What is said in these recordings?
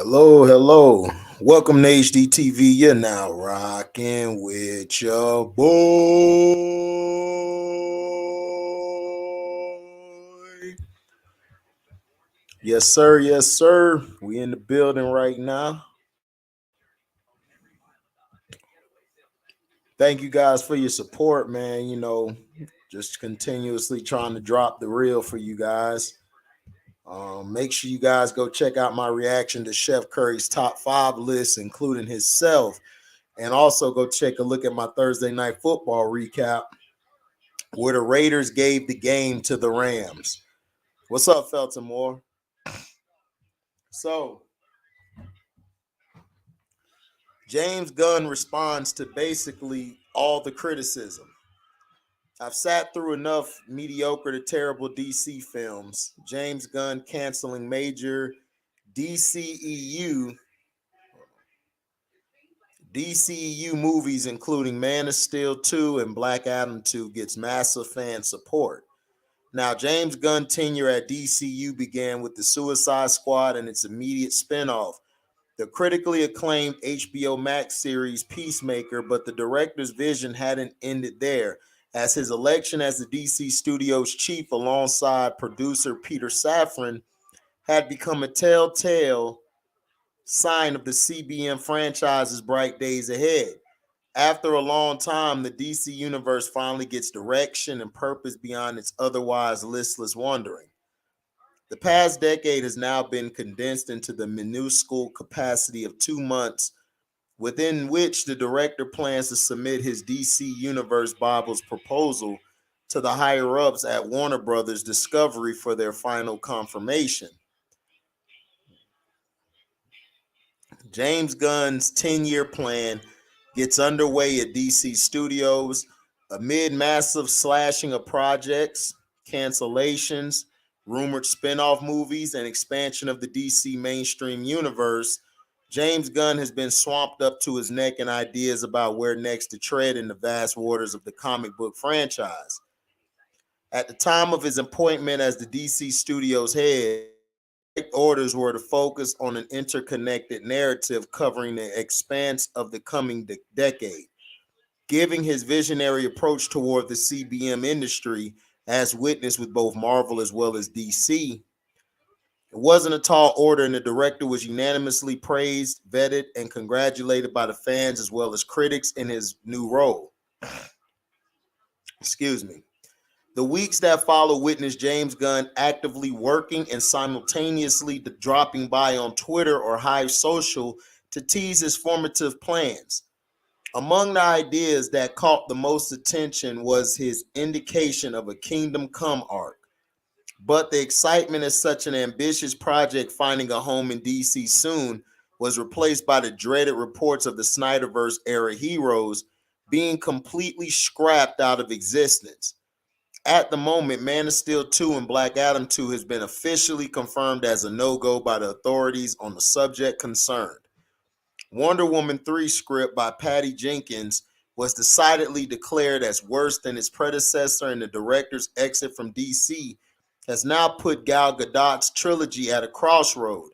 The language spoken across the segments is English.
Hello, hello. Welcome to HDiiTV. You're now rocking with your boy. Yes, sir. Yes, sir. We in the building right now. Thank you guys for your support, man. Just continuously trying to drop the reel for you guys. Make sure you guys go check out my reaction to Chef Curry's top 5 list, including himself. And also go take a look at my Thursday night football recap where the Raiders gave the game to the Rams. What's up, Feltimore? So, James Gunn responds to basically all the criticism. I've sat through enough mediocre to terrible DC films. James Gunn canceling major DCEU movies, including Man of Steel 2 and Black Adam 2, gets massive fan support. Now, James Gunn's tenure at DCU began with the Suicide Squad and its immediate spinoff, the critically acclaimed HBO Max series Peacemaker, but the director's vision hadn't ended there, as his election as the DC Studios chief alongside producer Peter Safran had become a telltale sign of the CBM franchise's bright days ahead. After a long time, the DC universe finally gets direction and purpose beyond its otherwise listless wandering. The past decade has now been condensed into the minuscule capacity of 2 months, within which the director plans to submit his DC Universe Bible's proposal to the higher-ups at Warner Bros. Discovery for their final confirmation. James Gunn's 10-year plan gets underway at DC Studios amid massive slashing of projects, cancellations, rumored spin-off movies, and expansion of the DC mainstream universe. James Gunn has been swamped up to his neck in ideas about where next to tread in the vast waters of the comic book franchise. At the time of his appointment as the DC Studios head, orders were to focus on an interconnected narrative covering the expanse of the coming decade, giving his visionary approach toward the CBM industry, as witnessed with both Marvel as well as DC. It wasn't a tall order, and the director was unanimously praised, vetted, and congratulated by the fans as well as critics in his new role. Excuse me. The weeks that follow witnessed James Gunn actively working and simultaneously dropping by on Twitter or Hive Social to tease his formative plans. Among the ideas that caught the most attention was his indication of a Kingdom Come arc. But the excitement of such an ambitious project finding a home in DC soon was replaced by the dreaded reports of the Snyderverse era heroes being completely scrapped out of existence. At the moment, Man of Steel 2 and Black Adam 2 has been officially confirmed as a no-go by the authorities on the subject concerned. Wonder Woman 3 script by Patty Jenkins was decidedly declared as worse than its predecessor, and the director's exit from DC has now put Gal Gadot's trilogy at a crossroad.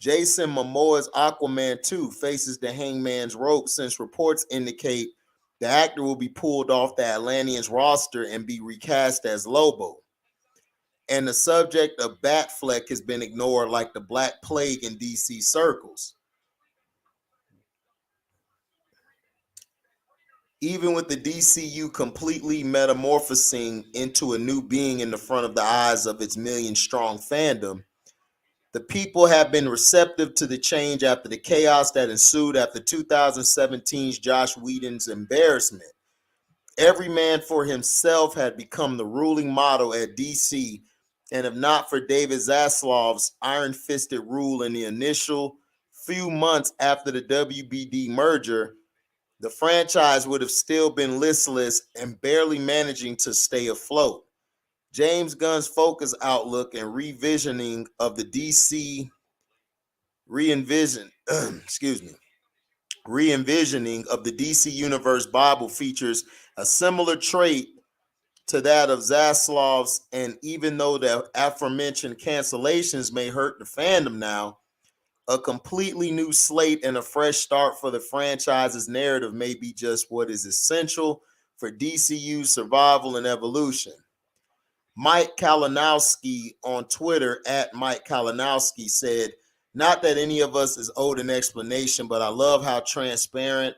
Jason Momoa's Aquaman 2 faces the hangman's rope, since reports indicate the actor will be pulled off the Atlanteans roster and be recast as Lobo. And the subject of Batfleck has been ignored like the Black Plague in DC circles. Even with the DCU completely metamorphosing into a new being in the front of the eyes of its million-strong fandom, the people have been receptive to the change after the chaos that ensued after 2017's Joss Whedon's embarrassment. Every man for himself had become the ruling motto at DC, and if not for David Zaslav's iron-fisted rule in the initial few months after the WBD merger, the franchise would have still been listless and barely managing to stay afloat. James Gunn's focus, outlook, and re-envisioning of the DC Universe Bible features a similar trait to that of Zaslav's, and even though the aforementioned cancellations may hurt the fandom now, A completely new slate and a fresh start for the franchise's narrative may be just what is essential for DCU's survival and evolution. Mike Kalinowski on Twitter at Mike Kalinowski said, not that any of us is owed an explanation, but I love how transparent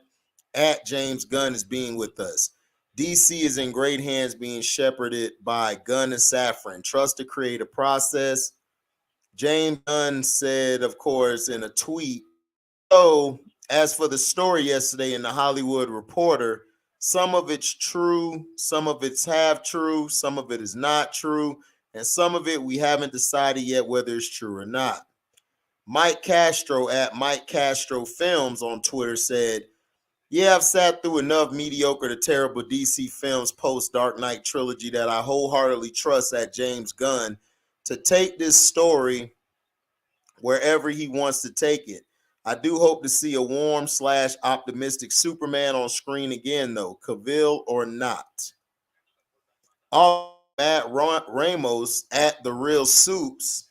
at James Gunn is being with us. DC is in great hands being shepherded by Gunn and Safran. Trust the creative process. James Gunn said, of course, in a tweet, so as for the story yesterday in the Hollywood Reporter, some of it's true, some of it's half true, some of it is not true, and some of it we haven't decided yet whether it's true or not. Mike Castro at Mike Castro Films on Twitter said, yeah, I've sat through enough mediocre to terrible DC films post Dark Knight trilogy that I wholeheartedly trust at James Gunn to take this story wherever he wants to take it. I do hope to see a warm / optimistic Superman on screen again, though, Cavill or not. All at Ramos at The Real Soups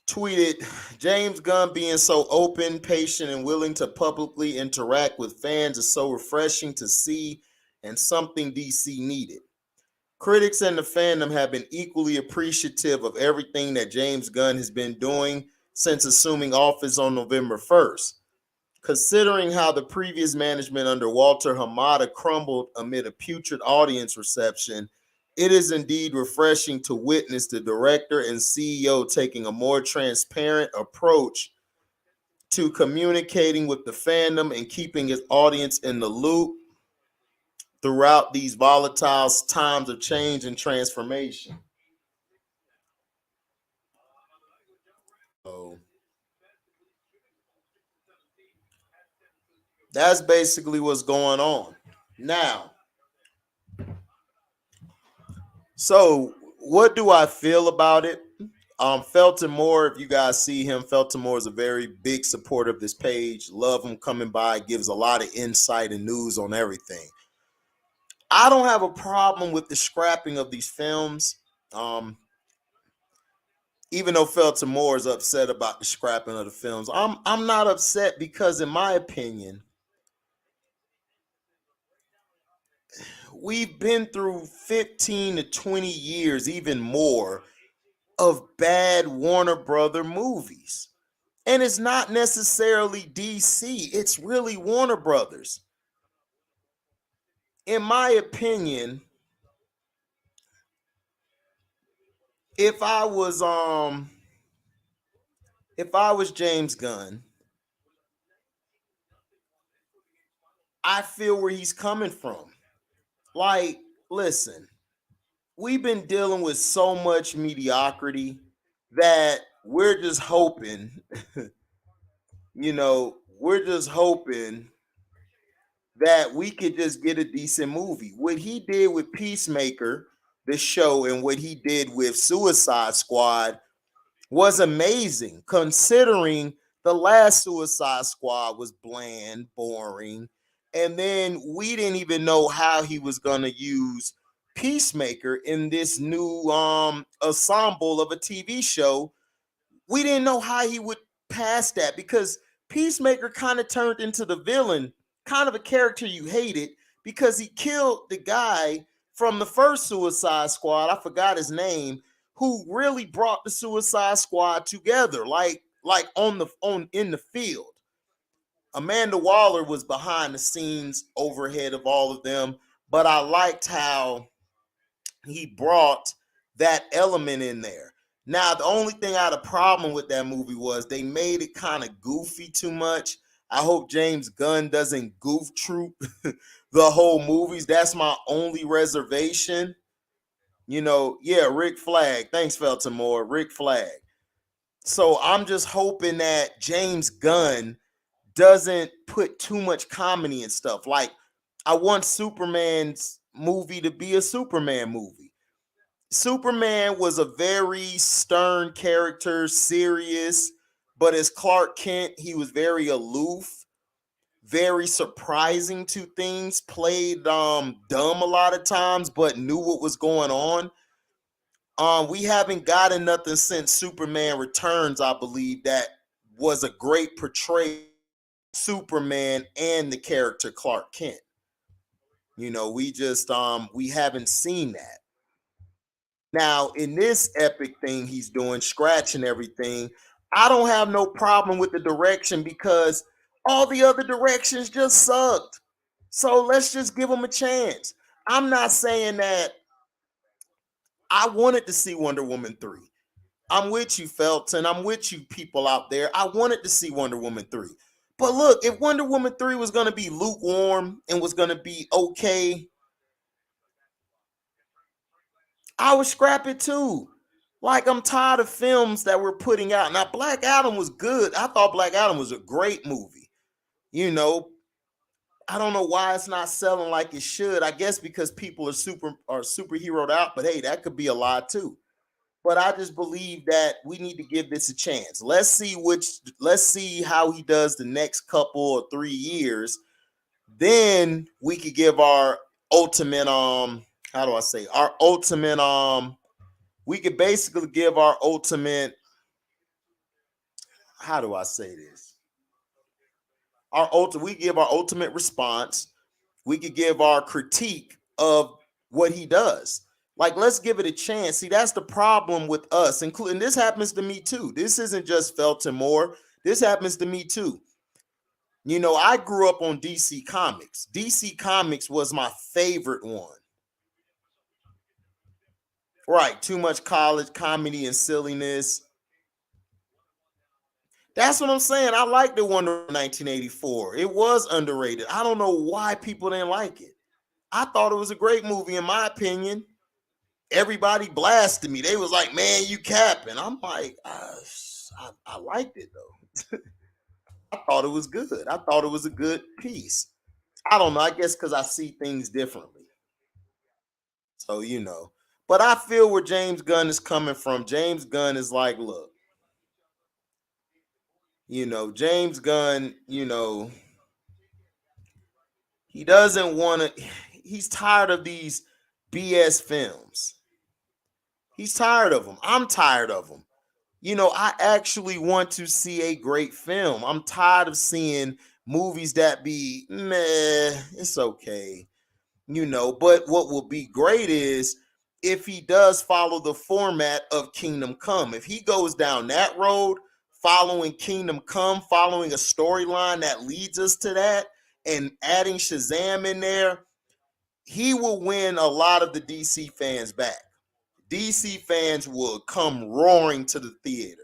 tweeted, James Gunn being so open, patient, and willing to publicly interact with fans is so refreshing to see and something DC needed. Critics and the fandom have been equally appreciative of everything that James Gunn has been doing since assuming office on November 1st. Considering how the previous management under Walter Hamada crumbled amid a putrid audience reception, it is indeed refreshing to witness the director and CEO taking a more transparent approach to communicating with the fandom and keeping his audience in the loop throughout these volatile times of change and transformation. So that's basically what's going on. Now, so what do I feel about it? Felton Moore, if you guys see him, Felton Moore is a very big supporter of this page. Love him coming by, gives a lot of insight and news on everything. I don't have a problem with the scrapping of these films. Even though Felton Moore is upset about the scrapping of the films, I'm not upset because, in my opinion, we've been through 15 to 20 years, even more, of bad Warner Brother movies. And it's not necessarily DC, it's really Warner Brothers. In my opinion, if I was James Gunn, I feel where he's coming from. Like, listen, we've been dealing with so much mediocrity that we're just hoping, we're just hoping that we could just get a decent movie. What he did with Peacemaker, the show, and what he did with Suicide Squad was amazing, considering the last Suicide Squad was bland, boring, and then we didn't even know how he was going to use Peacemaker in this new ensemble of a TV show. We didn't know how he would pass that because Peacemaker kind of turned into the villain, kind of a character you hated because he killed the guy from the first Suicide Squad. I forgot his name, who really brought the Suicide Squad together, like in the field. Amanda Waller was behind the scenes, overhead of all of them, but I liked how he brought that element in there. Now, the only thing I had a problem with that movie was they made it kind of goofy too much. I hope James Gunn doesn't goof troop the whole movies. That's my only reservation. Rick Flag. Thanks, Felton Moore. Rick Flag. So I'm just hoping that James Gunn doesn't put too much comedy and stuff. Like, I want Superman's movie to be a Superman movie. Superman was a very stern character, serious, but as Clark Kent, he was very aloof, very surprising to things, played dumb a lot of times, but knew what was going on. We haven't gotten nothing since Superman Returns, I believe, that was a great portrayal of Superman and the character Clark Kent. We haven't seen that. Now, in this epic thing he's doing, scratching everything, I don't have no problem with the direction because all the other directions just sucked. So let's just give them a chance. I'm not saying that I wanted to see Wonder Woman 3. I'm with you, Felton. I'm with you, people out there. I wanted to see Wonder Woman 3. But look, if Wonder Woman 3 was going to be lukewarm and was going to be okay, I would scrap it too. Like, I'm tired of films that we're putting out. Now, Black Adam was good. I thought Black Adam was a great movie. I don't know why it's not selling like it should. I guess because people are superheroed out, but hey, that could be a lie too. But I just believe that we need to give this a chance. Let's see how he does the next couple or 3 years. Then we could give our ultimate how do I say? Our ultimate we could basically give our ultimate, how do I say this? We give our ultimate response. We could give our critique of what he does. Like, let's give it a chance. See, that's the problem with us, including this happens to me too. This isn't just Felton Moore. This happens to me too. I grew up on DC Comics. DC Comics was my favorite one. Right, too much college comedy and silliness. That's what I'm saying. I liked the Wonder Woman 1984. It was underrated. I don't know why people didn't like it. I thought it was a great movie, in my opinion. Everybody blasted me. They was like, "Man, you capping." I'm like, I liked it though. I thought it was good. I thought it was a good piece. I don't know. I guess because I see things differently. So, But I feel where James Gunn is coming from. James Gunn is like, look, James Gunn, he doesn't want to, he's tired of these BS films. He's tired of them. I'm tired of them. I actually want to see a great film. I'm tired of seeing movies that be meh, it's okay. But what will be great is if he does follow the format of Kingdom Come. If he goes down that road, following Kingdom Come, following a storyline that leads us to that, and adding Shazam in there, he will win a lot of the DC fans back. DC fans will come roaring to the theater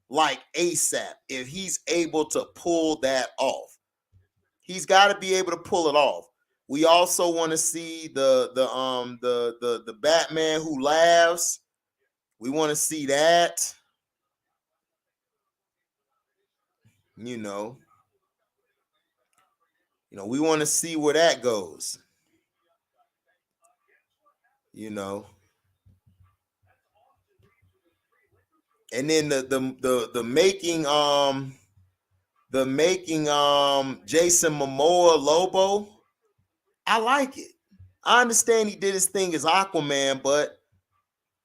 like ASAP if he's able to pull that off. He's got to be able to pull it off. We also want to see the Batman Who Laughs. We want to see that. You know, we want to see where that goes. You know, and then the making Jason Momoa Lobo. I like it. I understand he did his thing as Aquaman, but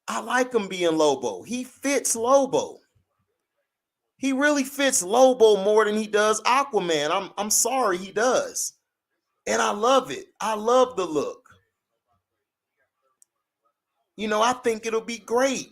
I like him being Lobo. He fits Lobo. He really fits Lobo more than he does Aquaman. I'm sorry, he does. And I love it. I love the look. I think it'll be great.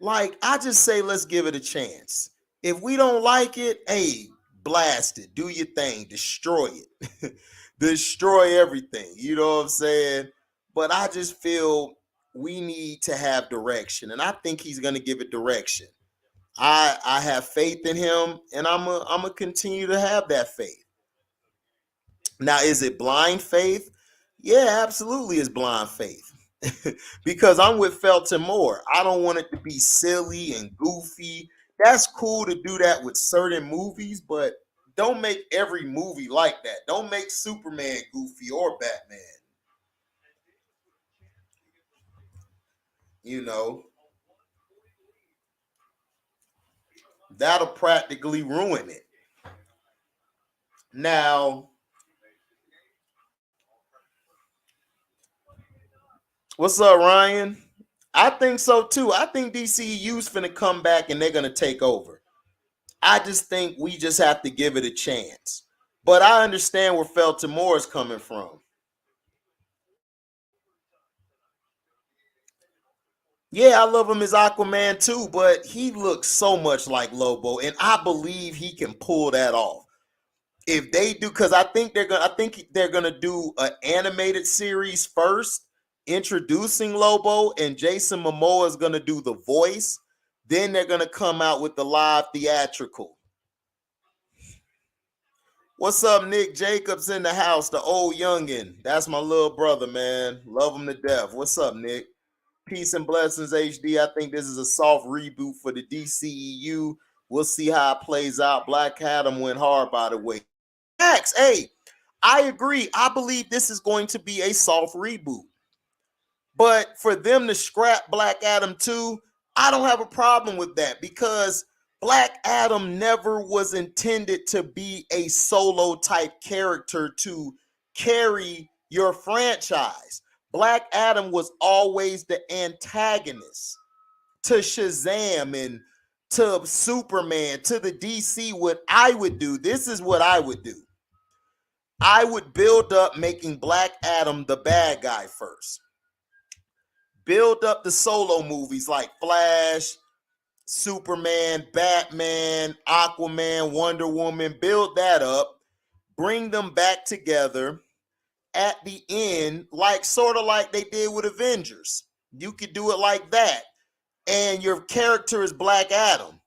Like, I just say let's give it a chance. If we don't like it, hey, blast it. Do your thing. Destroy it. Destroy everything. You know what I'm saying? But I just feel we need to have direction. And I think he's gonna give it direction. I have faith in him, and I'm gonna continue to have that faith. Now, is it blind faith? Yeah, absolutely, it's blind faith. Because I'm with Felton Moore. I don't want it to be silly and goofy. That's cool to do that with certain movies, but don't make every movie like that. Don't make Superman goofy or Batman. You know, that'll practically ruin it. Now, what's up, Ryan? I think so too. I think DCEU's finna come back and they're gonna take over. I just think we just have to give it a chance. But I understand where Felton Moore is coming from. Yeah, I love him as Aquaman too, but he looks so much like Lobo, and I believe he can pull that off. If they do, because I think they're gonna do an animated series first, introducing Lobo, and Jason Momoa is gonna do the voice. Then they're gonna come out with the live theatrical. What's up, Nick Jacobs in the house, the old youngin? That's my little brother, man. Love him to death. What's up, Nick? Peace and blessings, HD. I think this is a soft reboot for the DCEU. We'll see how it plays out. Black Adam went hard, by the way. Max, hey, I agree. I believe this is going to be a soft reboot. But for them to scrap Black Adam 2, I don't have a problem with that because Black Adam never was intended to be a solo type character to carry your franchise. Black Adam was always the antagonist to Shazam and to Superman, to the DC. What I would do, this is what I would do. I would build up making Black Adam the bad guy first. Build up the solo movies like Flash, Superman, Batman, Aquaman, Wonder Woman. Build that up. Bring them back together at the end, like sort of like they did with Avengers. You could do it like that. And your character is Black Adam.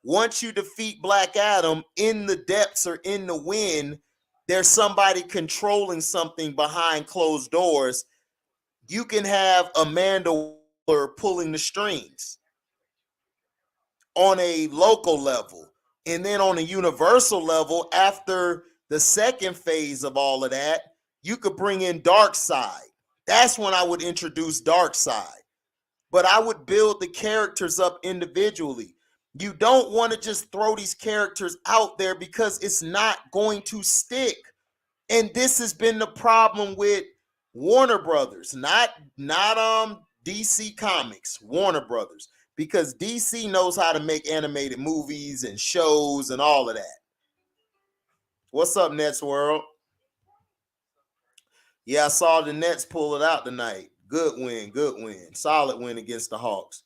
Once you defeat Black Adam in the depths or in the wind, there's somebody controlling something behind closed doors. You can have Amanda Waller pulling the strings on a local level. And then on a universal level, after the second phase of all of that, you could bring in Darkseid. That's when I would introduce Darkseid. But I would build the characters up individually. You don't want to just throw these characters out there because it's not going to stick. And this has been the problem with Warner Brothers, not DC Comics, Warner Brothers, because DC knows how to make animated movies and shows and all of that. What's up, Nets World? Yeah, I saw the Nets pull it out tonight. Good win. Solid win against the Hawks.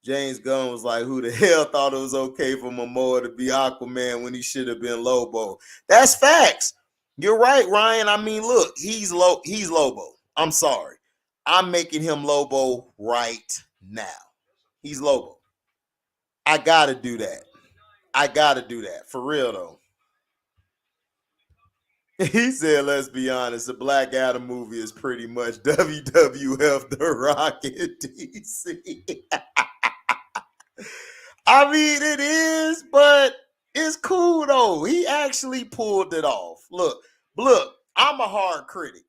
James Gunn was like, who the hell thought it was okay for Momoa to be Aquaman when he should have been Lobo? That's facts. You're right, Ryan. I mean, look, he's Lobo. I'm sorry. I'm making him Lobo right now. He's Lobo. I gotta do that. For real, though. He said, let's be honest, the Black Adam movie is pretty much WWF, The Rock, and DC. I mean, it is, but it's cool, though. He actually pulled it off. Look, I'm a hard critic.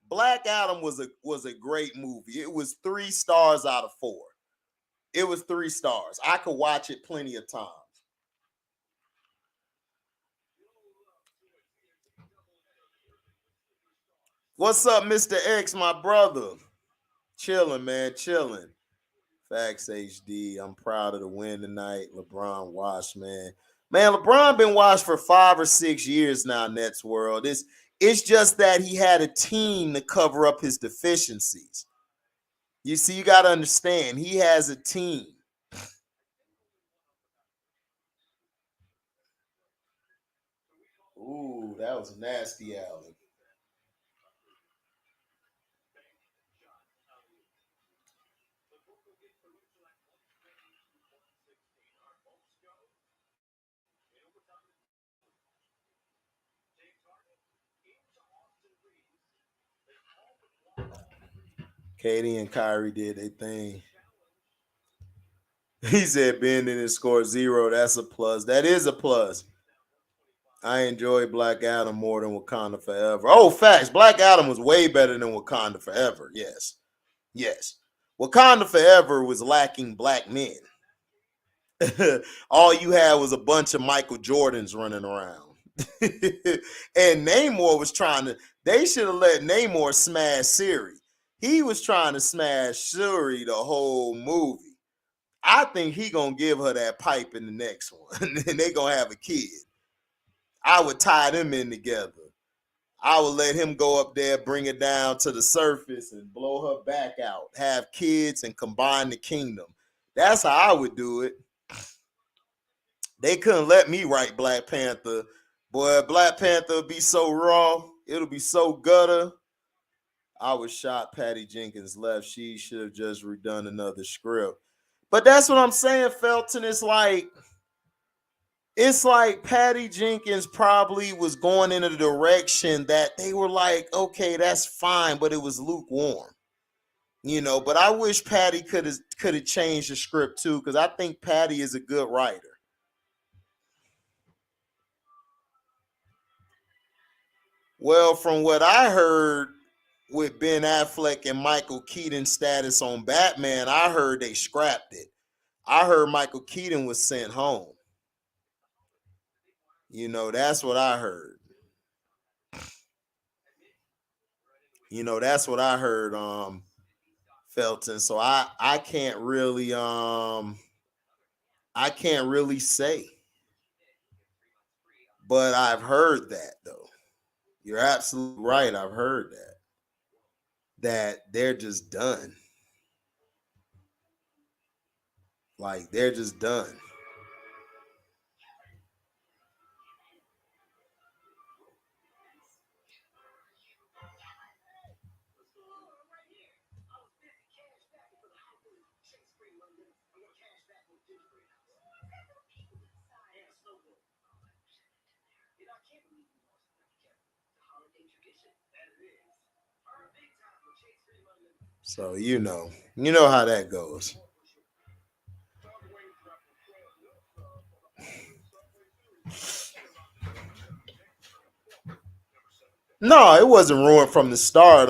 Black Adam was a great movie. It was 3 stars out of 4. It was 3 stars. I could watch it plenty of times. What's up, Mr. X, my brother? Chilling, man, chilling. Facts HD. I'm proud of the win tonight. LeBron washed, man. Man, LeBron been washed for 5 or 6 years now, Nets World. It's just that he had a team to cover up his deficiencies. You see, you got to understand, he has a team. Ooh, that was nasty, Allen. Katie and Kyrie did their thing. He said Ben didn't score 0. That's a plus. That is a plus. I enjoy Black Adam more than Wakanda Forever. Oh, facts. Black Adam was way better than Wakanda Forever. Yes. Yes. Wakanda Forever was lacking black men. All you had was a bunch of Michael Jordans running around. And Namor was trying to, they should have let Namor smash Siri. He was trying to smash Shuri the whole movie. I think he gonna give her that pipe in the next one, and they gonna have a kid. I would tie them in together. I would let him go up there, bring it down to the surface, and blow her back out. Have kids and combine the kingdom. That's how I would do it. They couldn't let me write Black Panther. Boy, Black Panther would be so raw. It'll be so gutter. I was shocked Patty Jenkins left. She should have just redone another script. But that's what I'm saying, Felton. It's like Patty Jenkins probably was going in a direction that they were like, okay, that's fine, but it was lukewarm. You know, but I wish Patty could have changed the script too, because I think Patty is a good writer. Well, from what I heard with Ben Affleck and Michael Keaton's status on Batman, I heard they scrapped it. I heard Michael Keaton was sent home. You know, that's what I heard. You know, that's what I heard, Felton. So I can't really say. But I've heard that though. You're absolutely right. I've heard that. That they're just done. Like they're just done. So you know how that goes. No, it wasn't ruined from the start.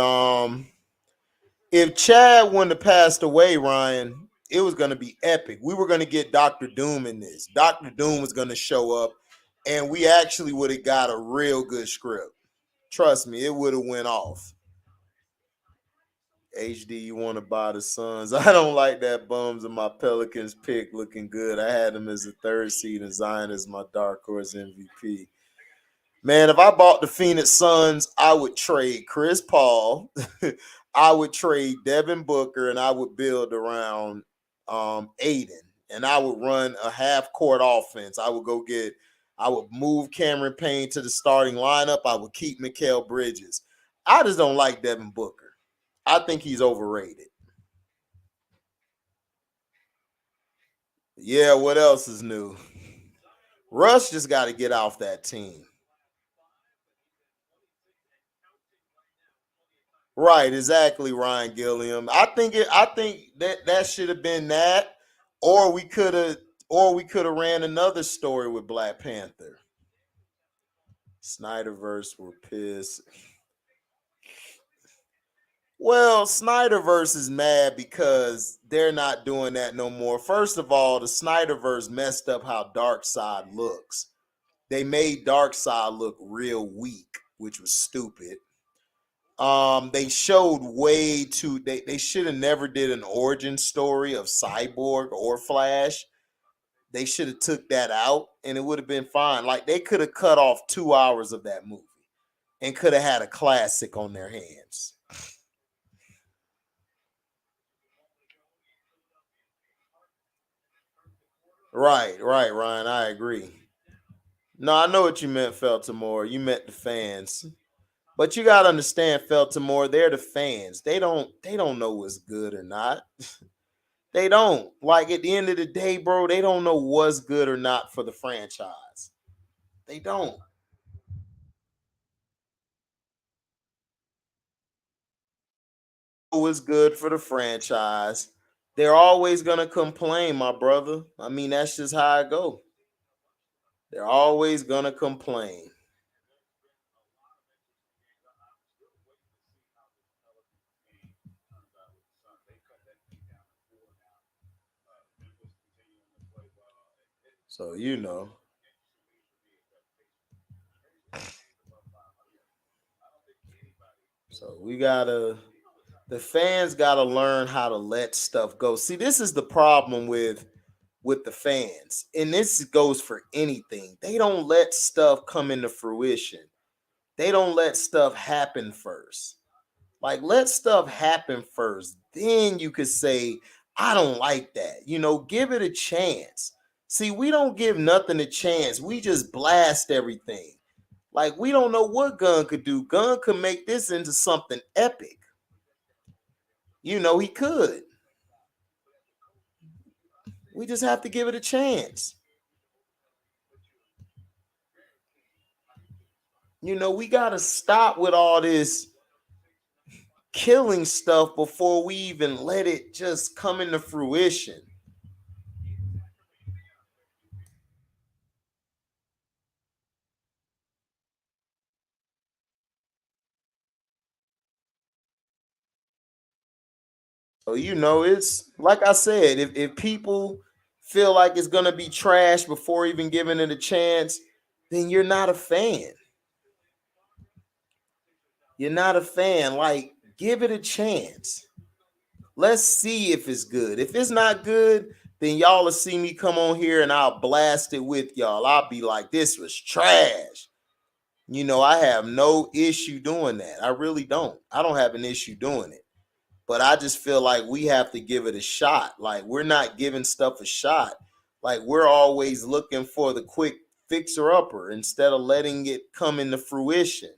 If Chad wouldn't have passed away, Ryan, it was gonna be epic. We were gonna get Doctor Doom in this. Doctor Doom was gonna show up, and we actually would have got a real good script. Trust me, it would have went off. HD, you want to buy the Suns? I don't like that bums of my Pelicans pick looking good. I had them as the third seed and Zion as my dark horse MVP. Man, if I bought the Phoenix Suns, I would trade Chris Paul, I would trade Devin Booker, and I would build around Aiden. And I would run a half court offense. I would move Cameron Payne to the starting lineup. I would keep Mikal Bridges. I just don't like Devin Booker. I think he's overrated. Yeah, what else is new? Russ just got to get off that team. Right, exactly, Ryan Gilliam. I think that should have been that, or we could have ran another story with Black Panther. Snyderverse were pissed. Well, Snyderverse is mad because they're not doing that no more. First of all, the Snyderverse messed up how Darkseid looks. They made Darkseid look real weak, which was stupid. They showed way too. They should have never did an origin story of Cyborg or Flash. They should have took that out, and it would have been fine. Like they could have cut off 2 hours of that movie and could have had a classic on their hands. Right, Ryan. I agree. No, I know what you meant, Feltimore. You meant the fans. But you gotta understand, Feltimore, they're the fans. They don't know what's good or not. They don't. Like at the end of the day, bro, they don't know what's good or not for the franchise. They don't. What's good for the franchise. They're always gonna complain, my brother. I mean, that's just how I go. They're always gonna complain. So So we gotta The fans got to learn how to let stuff go. See, this is the problem with the fans, and this goes for anything. They don't let stuff come into fruition. They don't let stuff happen first. Like, let stuff happen first. Then you could say, I don't like that. Give it a chance. See, we don't give nothing a chance. We just blast everything. Like, we don't know what Gunn could do. Gunn could make this into something epic. He could. We just have to give it a chance. We got to stop with all this killing stuff before we even let it just come into fruition. So, it's like I said, if people feel like it's going to be trash before even giving it a chance, then you're not a fan. You're not a fan. Like, give it a chance. Let's see if it's good. If it's not good, then y'all will see me come on here and I'll blast it with y'all. I'll be like, this was trash. I have no issue doing that. I really don't. I don't have an issue doing it. But I just feel like we have to give it a shot. Like, we're not giving stuff a shot. Like, we're always looking for the quick fixer upper instead of letting it come into fruition.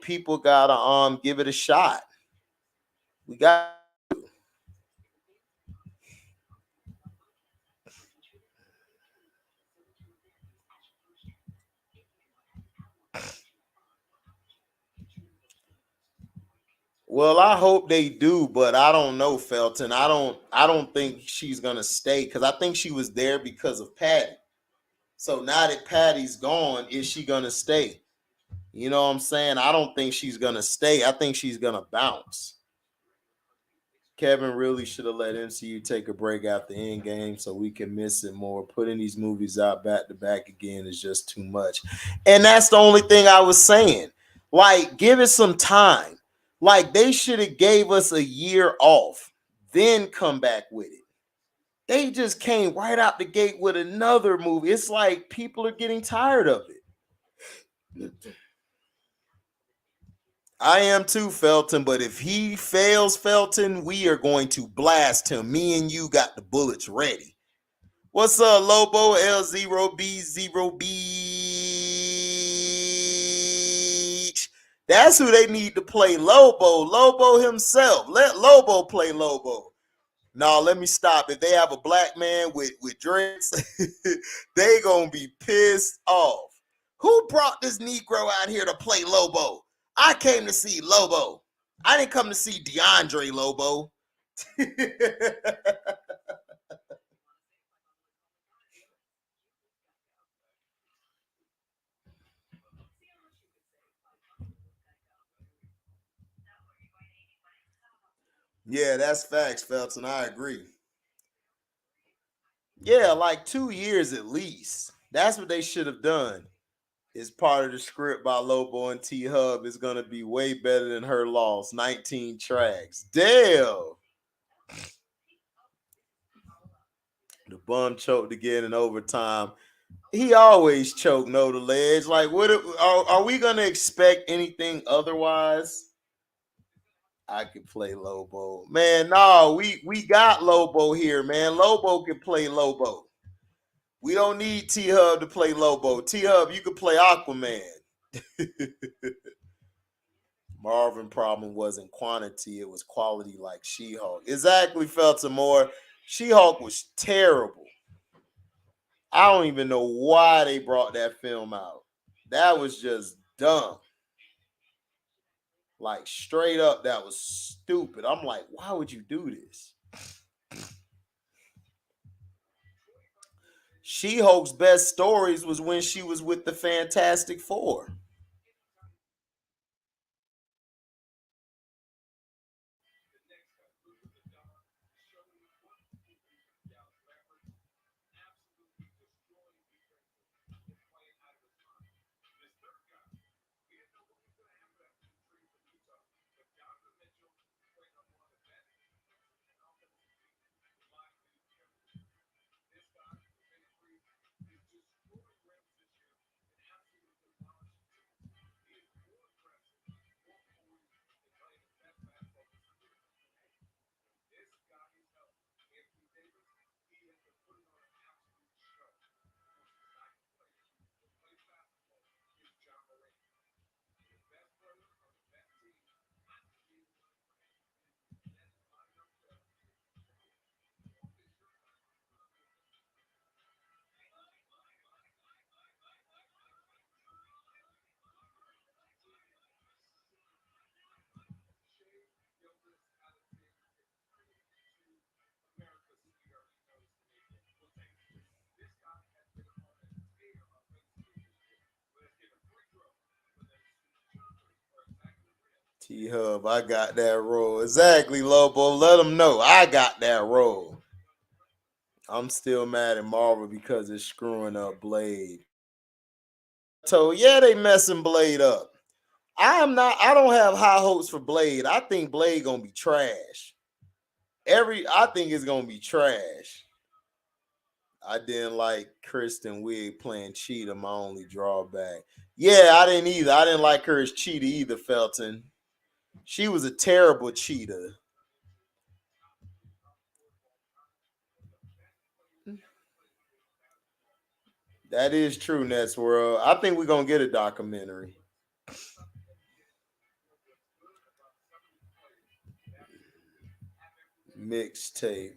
People gotta give it a shot. We got. Well, I hope they do, but I don't know, Felton. I don't think she's gonna stay because I think she was there because of Patty. So now that Patty's gone, is she gonna stay? You know what I'm saying? I don't think she's gonna stay. I think she's gonna bounce. Kevin really should have let MCU take a break after Endgame so we can miss it more. Putting these movies out back to back again is just too much. And that's the only thing I was saying. Like, give it some time. Like, they should have gave us a year off, then come back with it. They just came right out the gate with another movie. It's like people are getting tired of it. I am too, Felton, but if he fails, Felton, we are going to blast him. Me and you got the bullets ready. What's up, Lobo? L0B0Beach. That's who they need to play Lobo. Lobo himself. Let Lobo play Lobo. No, let me stop. If they have a black man with drinks, they gonna be pissed off. Who brought this Negro out here to play Lobo? I came to see Lobo. I didn't come to see DeAndre Lobo. Yeah, that's facts, Felton. I agree. Yeah, like 2 years at least. That's what they should have done. Is part of the script by Lobo and T Hub is gonna be way better than her loss. 19 tracks. Damn. The bum choked again in overtime. He always choked no to ledge. Like, what are we gonna expect anything otherwise? I could play Lobo. Man, no, we got Lobo here, man. Lobo can play Lobo. We don't need T Hub to play Lobo. T Hub, you could play Aquaman. Marvin problem wasn't quantity, it was quality like She-Hulk. Exactly, Feltimore. She-Hulk was terrible. I don't even know why they brought that film out. That was just dumb. Like, straight up, that was stupid. I'm like, why would you do this? She-Hulk's best stories was when she was with the Fantastic Four. T-Hub, I got that role. Exactly, Lobo. Let them know I got that role. I'm still mad at Marvel because it's screwing up Blade. So yeah, they messing Blade up. I don't have high hopes for Blade. I think Blade gonna be trash. I think it's gonna be trash. I didn't like Kristen Wiig playing Cheetah, my only drawback. Yeah, I didn't either. I didn't like her as Cheetah either, Felton. She was a terrible Cheetah. That is true, Nets World. I think we're gonna get a documentary. Mixtape.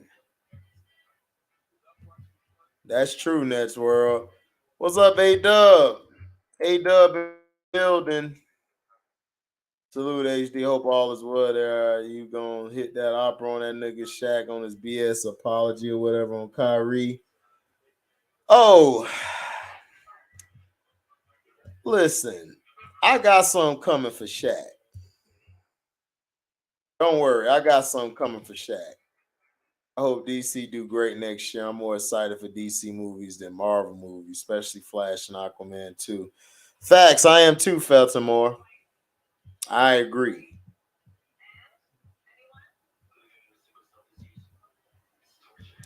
That's true, Nets World. What's up, A Dub? A Dub building. Salute HD. Hope all is well there. You gonna hit that opera on that nigga Shaq on his BS apology or whatever on Kyrie. Oh, listen. I got something coming for Shaq. Don't worry, I got something coming for Shaq. I hope DC do great next year. I'm more excited for DC movies than Marvel movies, especially Flash and Aquaman 2. Facts, I am too, Feltimore. I agree.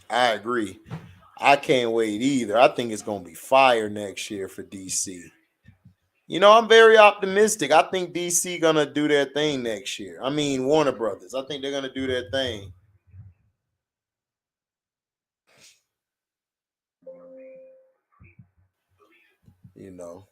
I agree. I can't wait either. I think it's gonna be fire next year for DC. You know, I'm very optimistic. I think DC gonna do their thing next year. I mean, Warner Brothers. I think they're gonna do their thing. You know,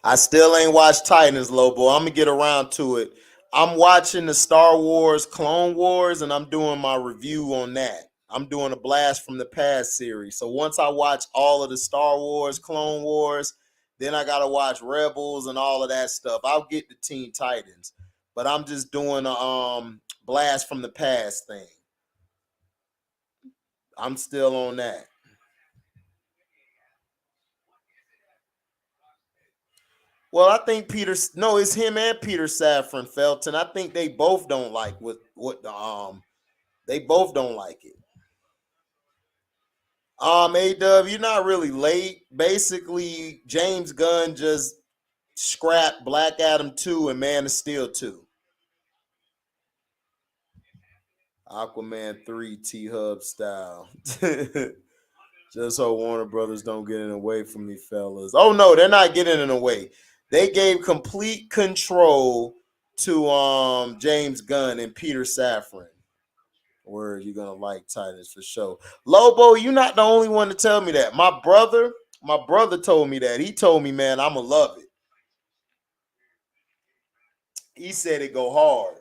I still ain't watched Titans, Lobo. I'm gonna get around to it. I'm watching the Star Wars Clone Wars, and I'm doing my review on that. I'm doing a Blast from the Past series. So once I watch all of the Star Wars Clone Wars, then I gotta watch Rebels and all of that stuff. I'll get the Teen Titans, but I'm just doing a Blast from the Past thing. I'm still on that. Well, I think Peter. No, it's him and Peter Safran Felton. I think they both don't like what the they both don't like it. A Dub, you're not really late. Basically, James Gunn just scrapped Black Adam 2 and Man of Steel 2. Aquaman 3 T Hub style. Just so Warner Brothers don't get in the way from me, fellas. Oh no, they're not getting in the way. They gave complete control to James Gunn and Peter Safran. Word, you're gonna like Titans for sure. Lobo, you're not the only one to tell me that. My brother told me that. He told me, man, I'ma love it. He said it go hard.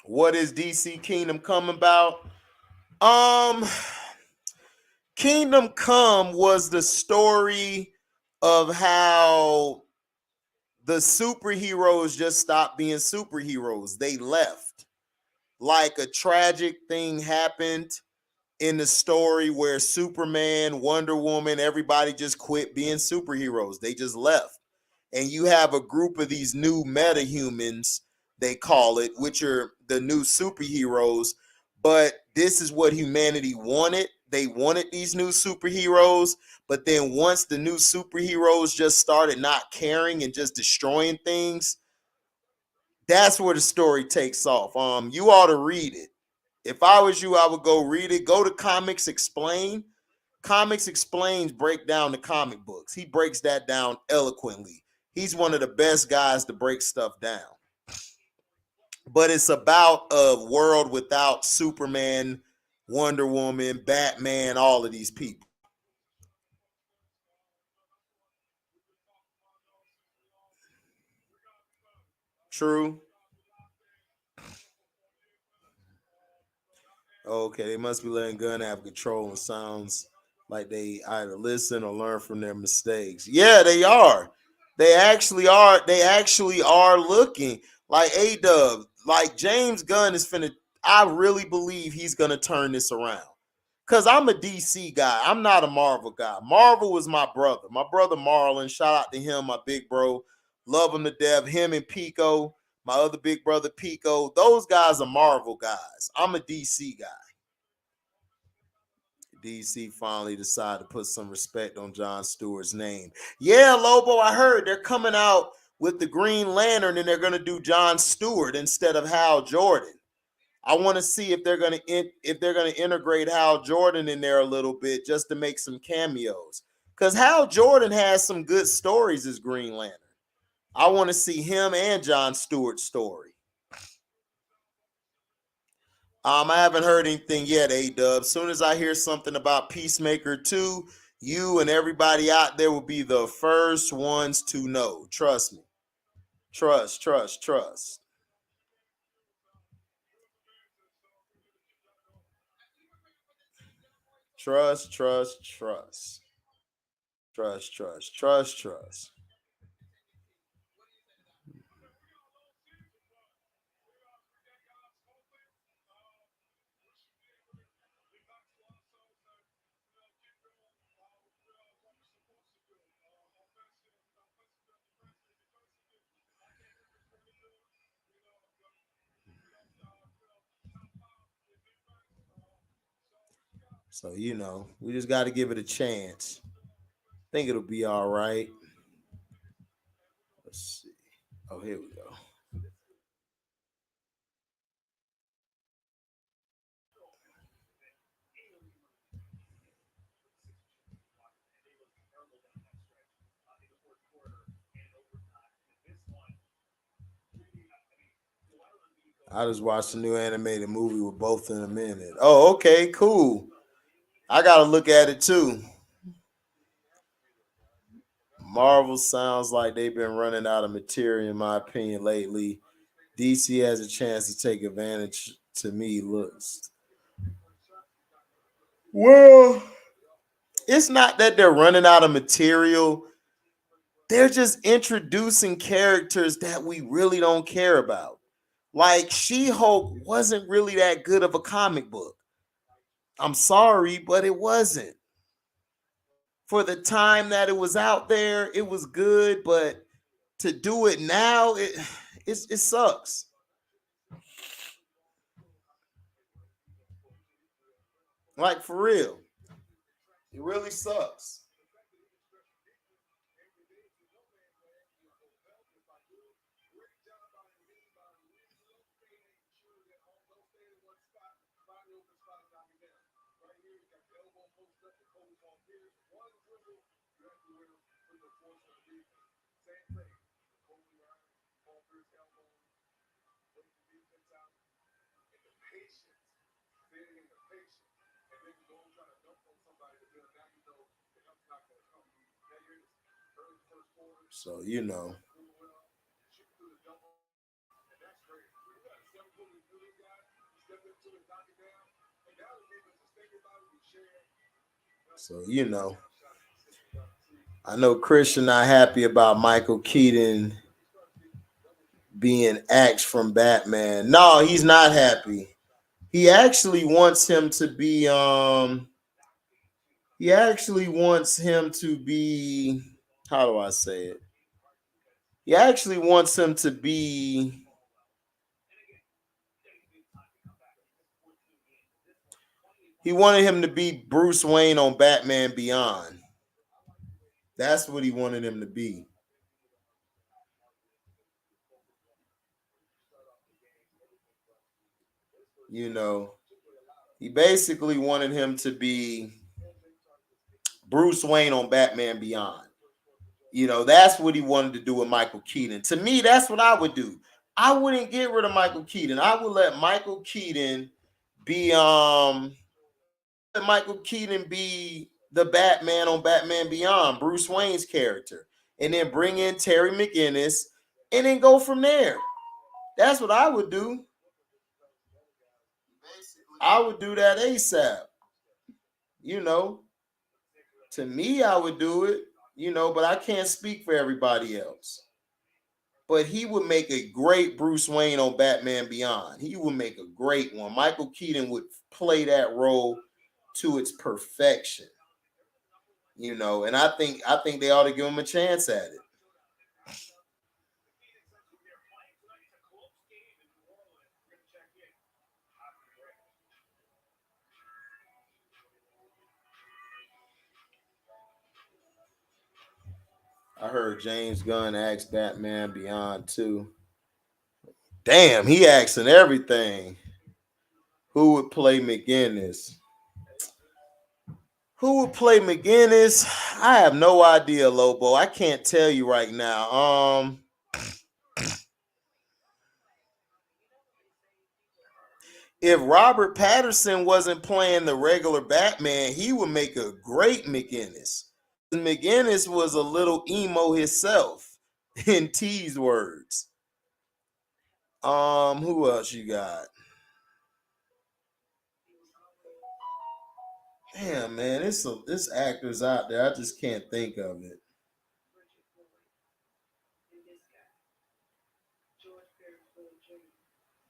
What is DC Kingdom Come about? Um, Kingdom Come was the story of how the superheroes just stopped being superheroes. They left. Like a tragic thing happened in the story where Superman, Wonder Woman, everybody just quit being superheroes. They just left. And you have a group of these new metahumans, they call it, which are the new superheroes. But this is what humanity wanted. They wanted these new superheroes. But then once the new superheroes just started not caring and just destroying things, that's where the story takes off. You ought to read it. If I was you, I would go read it. Go to Comics Explain. Comics Explains break down the comic books. He breaks that down eloquently. He's one of the best guys to break stuff down. But it's about a world without Superman, Wonder Woman, Batman, all of these people. True. Okay, they must be letting Gunn have control and sounds like they either listen or learn from their mistakes. Yeah, they are. They actually are. They actually are looking like A Dub. Like James Gunn is finna. I really believe he's gonna turn this around because I'm a DC guy. I'm not a Marvel guy. Marvel was my brother. My brother Marlon, shout out to him, my big bro. Love him to death. Him and Pico, my other big brother Pico. Those guys are Marvel guys. I'm a DC guy. DC finally decided to put some respect on John Stewart's name. Yeah, Lobo, I heard they're coming out with the Green Lantern and they're going to do John Stewart instead of Hal Jordan. I want to see if they're going to integrate Hal Jordan in there a little bit just to make some cameos. Cuz Hal Jordan has some good stories as Green Lantern. I want to see him and John Stewart's story. I haven't heard anything yet, A-Dub. Soon as I hear something about Peacemaker 2, you and everybody out there will be the first ones to know. Trust me. Trust. Trust, trust. Trust, trust, trust. Trust, trust, trust, trust. So, we just got to give it a chance. Think it'll be all right. Let's see. Oh, here we go. I just watched a new animated movie with both of them in it. Oh, okay, cool. I gotta look at it too. Marvel sounds like they've been running out of material, in my opinion, lately. DC has a chance to take advantage. To me, looks well. It's not that they're running out of material. They're just introducing characters that we really don't care about. Like She-Hulk wasn't really that good of a comic book. I'm sorry, but it wasn't. For the time that it was out there, it was good, but to do it now, it sucks. Like for real. It really sucks. So, So, I know Christian not happy about Michael Keaton being axed from Batman. No, he's not happy. He actually wants him to be he actually wants him to be, how do I say it? He actually wants him to be he wanted him to be Bruce Wayne on Batman Beyond. That's what he wanted him to be. You know, he basically wanted him to be Bruce Wayne on Batman Beyond. That's what he wanted to do with Michael Keaton. To me, that's what I would do. I wouldn't get rid of Michael Keaton. I would let Michael Keaton be Michael Keaton be the Batman on Batman Beyond, Bruce Wayne's character, and then bring in Terry McGinnis and then go from there. That's what I would do. I would do that ASAP. You know, to me, I would do it, but I can't speak for everybody else. But he would make a great Bruce Wayne on Batman Beyond. He would make a great one. Michael Keaton would play that role to its perfection. You know, and I think they ought to give him a chance at it. I heard James Gunn ask Batman Beyond too. Damn, he asking everything. Who would play McGinnis? Who would play McGinnis? I have no idea, Lobo. I can't tell you right now. If Robert Patterson wasn't playing the regular Batman, he would make a great McGinnis. McGinnis was a little emo himself, in T's words. Who else you got? Damn, man, this actors out there. I just can't think of it.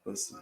Let's see.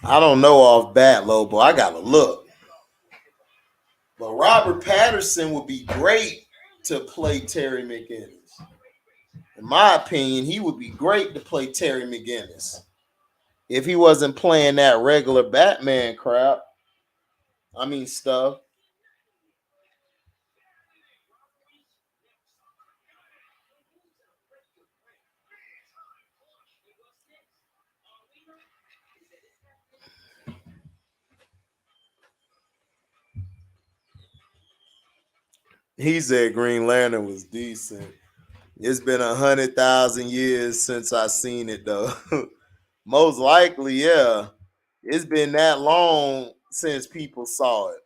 I don't know off bat, Lobo. I gotta look. But Robert Patterson would be great to play Terry McGinnis. In my opinion, he would be great to play Terry McGinnis. If he wasn't playing that regular Batman crap. I mean stuff. He said Green Lantern was decent. It's been 100,000 years since I seen it though. Most likely, yeah. It's been that long since people saw it.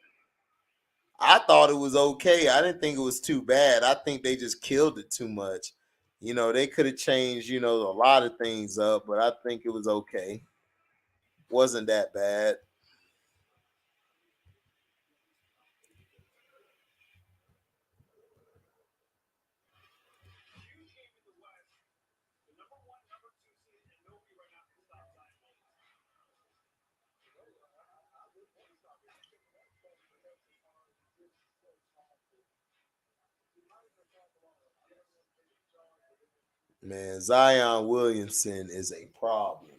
I thought it was okay. I didn't think it was too bad. I think they just killed it too much. You know, they could have changed, a lot of things up, but I think it was okay. Wasn't that bad. Man, Zion Williamson is a problem.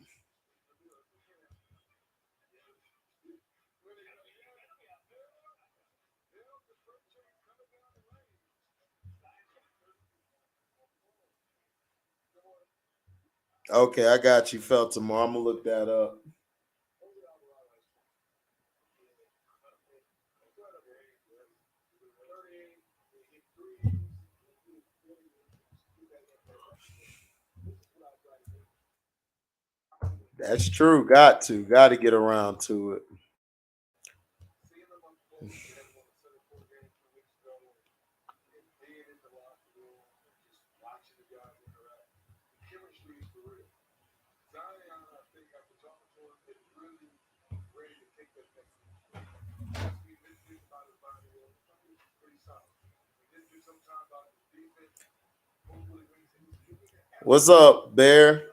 Okay, I got you, Feltimore. I'm gonna look that up. That's true. Got to get around to it. What's up, Bear?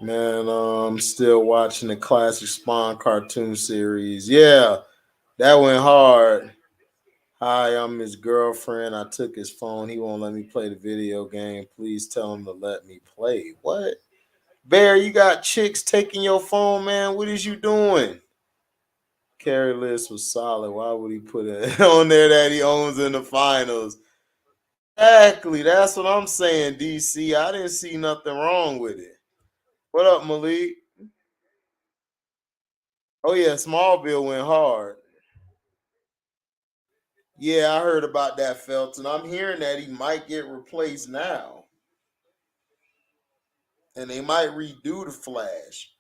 Man, I'm still watching the classic Spawn cartoon series. Yeah, that went hard. Hi, I'm his girlfriend. I took his phone. He won't let me play the video game. Please tell him to let me play. What? Bear, you got chicks taking your phone, man. What is you doing? Carry list was solid. Why would he put it on there that he owns in the finals? Exactly. That's what I'm saying, DC. I didn't see nothing wrong with it. What up, Malik? Oh yeah, Smallville went hard. Yeah, I heard about that, Felton. I'm hearing that he might get replaced now. And they might redo the Flash.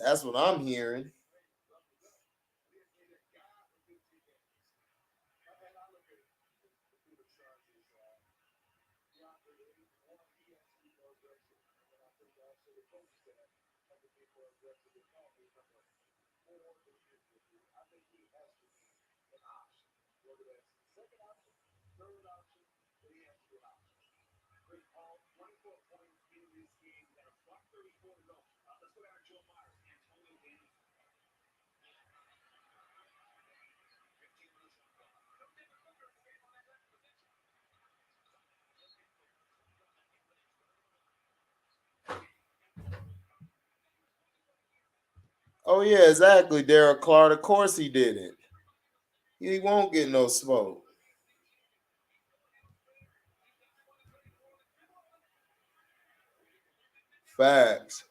That's what I'm hearing. Oh yeah, exactly. Derek Clark. Of course he didn't. He won't get no smoke. Facts.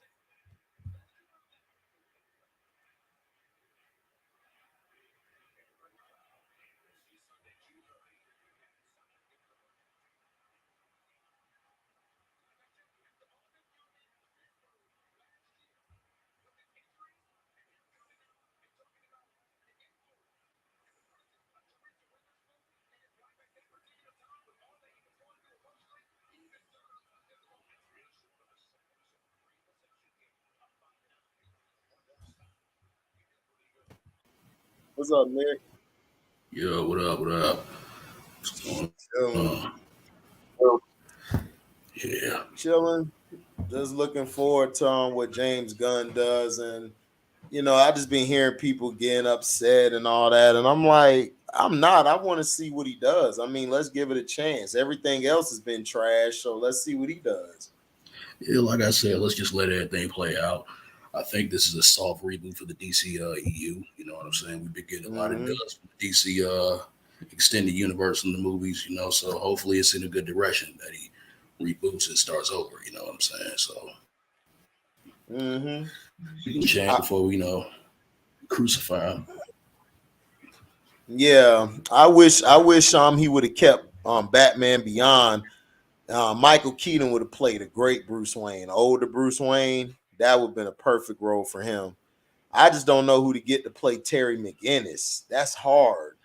What's up, Nick? Yo, what up? What up? What's going Chilling. on? Yeah. Chilling. Just looking forward to what James Gunn does. And I just been hearing people getting upset and all that. And I'm like, I'm not. I want to see what he does. I mean, let's give it a chance. Everything else has been trash. So let's see what he does. Yeah, like I said, let's just let everything play out. I think this is a soft reboot for the DC EU. You know what I'm saying? We've been getting a lot of Mm-hmm. dust from the DC extended universe in the movies, so hopefully it's in a good direction that he reboots and starts over, you know what I'm saying? So Mm-hmm. we can change before we, crucify him. Yeah, I wish he would have kept Batman Beyond. Michael Keaton would have played a great Bruce Wayne, older Bruce Wayne. That would have been a perfect role for him. I just don't know who to get to play Terry McGinnis. That's hard,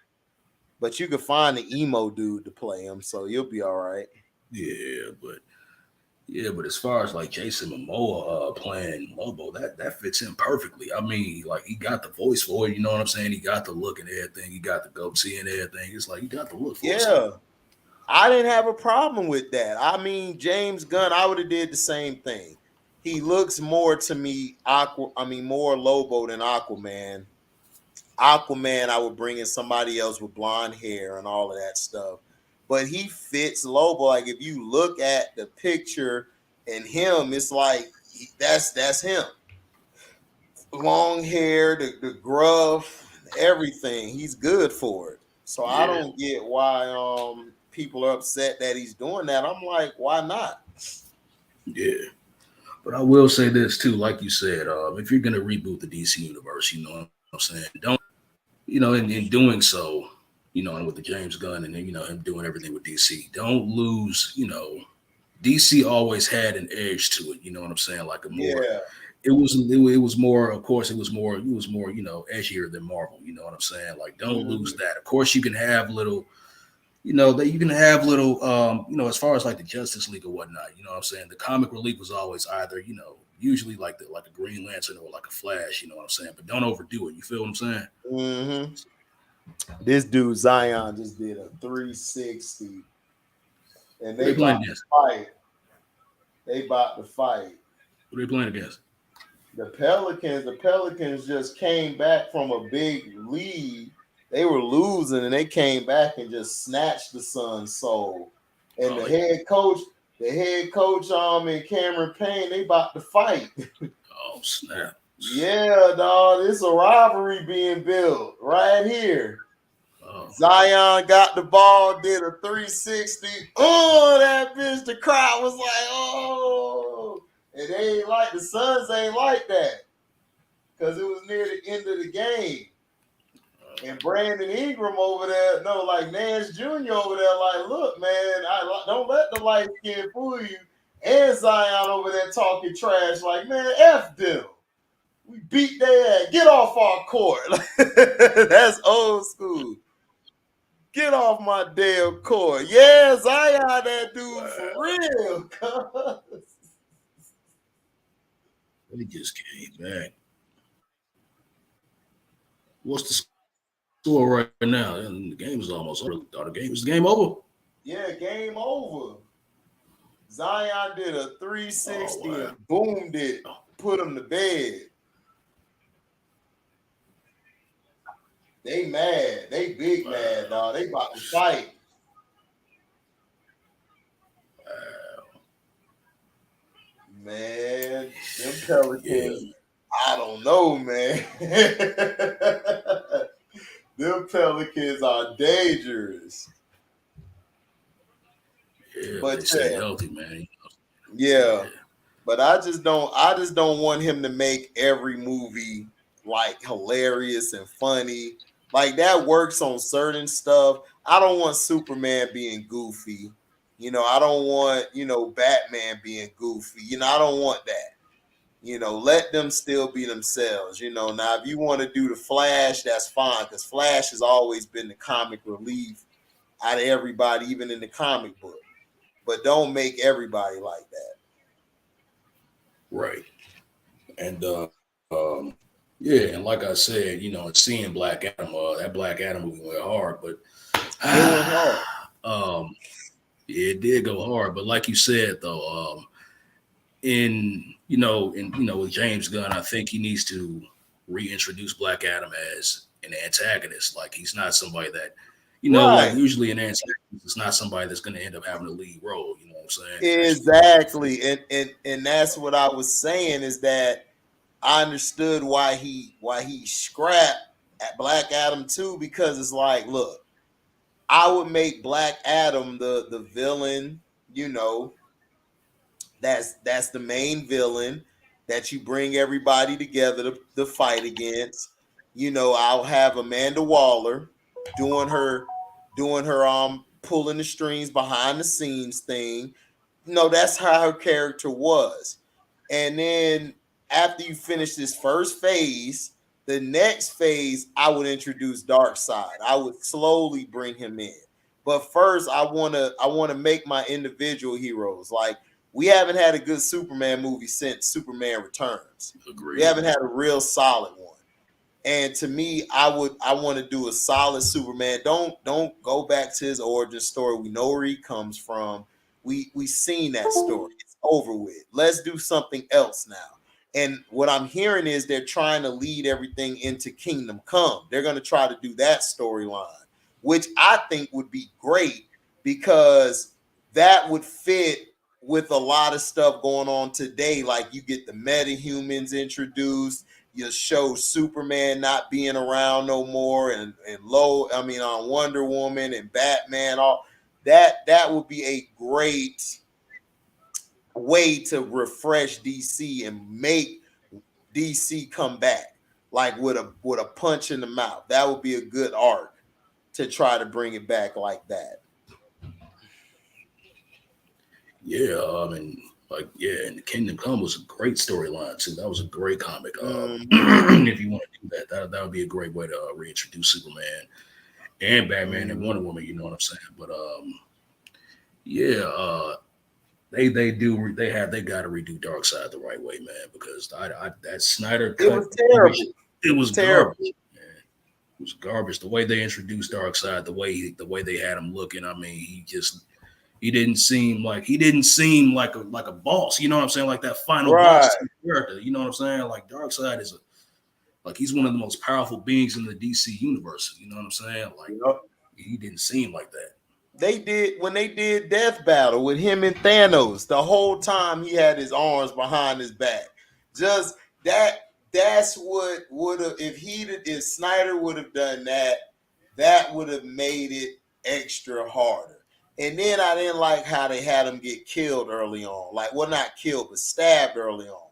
but you could find the emo dude to play him, so you'll be all right. Yeah, but as far as like Jason Momoa playing Lobo, that fits in perfectly. I mean, like he got the voice for it. You know what I'm saying? He got the look and everything. He got the goatee and everything. It's like he got the look for something. Yeah, I didn't have a problem with that. I mean, James Gunn, I would have did the same thing. He looks more to me more Lobo than Aquaman. Aquaman, I would bring in somebody else with blonde hair and all of that stuff. But he fits Lobo. Like if you look at the picture and him, it's like that's him. Long hair, the gruff, everything. He's good for it. So I Yeah, don't get why people are upset that he's doing that. I'm like, why not? yeah. But I will say this too, like you said, if you're gonna reboot the DC universe, you know what I'm saying, don't in doing so, and with the James Gunn and then him doing everything with DC, don't lose, DC always had an edge to it. You know what I'm saying? Like a more, Yeah. it was more. Of course, it was more. You know, edgier than Marvel. You know what I'm saying? Like, don't lose that. Of course, you can have little. You know that you can have little. You know, as far as like the Justice League or whatnot. You know what I'm saying? The comic relief was always either usually like a Green Lantern or like a Flash. You know what I'm saying? But don't overdo it. You feel what I'm saying? Mm-hmm. This dude Zion just did a 360, and Who they they playing about to against? fight. They about to fight. Who they playing against? The Pelicans just came back from a big lead. They were losing and they came back and just snatched the Suns' soul. And Oh, the head coach, and Cameron Payne, they about to fight. oh snap! Yeah, dog. It's a rivalry being built right here. Oh, Zion got the ball, did a 360. Oh, that bitch, the crowd was like, oh. And they ain't like the Suns ain't like that. Because it was near the end of the game. And Brandon Ingram over there, no, like Nance Jr. over there, like, look, man, don't let the light skin fool you. And Zion over there talking trash, like, man, F them. We beat their ass. Get off our court. That's old school. Get off my damn court. Yeah, Zion, that dude for real. they just came back. What's the score right now? And the game is almost over. The game over. Yeah, game over. Zion did a Oh 360 wow. and boomed it, put him to bed. They mad. They big mad, dog. They about to fight. Man, them Yeah, Pelicans, I don't know, man. Them Pelicans are dangerous. yeah. They But stay healthy, man. yeah. Yeah, But I just don't want him to make every movie like hilarious and funny. Like that works on certain stuff. I don't want Superman being goofy. I don't want, Batman being goofy. I don't want that. Let them still be themselves. Now if you want to do the Flash, that's fine, because Flash has always been the comic relief out of everybody, even in the comic book. But don't make everybody like that. right. And yeah, and like I said, and seeing Black Adam, that Black Adam movie went hard, but It went hard. um, yeah, it did go hard. But like you said, though, with James Gunn, I think he needs to reintroduce Black Adam as an antagonist. Like he's not somebody that, like Right. usually an antagonist is not somebody that's going to end up having a lead role. You know what I'm saying? Exactly. And that's what I was saying, is that I understood why he scrapped at Black Adam too, because it's like, look, I would make Black Adam the villain, you know, that's the main villain that you bring everybody together to fight against. I'll have Amanda Waller doing her pulling the strings behind the scenes thing. That's how her character was. And then after you finish this first phase, the next phase, I would introduce Darkseid. I would slowly bring him in. But first, I wanna make my individual heroes. Like, we haven't had a good Superman movie since Superman Returns. We Agreed. haven't had a real solid one. And to me, I want to do a solid Superman. Don't go back to his origin story. We know where he comes from. We seen that story. It's over with. Let's do something else now. And what I'm hearing is they're trying to lead everything into Kingdom Come. They're going to try to do that storyline, which I think would be great, because that would fit with a lot of stuff going on today. Like, you get the metahumans introduced, you show Superman not being around no more, and on Wonder Woman and Batman, all that would be a great way to refresh DC and make DC come back, like with a punch in the mouth. That would be a good arc to try to bring it back like that. Yeah, and like and the Kingdom Come was a great storyline too. That was a great comic. If you want to do that, that would be a great way to reintroduce Superman and Batman and Wonder Woman. You know what I'm saying? But they got to redo Darkseid the right way, man, because that Snyder cut, it was terrible. It was terrible. garbage. It was garbage. The way they introduced Darkseid, the way they had him looking. I mean, he didn't seem like a boss. You know what I'm saying? Like that final boss character. You know what I'm saying? Like Darkseid is he's one of the most powerful beings in the DC universe. You know what I'm saying? Like he didn't seem like that. When they did Death Battle with him and Thanos, the whole time he had his arms behind his back. Just that's what would have if Snyder would have done that would have made it extra harder. And then I didn't like how they had him get killed early on. Like, well, not killed, but stabbed early on.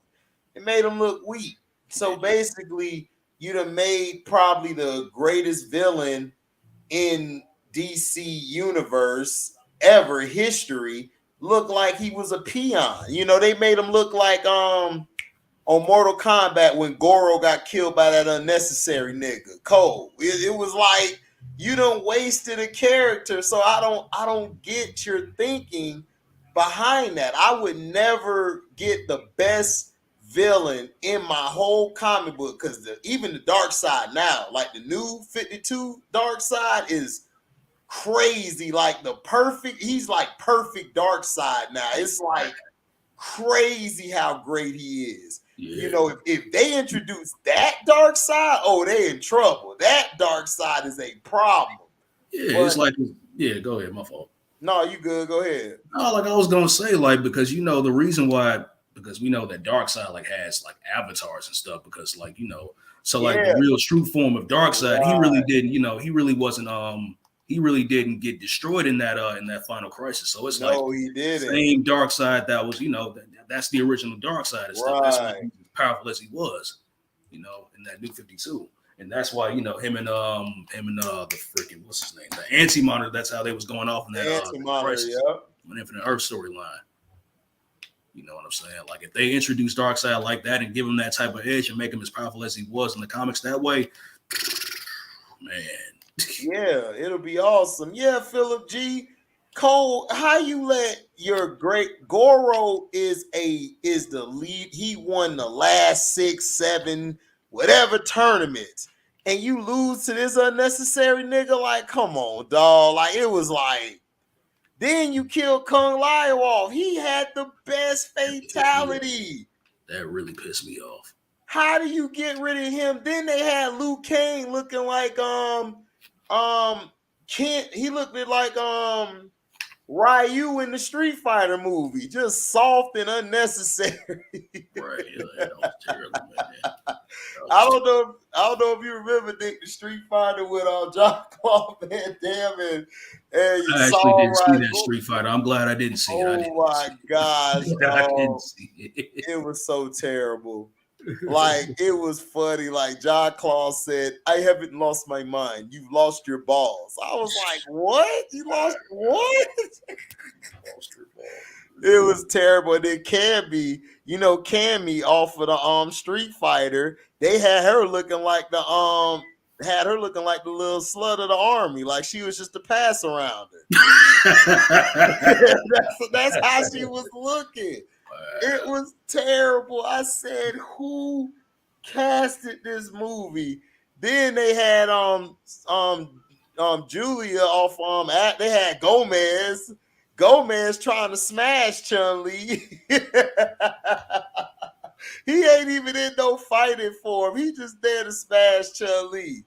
It made him look weak. So basically, you'd have made probably the greatest villain in DC universe ever history look like he was a peon. You know, they made him look like on Mortal Kombat when Goro got killed by that unnecessary nigga Cole. It was like you done wasted a character. So I don't get your thinking behind that. I would never get the best villain in my whole comic book because even the Darkseid now, like the new 52 Darkseid is crazy. Like he's like perfect Darkseid now. It's like crazy how great he is. Yeah. You know, if they introduce that Darkseid, oh, they in trouble. That Darkseid is a problem. Yeah, it's like, go ahead, my fault. No, you good, go ahead. No, like I was gonna say, like, because you know the reason why, because we know that Darkseid like has like avatars and stuff, because like, you know, so like the real true form of Darkseid, he really didn't, you know, he really wasn't he really didn't get destroyed in that final crisis. So it's he didn't. Same Darkseid that was, you know, that's the original Darkseid and stuff. That's why he was as powerful as he was, you know, in that new 52. And that's why, you know, him and the freaking, what's his name? The Anti-Monitor, that's how they was going off in that crisis, an Infinite Earth storyline. You know what I'm saying? Like if they introduce Darkseid like that and give him that type of edge and make him as powerful as he was in the comics that way, man. Yeah, it'll be awesome. Yeah, Philip G. Cole, how you let your great Goro is the lead. He won the last 6, 7, whatever tournaments, and you lose to this unnecessary nigga. Like, come on, dog. Like, it was like, then you killed Kung Lao off. He had the best fatality. That really pissed me off. How do you get rid of him? Then they had Liu Kang looking like he looked like Ryu in the Street Fighter movie, just soft and unnecessary. Right, yeah, that was terrible, man. I don't know if you remember Dick the Street Fighter with John Claude Van Damme and I actually didn't see that Street Fighter. I'm glad I didn't see it. Oh my gosh, I didn't see it. It was so terrible. Like, it was funny. Like, John Claude said, I haven't lost my mind. You've lost your balls. I was like, what? You lost what? It was terrible. And then Cammy, you know, Cammy off of the Street Fighter, they had her looking like the little slut of the army, like she was just a pass around her. that's how she was looking. It was terrible. I said, who casted this movie? Then they had Julia off they had Gomez trying to smash Chun-Li. He ain't even in no fighting for him. He just there to smash Chun-Li.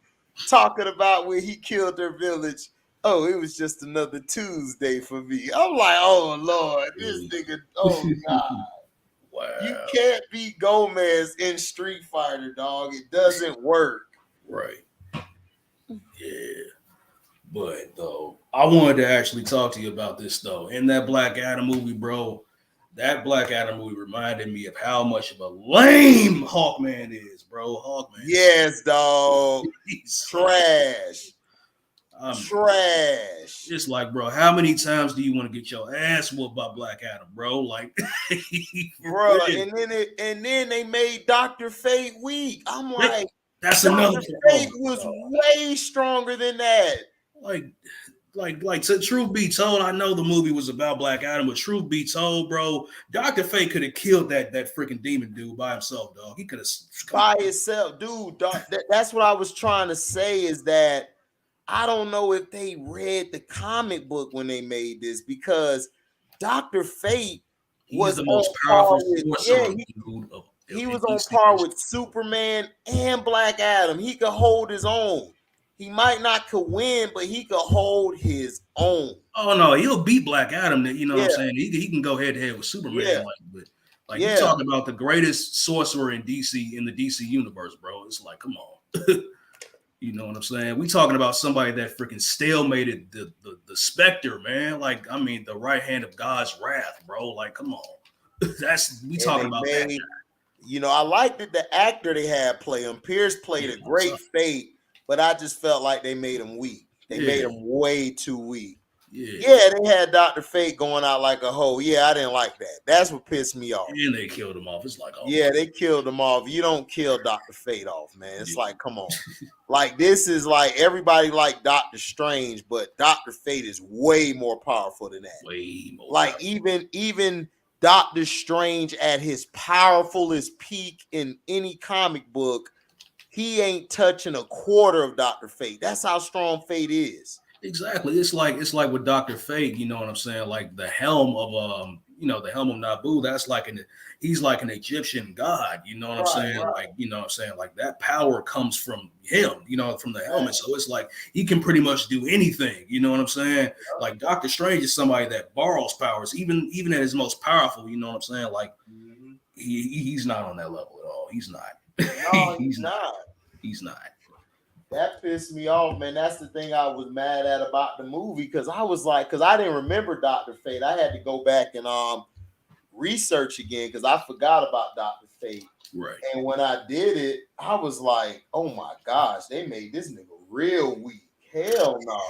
Talking about when he killed their village. Oh, it was just another Tuesday for me. I'm like, oh Lord, this nigga, oh God. Wow. You can't beat Gomez in Street Fighter, dog. It doesn't work. Right. Yeah. But though, I wanted to actually talk to you about this though. In that Black Adam movie, bro, that Black Adam movie reminded me of how much of a lame Hawkman is, bro. Hawkman. Yes, dog. He's trash. Trash. It's like, bro, how many times do you want to get your ass whooped by Black Adam, bro? Like, bro, and then they made Dr. Fate weak. I'm like, that's another Fate was way stronger than that. Like, to truth be told, I know the movie was about Black Adam, but truth be told, bro, Dr. Fate could have killed that freaking demon dude by himself, dog. He could have by himself, dude. That's what I was trying to say, is that I don't know if they read the comic book when they made this, because Dr. Fate was the most powerful sorcerer. He was on par with Superman and Black Adam. He could hold his own. He might not could win, but he could hold his own. Oh no, he'll beat Black Adam. You know what I'm saying? He can go head to head with Superman. Like you talking about the greatest sorcerer in DC, in the DC universe, bro. It's like, come on. You know what I'm saying? We talking about somebody that freaking stalemated the Spectre, man. Like, I mean, the right hand of God's wrath, bro. Like, come on. We talking about that guy. You know, I liked that the actor they had play him. Pierce played a great Fate, but I just felt like they made him weak. They made him way too weak. Yeah, they had Dr. Fate going out like a hoe. Yeah, I didn't like that. That's what pissed me off. And they killed him off. It's like, they killed him off. You don't kill Dr. Fate off, man. It's like, come on. Like, this is like, everybody like Doctor Strange, but Dr. Fate is way more powerful than that. Way more. Like, even Doctor Strange at his powerfulest peak in any comic book, he ain't touching a quarter of Dr. Fate. That's how strong Fate is. Exactly. It's like with Dr. Fate, you know what I'm saying? Like the helm of the helm of Nabu, that's like he's like an Egyptian god, you know what I'm saying? Right. Like, you know what I'm saying? Like that power comes from him, you know, from the helmet. So it's like he can pretty much do anything, you know what I'm saying? Like Doctor Strange is somebody that borrows powers, even at his most powerful, you know what I'm saying? Like he's not on that level at all. He's not. No, he's not. He's not. That pissed me off, man. That's the thing I was mad at about the movie, because I was like, because I didn't remember Dr. Fate. I had to go back and research again because I forgot about Dr. Fate. Right. And when I did it, I was like, oh my gosh, they made this nigga real weak. Hell no.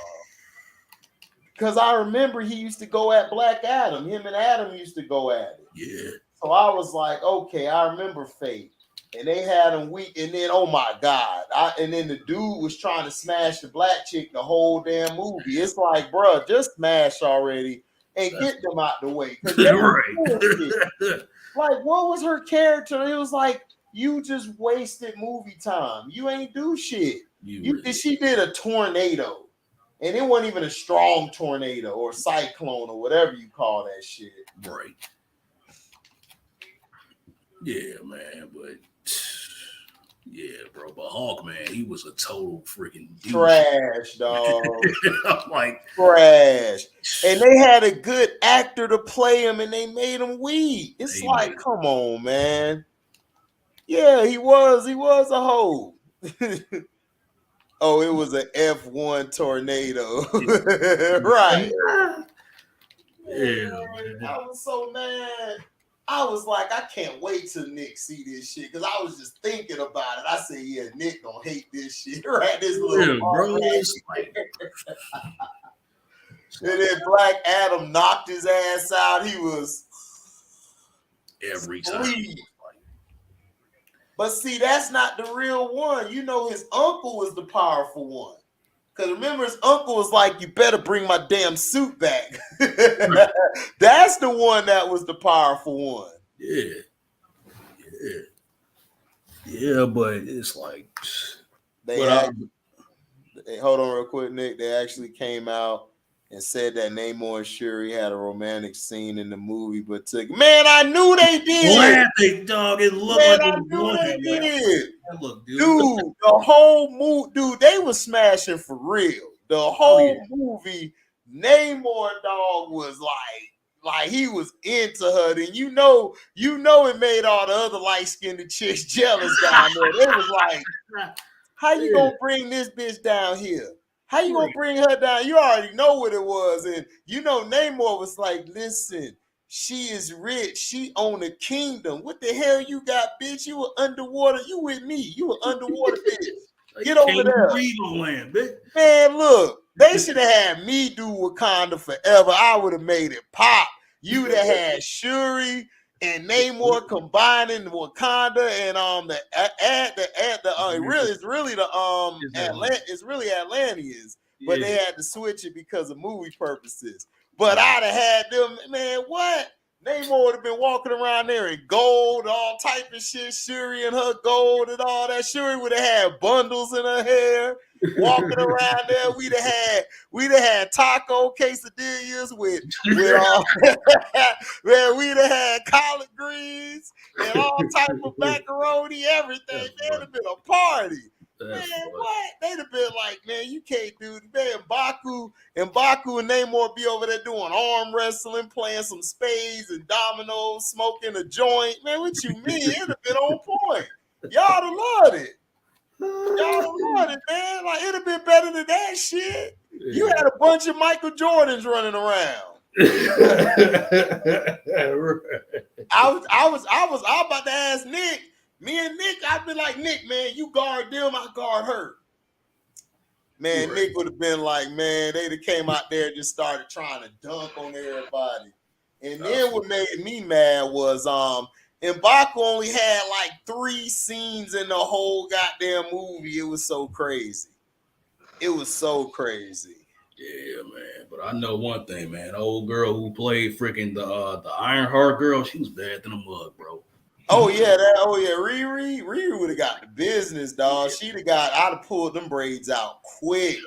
Because I remember he used to go at Black Adam. Him and Adam used to go at it. Yeah. So I was like, okay, I remember Fate. And they had him weak, and then, oh my God. And then the dude was trying to smash the black chick the whole damn movie. It's like, bro, just smash already and get them out the way. Right. Like, what was her character? It was like, you just wasted movie time. You ain't do shit. She did a tornado. And it wasn't even a strong tornado or cyclone or whatever you call that shit. Right. Yeah, man, but bro, but Hulk, man, he was a total freaking trash, dog. Like trash. And they had a good actor to play him, and they made him weak. It's like, come on, man. Yeah, he was a hoe. Oh, it was an F1 tornado. Right. Yeah, man. I was so mad. I was like, I can't wait till Nick see this shit, because I was just thinking about it. I said, yeah, Nick gonna hate this shit, right? This little bro. And then Black Adam knocked his ass out. He was every time. But see, that's not the real one. You know, his uncle was the powerful one. Because remember, his uncle was like, you better bring my damn suit back. That's the one that was the powerful one. Yeah, but it's like... hold on real quick, Nick. They actually came out and said that Namor and Shuri had a romantic scene in the movie, but took... Man, I knew they did! Dog, it looked like I knew they did! Look, dude, the whole movie, dude, they was smashing for real. The whole movie, Namor, dog, was like he was into her. And you know it made all the other light-skinned chicks jealous down there. They was like, how you gonna bring this bitch down here? How you gonna bring her down? You already know what it was. And you know, Namor was like, listen, she is rich. She own a kingdom. What the hell you got, bitch? You were underwater. You with me. You were underwater, bitch. Get over there. Breathe on land, bitch. Man, look. They should have had me do Wakanda Forever. I would have made it pop. You'd have had Shuri and Namor combining Wakanda and it's really Atlanteans, but they had to switch it because of movie purposes. But I'd have had them, man. What? Namor would have been walking around there in gold, all type of shit. Shuri and her gold and all that. Shuri would have had bundles in her hair, walking around there. We'd have had taco quesadillas with all man, we'd have had collard greens and all type of macaroni, everything. That'd have been a party. Man, what? They'd have been like, man, you can't do it. Man, Baku and Namor be over there doing arm wrestling, playing some spades and dominoes, smoking a joint. Man, what you mean? It'd have been on point. Y'all have loved it. Y'all have loved it, man. Like, it'd have been better than that shit. You had a bunch of Michael Jordans running around. I was about to ask Nick. Me and Nick, I'd be like, Nick, man, you guard them, I guard her. Man, Nick would have been like, man, they'd have came out there and just started trying to dunk on everybody. And then what made me mad was M'Baku only had like 3 scenes in the whole goddamn movie. It was so crazy. It was so crazy. Yeah, man. But I know one thing, man. The old girl who played freaking the Ironheart girl, she was bad than a mug, bro. Oh yeah, Riri would have got the business, dog. She'd have I'd have pulled them braids out quick,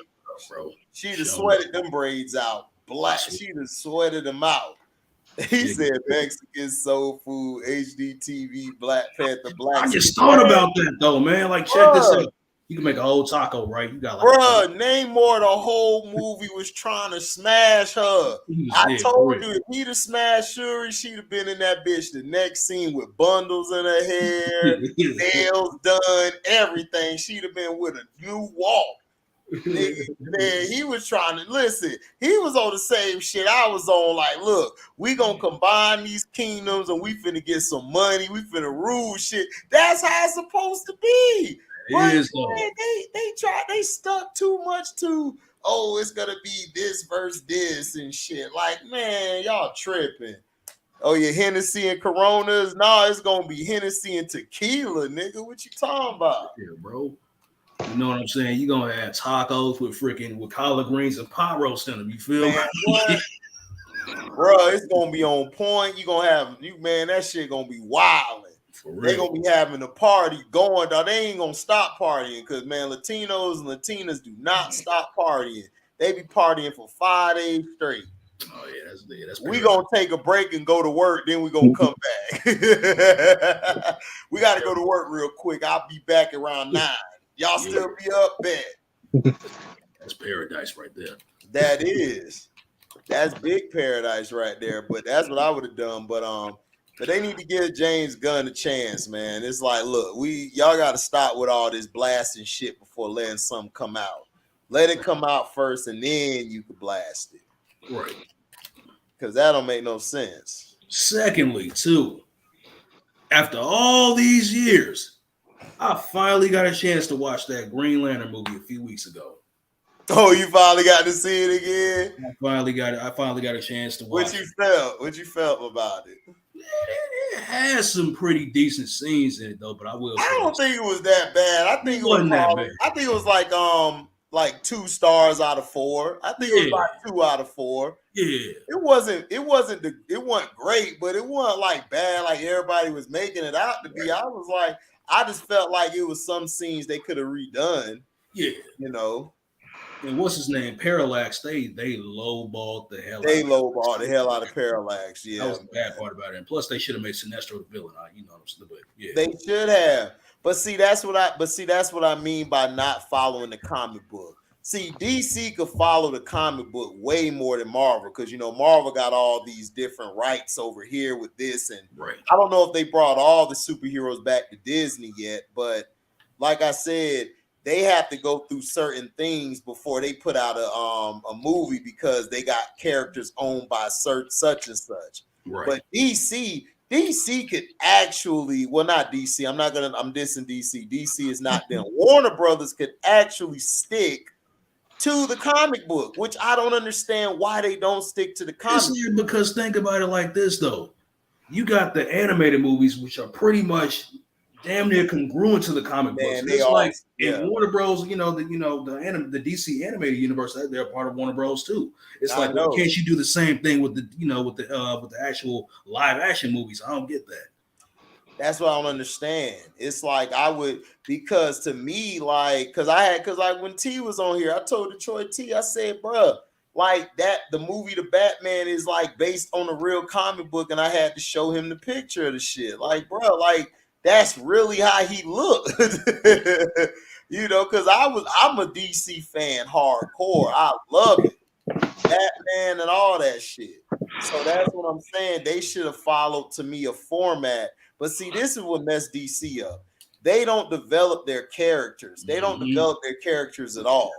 bro. She'd have sweated them braids out black. She'd have sweated them out. He said Mexican soul food, HDiiTV, Black Panther, Black. I just thought about that though, man. Like, check this out. You can make a whole taco, right? You got like, Namor, the whole movie was trying to smash her. I told you, if he'd have smashed Shuri, she'd have been in that bitch the next scene with bundles in her hair, nails done, everything. She'd have been with a new walk. Nigga, man, he was trying to listen. He was on the same shit I was on. Like, look, we gonna combine these kingdoms and we finna get some money. We finna rule shit. That's how it's supposed to be. But man, they stuck too much to, oh, it's gonna be this versus this and shit. Like, man, y'all tripping. Oh, yeah, Hennessy and Coronas. Nah, it's gonna be Hennessy and tequila, nigga. What you talking about? Yeah, bro. You know what I'm saying? You're gonna have tacos with collard greens and pot roast in them. You feel me? Bro, it's gonna be on point. You gonna have that shit gonna be wilding. They gonna be having a party going, dog. They ain't gonna stop partying because, man, Latinos and Latinas do not stop partying. They be partying for 5 days straight. Oh yeah, that's we gonna take a break and go to work, then we gonna come back. We gotta go to work real quick. I'll be back around 9. Y'all still be up, bet. That's paradise right there. That is. That's big paradise right there. But that's what I would have done. But they need to give James Gunn a chance, man. It's like, look, y'all got to stop with all this blasting shit before letting something come out. Let it come out first, and then you can blast it. Right. Because that don't make no sense. Secondly, too, after all these years, I finally got a chance to watch that Green Lantern movie a few weeks ago. Oh, you finally got to see it again? I finally got a chance to watch it. What you felt about it? It has some pretty decent scenes in it though, but I don't think it was that bad. I think it wasn't that bad. I think it was like 2 stars out of 4. I think it was like 2 out of 4. Yeah. It wasn't great, but it wasn't like bad like everybody was making it out to be. I just felt like it was some scenes they could have redone. Yeah. You know. And what's his name? Parallax. They lowballed the hell. They lowballed the hell out of Parallax. Yeah, that was the bad part about it. And plus, they should have made Sinestro the villain. You know what I'm saying? But yeah, they should have. But see, that's what I mean by not following the comic book. See, DC could follow the comic book way more than Marvel because Marvel got all these different rights over here with this, and I don't know if they brought all the superheroes back to Disney yet. But like I said, they have to go through certain things before they put out a movie because they got characters owned by such and such. Right. But DC could actually, well, not DC. I'm dissing DC. DC is not them. Warner Brothers could actually stick to the comic book, which I don't understand why they don't stick to the comic. Because think about it like this though. You got the animated movies, which are pretty much damn near congruent to the comic books. And it's like in Warner Bros. The DC animated universe, they're part of Warner Bros. Too. It's like, why can't you do the same thing with the actual live action movies? I don't get that. That's what I don't understand. It's like because to me, like, because when T was on here, I told Detroit T, I said, bruh, like that, the movie The Batman is like based on a real comic book, and I had to show him the picture of the shit. Like, bro, like that's really how he looked. Because I'm a DC fan hardcore. I love it. Batman and all that shit. So that's what I'm saying. They should have followed to me a format. But see, this is what messed DC up. They don't develop their characters. They don't develop their characters at all.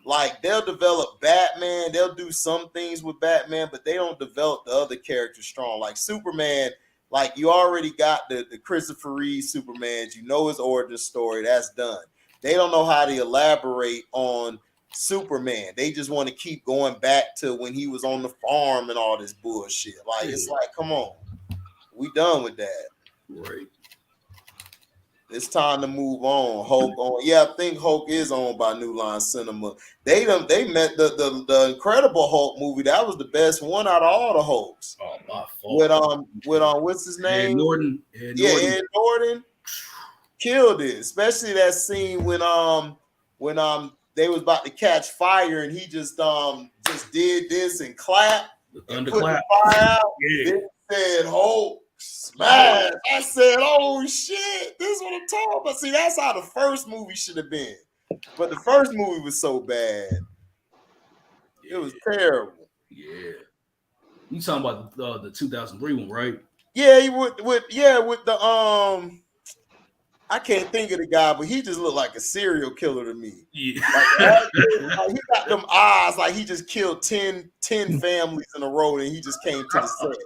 Like, they'll develop Batman. They'll do some things with Batman, but they don't develop the other characters strong. Like Superman, like you already got the Christopher Reeve Supermans. You know his origin story. That's done. They don't know how to elaborate on Superman. They just want to keep going back to when he was on the farm and all this bullshit. Like, it's like, come on. We done with that. Right. It's time to move on. Hulk on. Yeah, I think Hulk is owned by New Line Cinema. They met the Incredible Hulk movie. That was the best one out of all the Hulks. Oh, my fault. With what's his name? Ed Norton. Ed Norton killed it. Especially that scene when they was about to catch fire and he just did this and clapped and put the fire out. Then said Hulk. Smash! I said, "Oh shit, this is what I'm talking about." See, that's how the first movie should have been, but the first movie was so bad, it was terrible. Yeah, you talking about the 2003 one, right? Yeah, with the I can't think of the guy, but he just looked like a serial killer to me. Yeah, like he got them eyes, like he just killed 10 families in a row, and he just came to the set.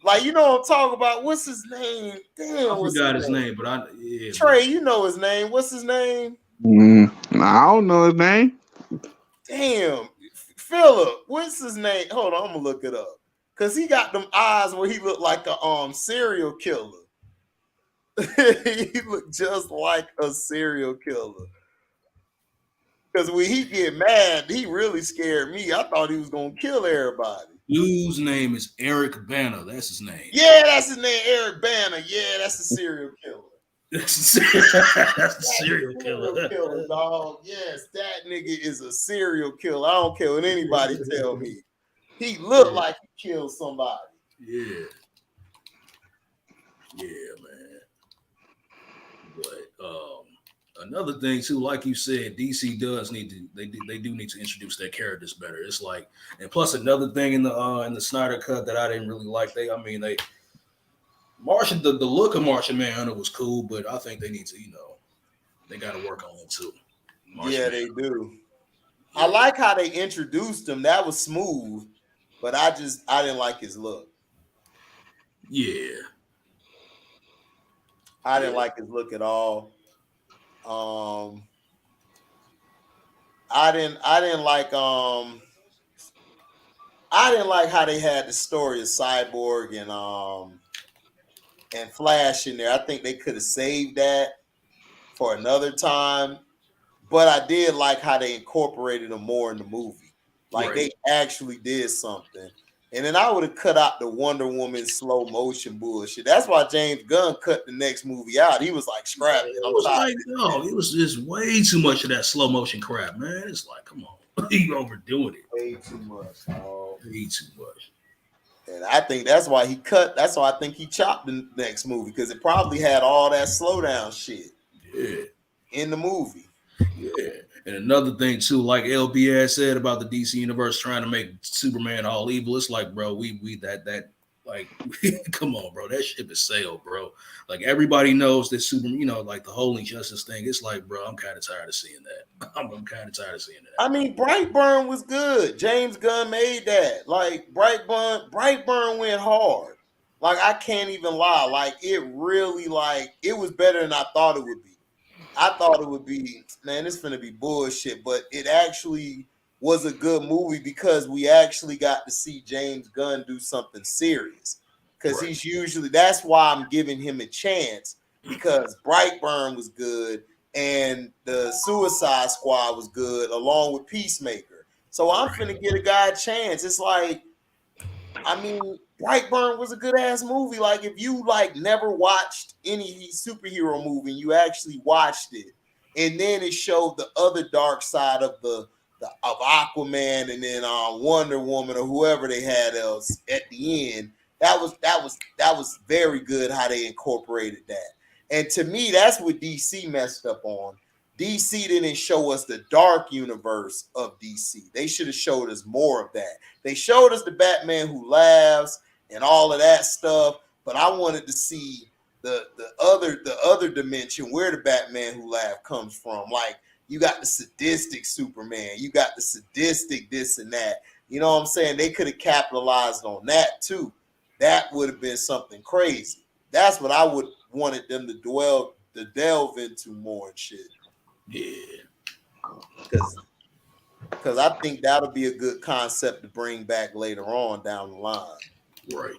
Like, you know what I'm talking about? What's his name? Damn, I forgot his name, but Trey, you know his name. What's his name? I don't know his name. Damn, Philip. What's his name? Hold on, I'm gonna look it up. Cause he got them eyes where he looked like a serial killer. He looked just like a serial killer. Cause when he get mad, he really scared me. I thought he was gonna kill everybody. Dude's name is Eric Bana. That's his name. Yeah, that's his name, Eric Bana. Yeah, that's a serial killer. That's a serial killer. Dog. Yes, that nigga is a serial killer. I don't care what anybody tell me. He looked like he killed somebody. Yeah. Yeah, man. But another thing too, like you said, DC does need to they do need to introduce their characters better. It's like, and plus another thing in the Snyder cut that I didn't really like. Martian, the look of Martian Manhunter was cool, but I think they need to, they got to work on it too. They do. I like how they introduced him. That was smooth, but I didn't like his look. Yeah. I didn't like his look at all. I didn't like how they had the story of Cyborg and Flash in there. I think they could have saved that for another time, but I did like how they incorporated them more in the movie. Like they actually did something. And then I would have cut out the Wonder Woman slow motion bullshit. That's why James Gunn cut the next movie out. He was like, scrap it. It was just way too much of that slow motion crap, man. It's like, come on. You overdoing it. Way too much. Way too much. And I think that's why he cut. That's why I think he chopped the next movie, because it probably had all that slowdown shit in the movie. Yeah. And another thing too, like LB said about the DC universe trying to make Superman all evil, it's like, bro, come on, bro, that ship is sailed, bro. Like everybody knows that Superman, like the whole injustice thing. It's like, bro, I'm kind of tired of seeing that. I'm kind of tired of seeing that. I mean, Brightburn was good. James Gunn made that. Like Brightburn went hard. Like I can't even lie. Like it really, it was better than I thought it would be. I thought it would be, man, it's finna be bullshit, but it actually was a good movie because we actually got to see James Gunn do something serious. Because he's usually, that's why I'm giving him a chance, because Brightburn was good and the Suicide Squad was good along with Peacemaker. So I'm finna get a guy a chance. It's like, I mean, Brightburn was a good ass movie. Like, if you like never watched any superhero movie, and you actually watched it, and then it showed the other dark side of of Aquaman, and then Wonder Woman or whoever they had else at the end. That was very good how they incorporated that. And to me, that's what DC messed up on. DC didn't show us the dark universe of DC. They should have showed us more of that. They showed us the Batman who laughs and all of that stuff, but I wanted to see the other dimension where the Batman who laughs comes from. Like, you got the sadistic Superman, you got the sadistic this and that. You know what I'm saying? They could have capitalized on that too. That would have been something crazy. That's what I would wanted them to delve into more and shit. Yeah. Because I think that'll be a good concept to bring back later on down the line. Right.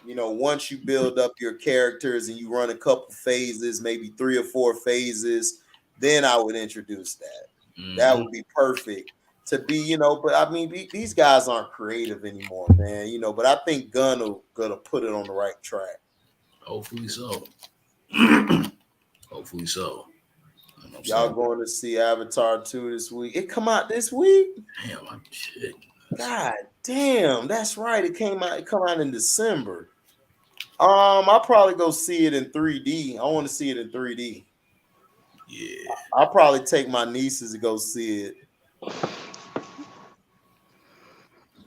You know, once you build up your characters and you run a couple phases, maybe 3 or 4 phases, then I would introduce that. Mm-hmm. That would be perfect to be, you know, but I mean, these guys aren't creative anymore, man, you know, but I think Gunn will gonna put it on the right track. Hopefully so. Hopefully so. Y'all going to see Avatar 2 this week? It come out this week? Damn, shit. God damn, that's right. It come out in December. I'll probably go see it in 3D. I want to see it in 3D. Yeah. I'll probably take my nieces to go see it.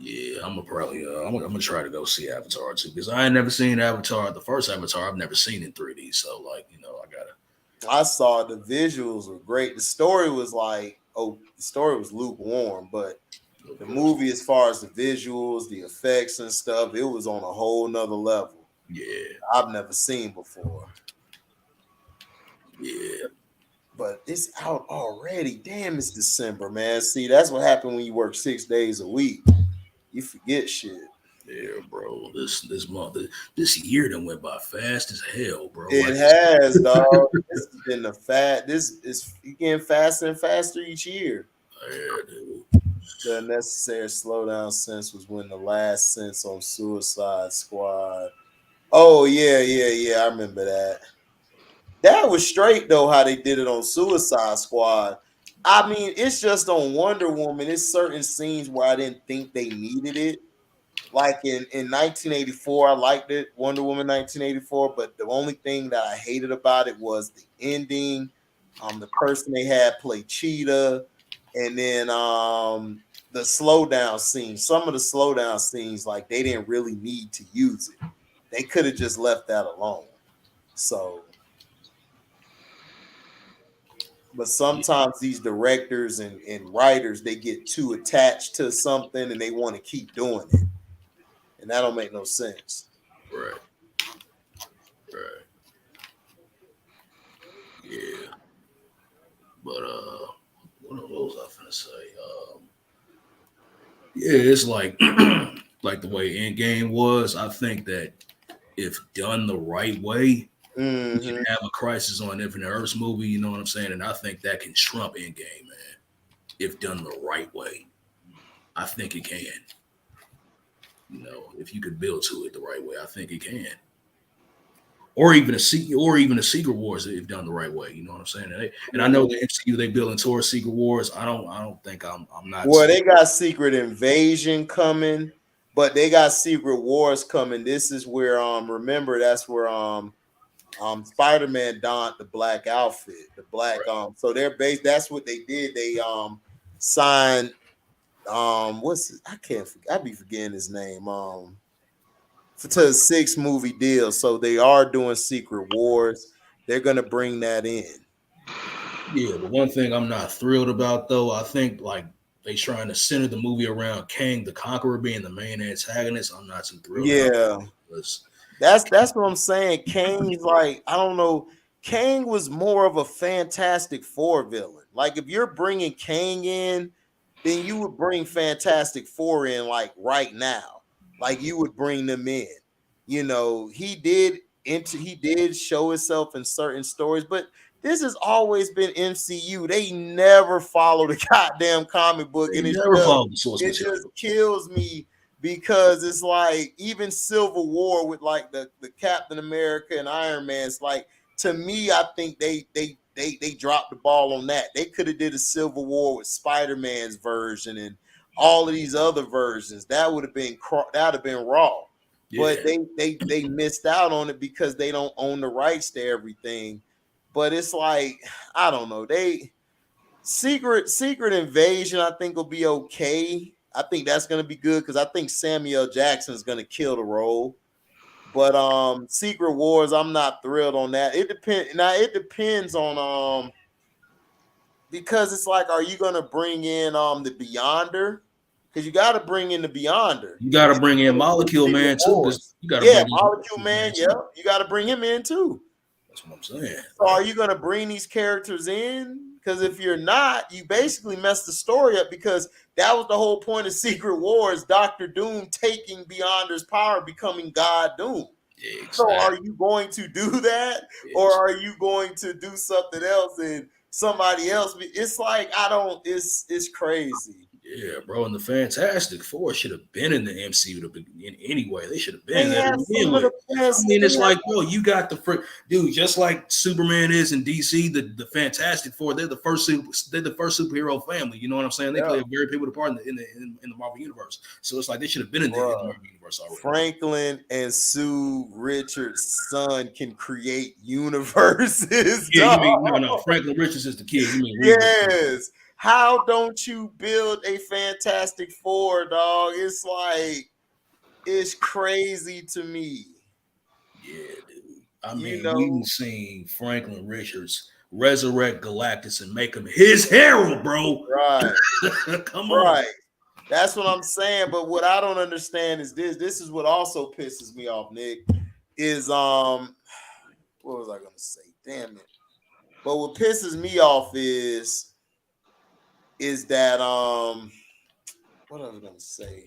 Yeah, I'm gonna try to go see Avatar 2 because I ain't never seen Avatar. The first Avatar I've never seen in 3D. So, like, you know, I saw the visuals were great. The story was lukewarm, but the movie, as far as the visuals, the effects and stuff, it was on a whole nother level. Yeah. I've never seen before. Yeah. But it's out already. Damn, it's December, man. See, that's what happened when you work 6 days a week. You forget shit. Yeah, bro. This month, this year done went by fast as hell, bro. It has, dog. This has been this is getting faster and faster each year. Yeah, dude. The necessary slowdown sense was when the last sense on Suicide Squad. Oh, yeah. I remember that. That was straight, though, how they did it on Suicide Squad. I mean, it's just on Wonder Woman. It's certain scenes where I didn't think they needed it. Like in 1984, I liked it, Wonder Woman 1984, but the only thing that I hated about it was the ending. The person they had play Cheetah, and then the slowdown scenes. Some of the slowdown scenes, like, they didn't really need to use it. They could have just left that alone. So, but sometimes these directors and writers, they get too attached to something and they want to keep doing it. And that don't make no sense. Right. Yeah. But what was I finna say? Yeah, it's like like the way Endgame was. I think that if done the right way, you can have a Crisis on Infinite Earths movie, you know what I'm saying? And I think that can trump Endgame, man. If done the right way. I think it can. You know, if you could build to it the right way, I think it can. Or even a Secret Wars if done the right way. You know what I'm saying? And I know the MCU they building towards Secret Wars. I don't think I'm not. Well, they got Secret Invasion coming, but they got Secret Wars coming. This is where remember that's where Spider-Man donned the black outfit, the black so they're based. That's what they did. They signed I'd be forgetting his name to a 6-movie deal. So they are doing Secret Wars. They're gonna bring that in. Yeah, the one thing I'm not thrilled about though, I think like they trying to center the movie around Kang the Conqueror being the main antagonist. I'm not too thrilled. Yeah, that's what I'm saying. Kang's like, I don't know. Kang was more of a Fantastic Four villain. Like, if you're bringing Kang in, then you would bring Fantastic Four in like right now. Like you would bring them in. You know, he did show himself in certain stories, but this has always been MCU. They never follow the goddamn comic book, They and never follow the source it just material. kills me because it's like even Civil War with like the Captain America and Iron Man. It's like to me, I think they dropped the ball on that. They could have did a Civil War with Spider-Man's version and all of these other versions. That would have been raw. But Yeah. they missed out on it because they don't own the rights to everything. But it's like I don't know. They Secret Invasion I think will be okay. I think that's gonna be good because I think Samuel Jackson is gonna kill the role. But Secret Wars, I'm not thrilled on that. It depends. Now it depends on because it's like, are you gonna bring in the Beyonder? Because you got to bring in the Beyonder. You got to If bring you're in gonna do Molecule Secret Man too, because Wars. you got to Yeah, bring in Molecule Molecule Man. Man Yeah, too. you got to bring him in too. That's what I'm saying. So are you gonna bring these characters in? Because if you're not, you basically messed the story up because that was the whole point of Secret Wars, Doctor Doom taking Beyonder's power, becoming God Doom. Yeah, So are exactly. you going to do that? Or are you going to do something else and somebody else? It's like it's crazy. Yeah, bro, and the Fantastic Four should have been in the MCU in any way. They should have been They there to have begin some of with. the I best. mean, it's like, bro, you got dude, just like Superman is in DC, the Fantastic Four, they're the first superhero family. You know what I'm saying? They play a very pivotal part in the Marvel universe. So it's like they should have been in the Marvel universe already. Franklin and Sue Richards' son can create universes. Yeah, you mean Dog. no, Franklin Richards is the kid. You mean Yes. How don't you build a Fantastic Four, dog? It's like it's crazy to me. Yeah, dude. I You mean, know, we've seen Franklin Richards resurrect Galactus and make him his herald, bro. right, Come on. right. That's what I'm saying. But what I don't understand is this. This is what also pisses me off, Nick. Is what was I gonna say? Damn it. But what pisses me off is that what I was gonna say.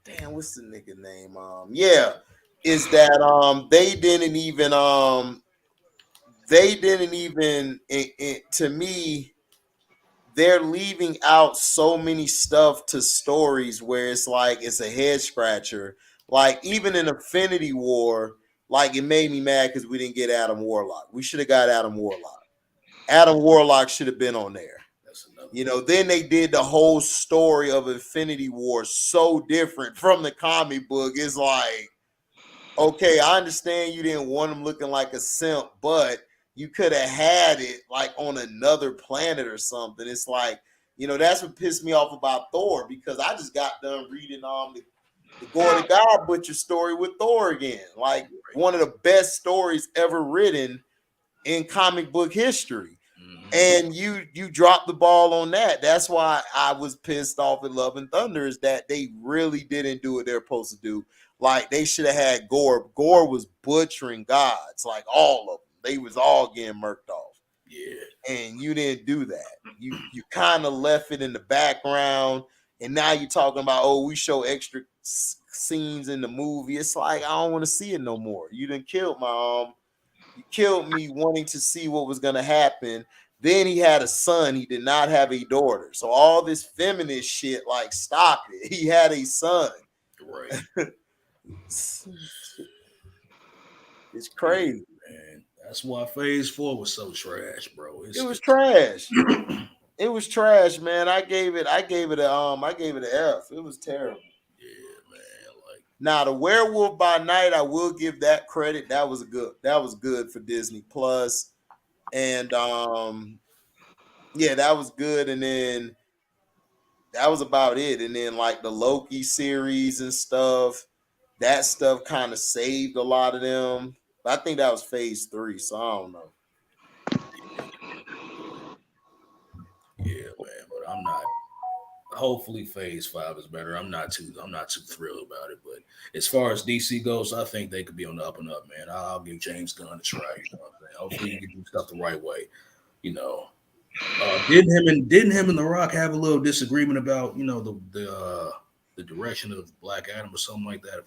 Damn, what's the nigga name? Yeah, is that they didn't even to me they're leaving out so many stuff to stories where it's like it's a head scratcher. Like even in Infinity War, like it made me mad because we didn't get Adam Warlock. We should have got Adam Warlock. Adam Warlock should have been on there. You know, then they did the whole story of Infinity War so different from the comic book. It's like, okay, I understand you didn't want him looking like a simp, but you could have had it like on another planet or something. It's like, you know, that's what pissed me off about Thor because I just got done reading the Gore the God Butcher story with Thor again. Like one of the best stories ever written in comic book history. And you dropped the ball on that. That's why I was pissed off at Love and Thunder is that they really didn't do what they're supposed to do. Like they should have had Gore. Gore was butchering gods, like all of them. They was all getting murked off. Yeah. And you didn't do that. You kind of left it in the background. And now you're talking about, oh, we show extra scenes in the movie. It's like I don't want to see it no more. You done killed my you killed me wanting to see what was gonna happen. Then he had a son. He did not have a daughter. So all this feminist shit, like, stop it. He had a son. Right. It's crazy. Yeah, man. That's why Phase 4 was so trash, bro. It was trash. It was trash, man. I gave it an F. It was terrible. Yeah, man. Like now the Werewolf by Night, I will give that credit. That was good for Disney Plus. And yeah, that was good. And then that was about it. And then like the Loki series and stuff, that stuff kind of saved a lot of them. But I think that was phase 3, so I don't know. Yeah, man, but I'm not. Hopefully, Phase 5 is better. I'm not too thrilled about it. But as far as DC goes, I think they could be on the up and up, man. I'll give James Gunn a try. You know what I'm saying? Hopefully, he can do stuff the right way. You know, Didn't him and The Rock have a little disagreement about the direction of Black Adam or something like that?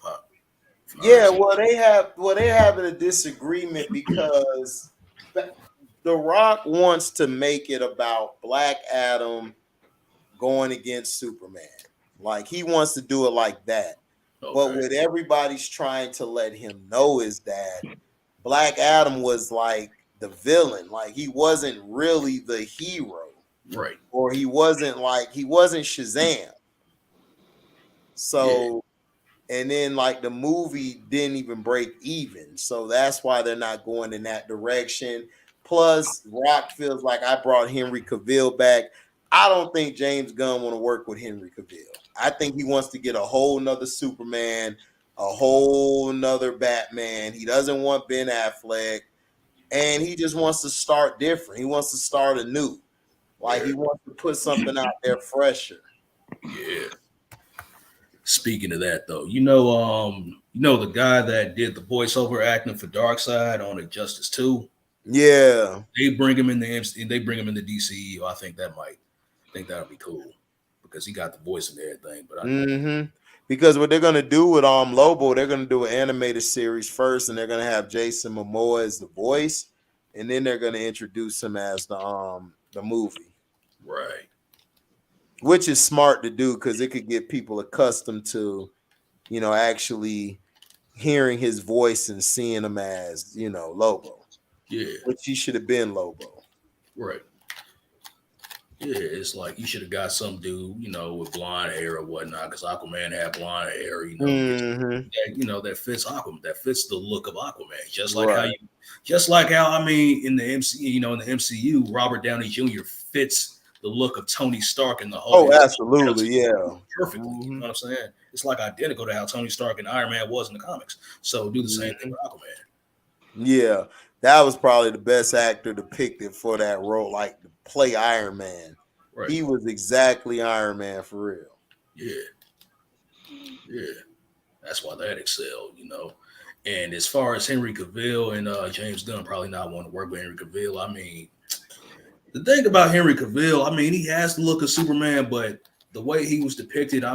Yeah, well they having a disagreement because The Rock wants to make it about Black Adam going against Superman. Like he wants to do it like that. Okay. But what everybody's trying to let him know is that Black Adam was like the villain. Like he wasn't really the hero. Right. Or he wasn't Shazam. So and then like the movie didn't even break even. So that's why they're not going in that direction. Plus, Rock feels like I brought Henry Cavill back. I don't think James Gunn want to work with Henry Cavill. I think he wants to get a whole nother Superman, a whole nother Batman. He doesn't want Ben Affleck, and he just wants to start different. He wants to start anew. Like he wants to put something out there fresher. Yeah. Speaking of that, though, the guy that did the voiceover acting for Darkseid on Injustice 2. Yeah, they bring him in the MC, they bring him in the DCEU. I think that'll be cool because he got the voice and everything. But because what they're gonna do with Lobo, they're gonna do an animated series first, and they're gonna have Jason Momoa as the voice, and then they're gonna introduce him as the movie. Right. Which is smart to do because it could get people accustomed to, actually hearing his voice and seeing him as, Lobo. Yeah. Which he should have been Lobo. Right. Yeah, it's like you should have got some dude, with blonde hair or whatnot, because Aquaman had blonde hair, that fits Aquaman, that fits the look of Aquaman. Just like how in the MCU, Robert Downey Jr. fits the look of Tony Stark in the Hulk. Oh, absolutely, yeah. Perfectly. You know what I'm saying? It's like identical to how Tony Stark and Iron Man was in the comics. So do the same thing with Aquaman. Yeah. That was probably the best actor depicted for that role, like to play Iron Man. Right. He was exactly Iron Man for real. Yeah. Yeah. That's why that excelled, And as far as Henry Cavill and James Gunn probably not want to work with Henry Cavill. I mean, the thing about Henry Cavill, he has the look of Superman, but the way he was depicted,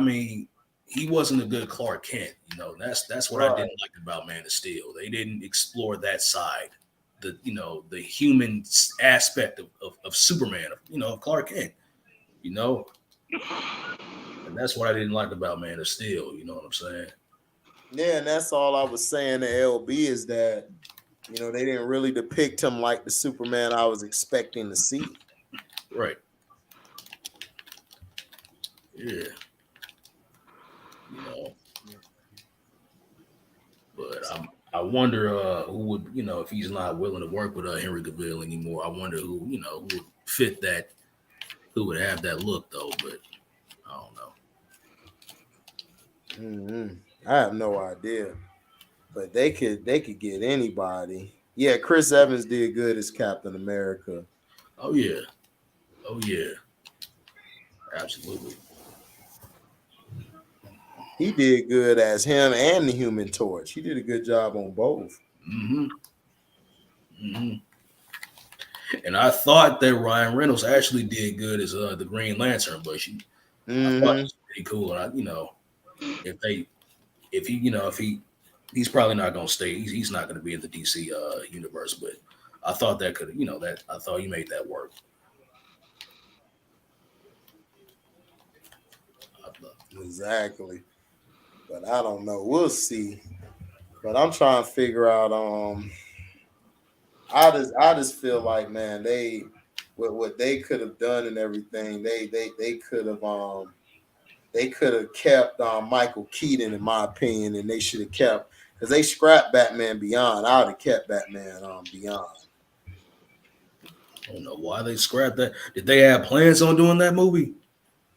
he wasn't a good Clark Kent. That's what I didn't like about Man of Steel. They didn't explore that side. The human aspect of Superman, of Clark Kent, and that's what I didn't like about Man of Steel. You know what I'm saying? Yeah, and that's all I was saying to LB is that, they didn't really depict him like the Superman I was expecting to see. Right. Yeah. But I wonder who would, if he's not willing to work with Henry Cavill anymore, I wonder who would fit that, who would have that look though, but I don't know. I have no idea. But they could get anybody. Yeah, Chris Evans did good as Captain America. Oh yeah. Absolutely. He did good as him and the Human Torch. He did a good job on both. And I thought that Ryan Reynolds actually did good as the Green Lantern, but I thought it was pretty cool. And he's probably not going to stay. He's not going to be in the DC universe. But I thought that could, I thought he made that work. Exactly. But I don't know. We'll see. But I'm trying to figure out. I just feel like, man, they what they could have done and everything. They could have kept Michael Keaton, in my opinion, and they should have kept, because they scrapped Batman Beyond. I would have kept Batman Beyond. I don't know why they scrapped that. Did they have plans on doing that movie?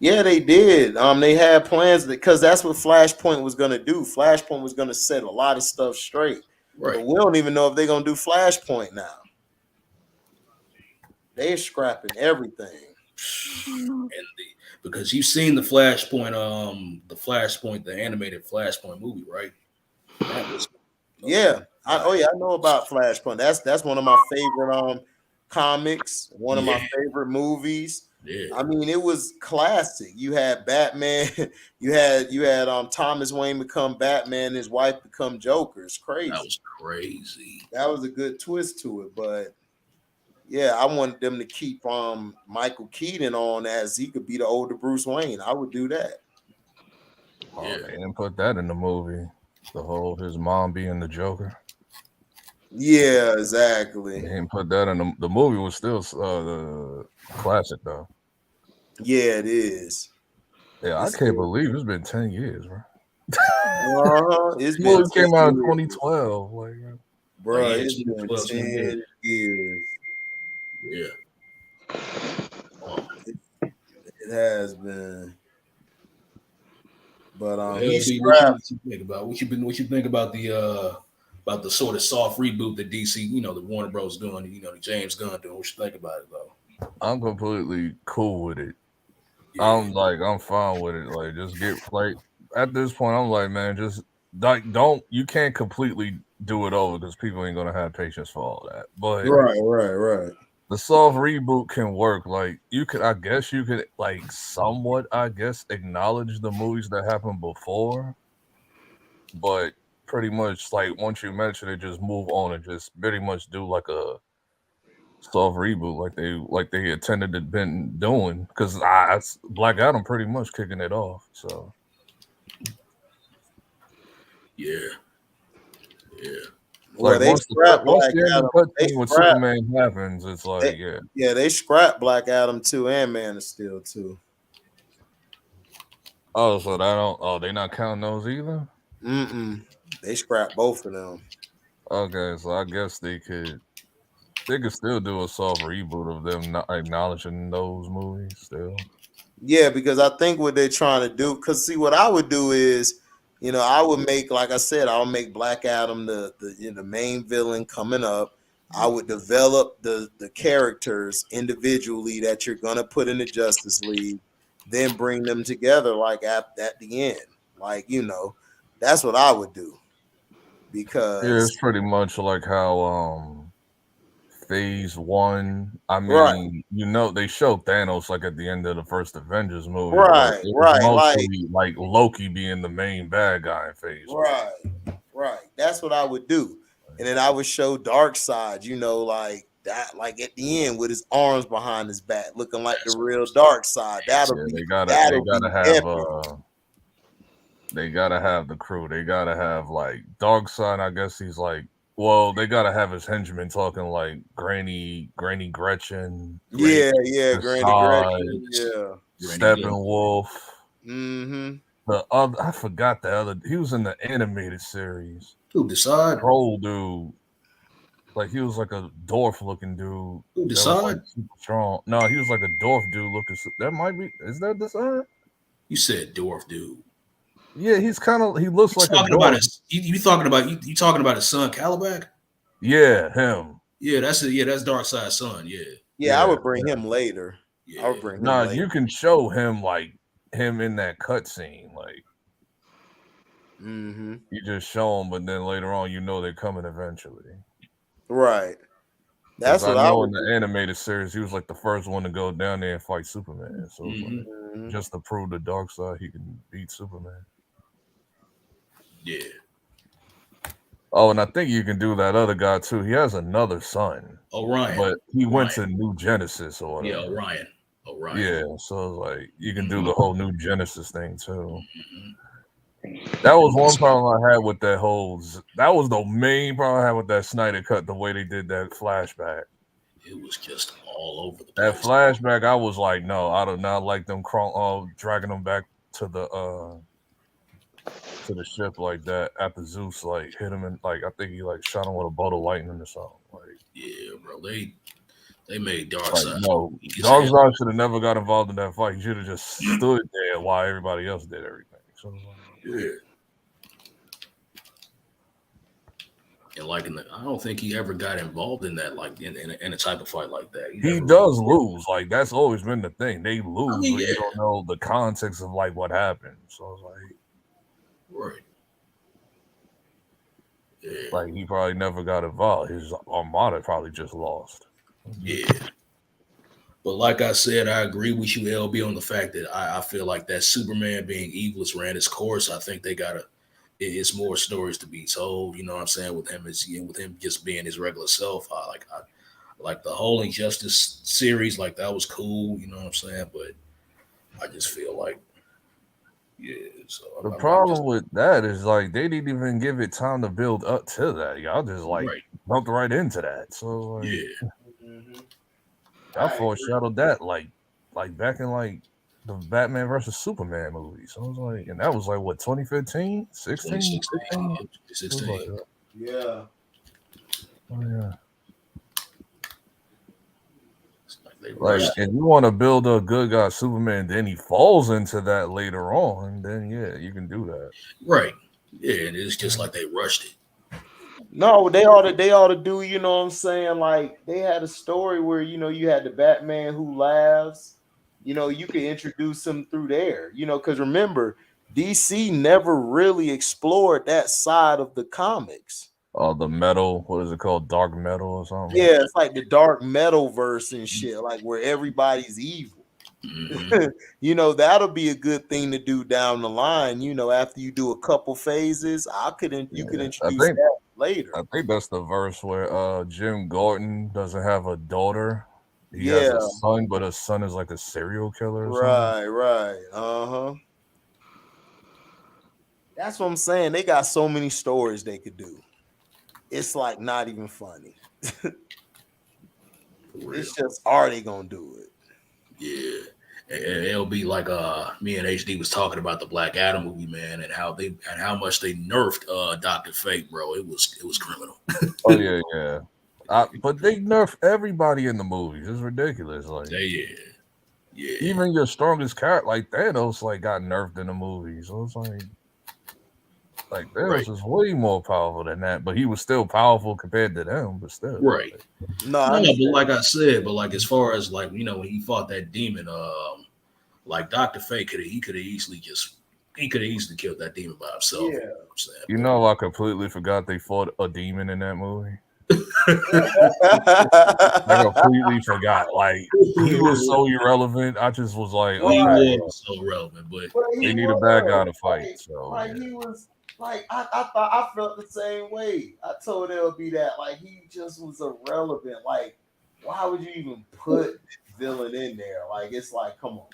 Yeah, they did. They had plans because that's what Flashpoint was going to do. Flashpoint was going to set a lot of stuff straight. Right. But we don't even know if they're going to do Flashpoint now. They're scrapping everything. Because you've seen the Flashpoint, the animated Flashpoint movie, right? Yeah. I know about Flashpoint. That's one of my favorite comics, one of my favorite movies. Yeah. I mean, it was classic. You had Batman, you had Thomas Wayne become Batman, his wife become Joker. It's crazy. That was crazy. That was a good twist to it, but yeah, I wanted them to keep Michael Keaton on as he could be the older Bruce Wayne. I would do that. Oh, Yeah. they didn't put that in the movie. The whole his mom being the Joker. Yeah, exactly. They didn't put that in the movie. Was still the classic though. Yeah, it is. Yeah, I can't believe it's been 10 years, bro. It's movie been came out in years. 2012. Like, bro, yeah, it's been 10 years. Yeah. It has been. But Well, he's LP, what you think about? What you think about the sort of soft reboot that DC, the Warner Bros doing, the James Gunn doing? What you think about it though? I'm completely cool with it. Yeah. I'm fine with it. Like, just get at this point, I'm like, man, just you can't completely do it over because people ain't gonna have patience for all that. But right. The soft reboot can work. Like, I guess you could like somewhat, acknowledge the movies that happened before, but pretty much like once you mention it, just move on and just pretty much do like a soft reboot like they intended to been doing, because Black Adam pretty much kicking it off. So yeah. Well, like once the end cutscene with Superman happens, it's like they scrapped Black Adam 2 and Man of Steel 2. Oh, so they not counting those either? They scrapped both of them. Okay, so I guess they could still do a soft reboot of them not acknowledging those movies still. Yeah, because I think what they're trying to do, because see, what I would do is, I would make, like I said, I'll make Black Adam the main villain coming up. I would develop the characters individually that you're gonna put in the Justice League, then bring them together like at the end. Like, that's what I would do. Because it's pretty much like how Phase 1. I mean, right. They showed Thanos like at the end of the first Avengers movie. Right. Mostly like Loki being the main bad guy in Phase 1. Right. That's what I would do. And then I would show Darkseid, like that, like at the end with his arms behind his back, looking like the real Darkseid. They gotta have the crew. They gotta have like Darkseid. I guess he's like, well, they gotta have his henchmen talking like Granny Gretchen. Granny Gretchen. Yeah. Steppenwolf. Mm-hmm. I forgot the other. He was in the animated series. Who decide? Troll dude. Like, he was like a dwarf looking dude. Who decide? Like super strong. No, he was like a dwarf dude looking. That might be. Is that Decide? You said dwarf dude. Yeah, he looks like a dwarf. You talking about his son Calabac? Yeah, him. Yeah, that's Darkseid's son. Yeah, I would bring him later. Yeah. I would bring him later. You can show him like him in that cutscene, like you just show him, but then later on, they're coming eventually. Right. That's what I know. In the animated series, he was like the first one to go down there and fight Superman. So like, just to prove the Darkseid he can beat Superman. Yeah. Oh, and I think you can do that other guy too. He has another son. Orion. But he went to New Genesis or whatever. Yeah, Orion. Yeah, so it's like you can do the whole New Genesis thing too. That was one problem I had with that that was the main problem I had with that Snyder cut, the way they did that flashback. It was just all over the place. That flashback, I was like, no, I do not like them dragging them back to the ship like that after Zeus like hit him and like I think he like shot him with a bolt of lightning or something. Like, yeah, bro, they made Darkseid. Like, no, Darkseid should have never got involved in that fight. He should have just stood there while everybody else did everything. So, yeah. And like I don't think he ever got involved in that, like in a type of fight like that. He does lose. Like, that's always been the thing. They lose, but you don't know the context of like what happened. So it's like, right. Yeah. Like, he probably never got involved. His Armada probably just lost. Yeah. But like I said, I agree with you, LB, on the fact that I feel like that Superman being evil has ran its course. I think they gotta. It's more stories to be told. You know what I'm saying? With him with him just being his regular self. I like the whole Injustice series. Like that was cool. You know what I'm saying? But I just feel like, yeah. So The I'm just problem with that is like they didn't even give it time to build up to that. Y'all just like right. jumped right into that. So like Yeah. Mhm. I I agree. foreshadowed that like back in like the Batman versus Superman movies. So I was like, and that was like what 2015, 16, 2016. 15? It was 16. like, Yeah. oh yeah. It's like they Like, rushed. if you want to build a good guy Superman, then he falls into that later on, then yeah, you can do that. Right. Yeah, and it's just like they rushed it. No, they ought to do, you know what I'm saying? Like they had a story where, you had the Batman who laughs. You could introduce him through there, because remember, DC never really explored that side of the comics. The metal, what is it called? Dark metal or something? Yeah, it's like the dark metal verse and shit, like where everybody's evil. Mm-hmm. That'll be a good thing to do down the line. After you do a couple phases, you could Yeah. introduce that later. I think that's the verse where Jim Gordon doesn't have a daughter. He has a Yeah, son, but his son is like a serial killer or something. right. Uh-huh. That's what I'm saying. They got so many stories they could do. It's like not even funny. For real. It's just, are they gonna do it? Yeah. And it'll be like me and HD was talking about the Black Adam movie, man, and how much they nerfed Dr. Fate, bro. It was criminal. Oh yeah. But they nerf everybody in the movies. It's ridiculous. Like Yeah. even your strongest character, like Thanos, like got nerfed in the movie. So it's like Thanos Right. is way more powerful than that, but he was still powerful compared to them. But still, Right. No, I No, but understand. like I said, but like as far as like, when he fought that demon, like Dr. Fate could have easily killed that demon by himself. Yeah. You know what I'm saying? you know, I completely forgot they fought a demon in that movie. I completely forgot. Like he was so irrelevant. I just was like, He okay, was so relevant, but But they he need a bad guy to was fight. So like he was like I thought I felt the same way. I told LB that like he just was irrelevant. Like, why would you even put villain in there? Like, it's like, come on.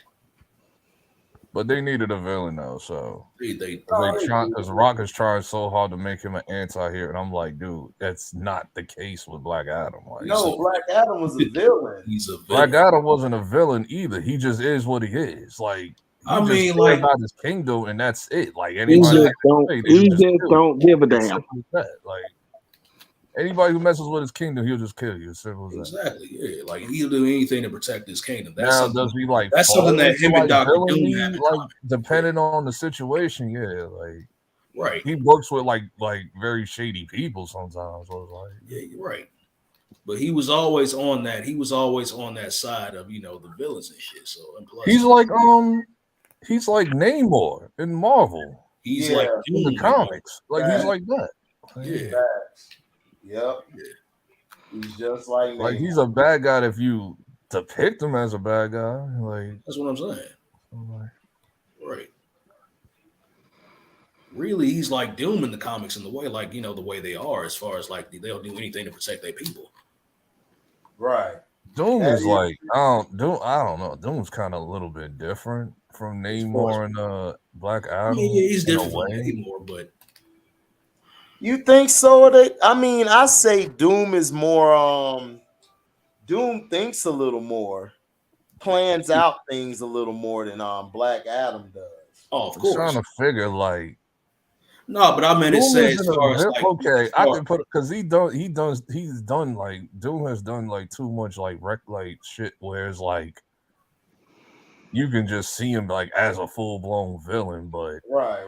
but they needed a villain though. So they because Rock has tried so hard to make him an anti-hero, and I'm like, dude, that's not the case with Black Adam. Like, No, Black Adam was a villain. he's a Black villain. Adam wasn't a villain either. He just is what he is. Like I he just mean, cared like, about his kingdom, and that's it. Like He anybody, just don't. He just don't give a It's damn. simple as that. Like anybody who messes with his kingdom, he'll just kill you. As simple as that. exactly, yeah. Like he'll do anything to protect his kingdom. That's Now, something. does he like That's fall something that into, him and like, Dr. Doom villainy, have in like common. depending on the situation? Yeah, like Right. he works with like very shady people sometimes. So it's like, Yeah, you're right. But he was always on that. He was always on that side of the villains and shit. So and plus, he's like Namor in Marvel he's Yeah. like in the Doom, comics. Like he's Right. like that. Yeah. Facts. Yep. Yeah. He's just like Like Namor. he's a bad guy if you depict him as a bad guy. Like, That's what I'm saying. I'm like, Right. Really, he's like Doom in the comics in the way, like, the way they are, as far as like they'll do anything to protect their people. Right. Doom That is is like I don't know. Doom's kind of a little bit different from Namor and Black I Adam. mean, yeah, he's in a different from way. Namor, but You think so? I mean, I say Doom is more Doom thinks a little more, plans out things a little more than Black Adam does. oh, of I'm course. trying to figure like No, but I meant to Doom say as isn't a far as vil- like okay. as I far- can put because he's done like Doom has done like too much like shit where it's like you can just see him like as a full blown villain, but Right.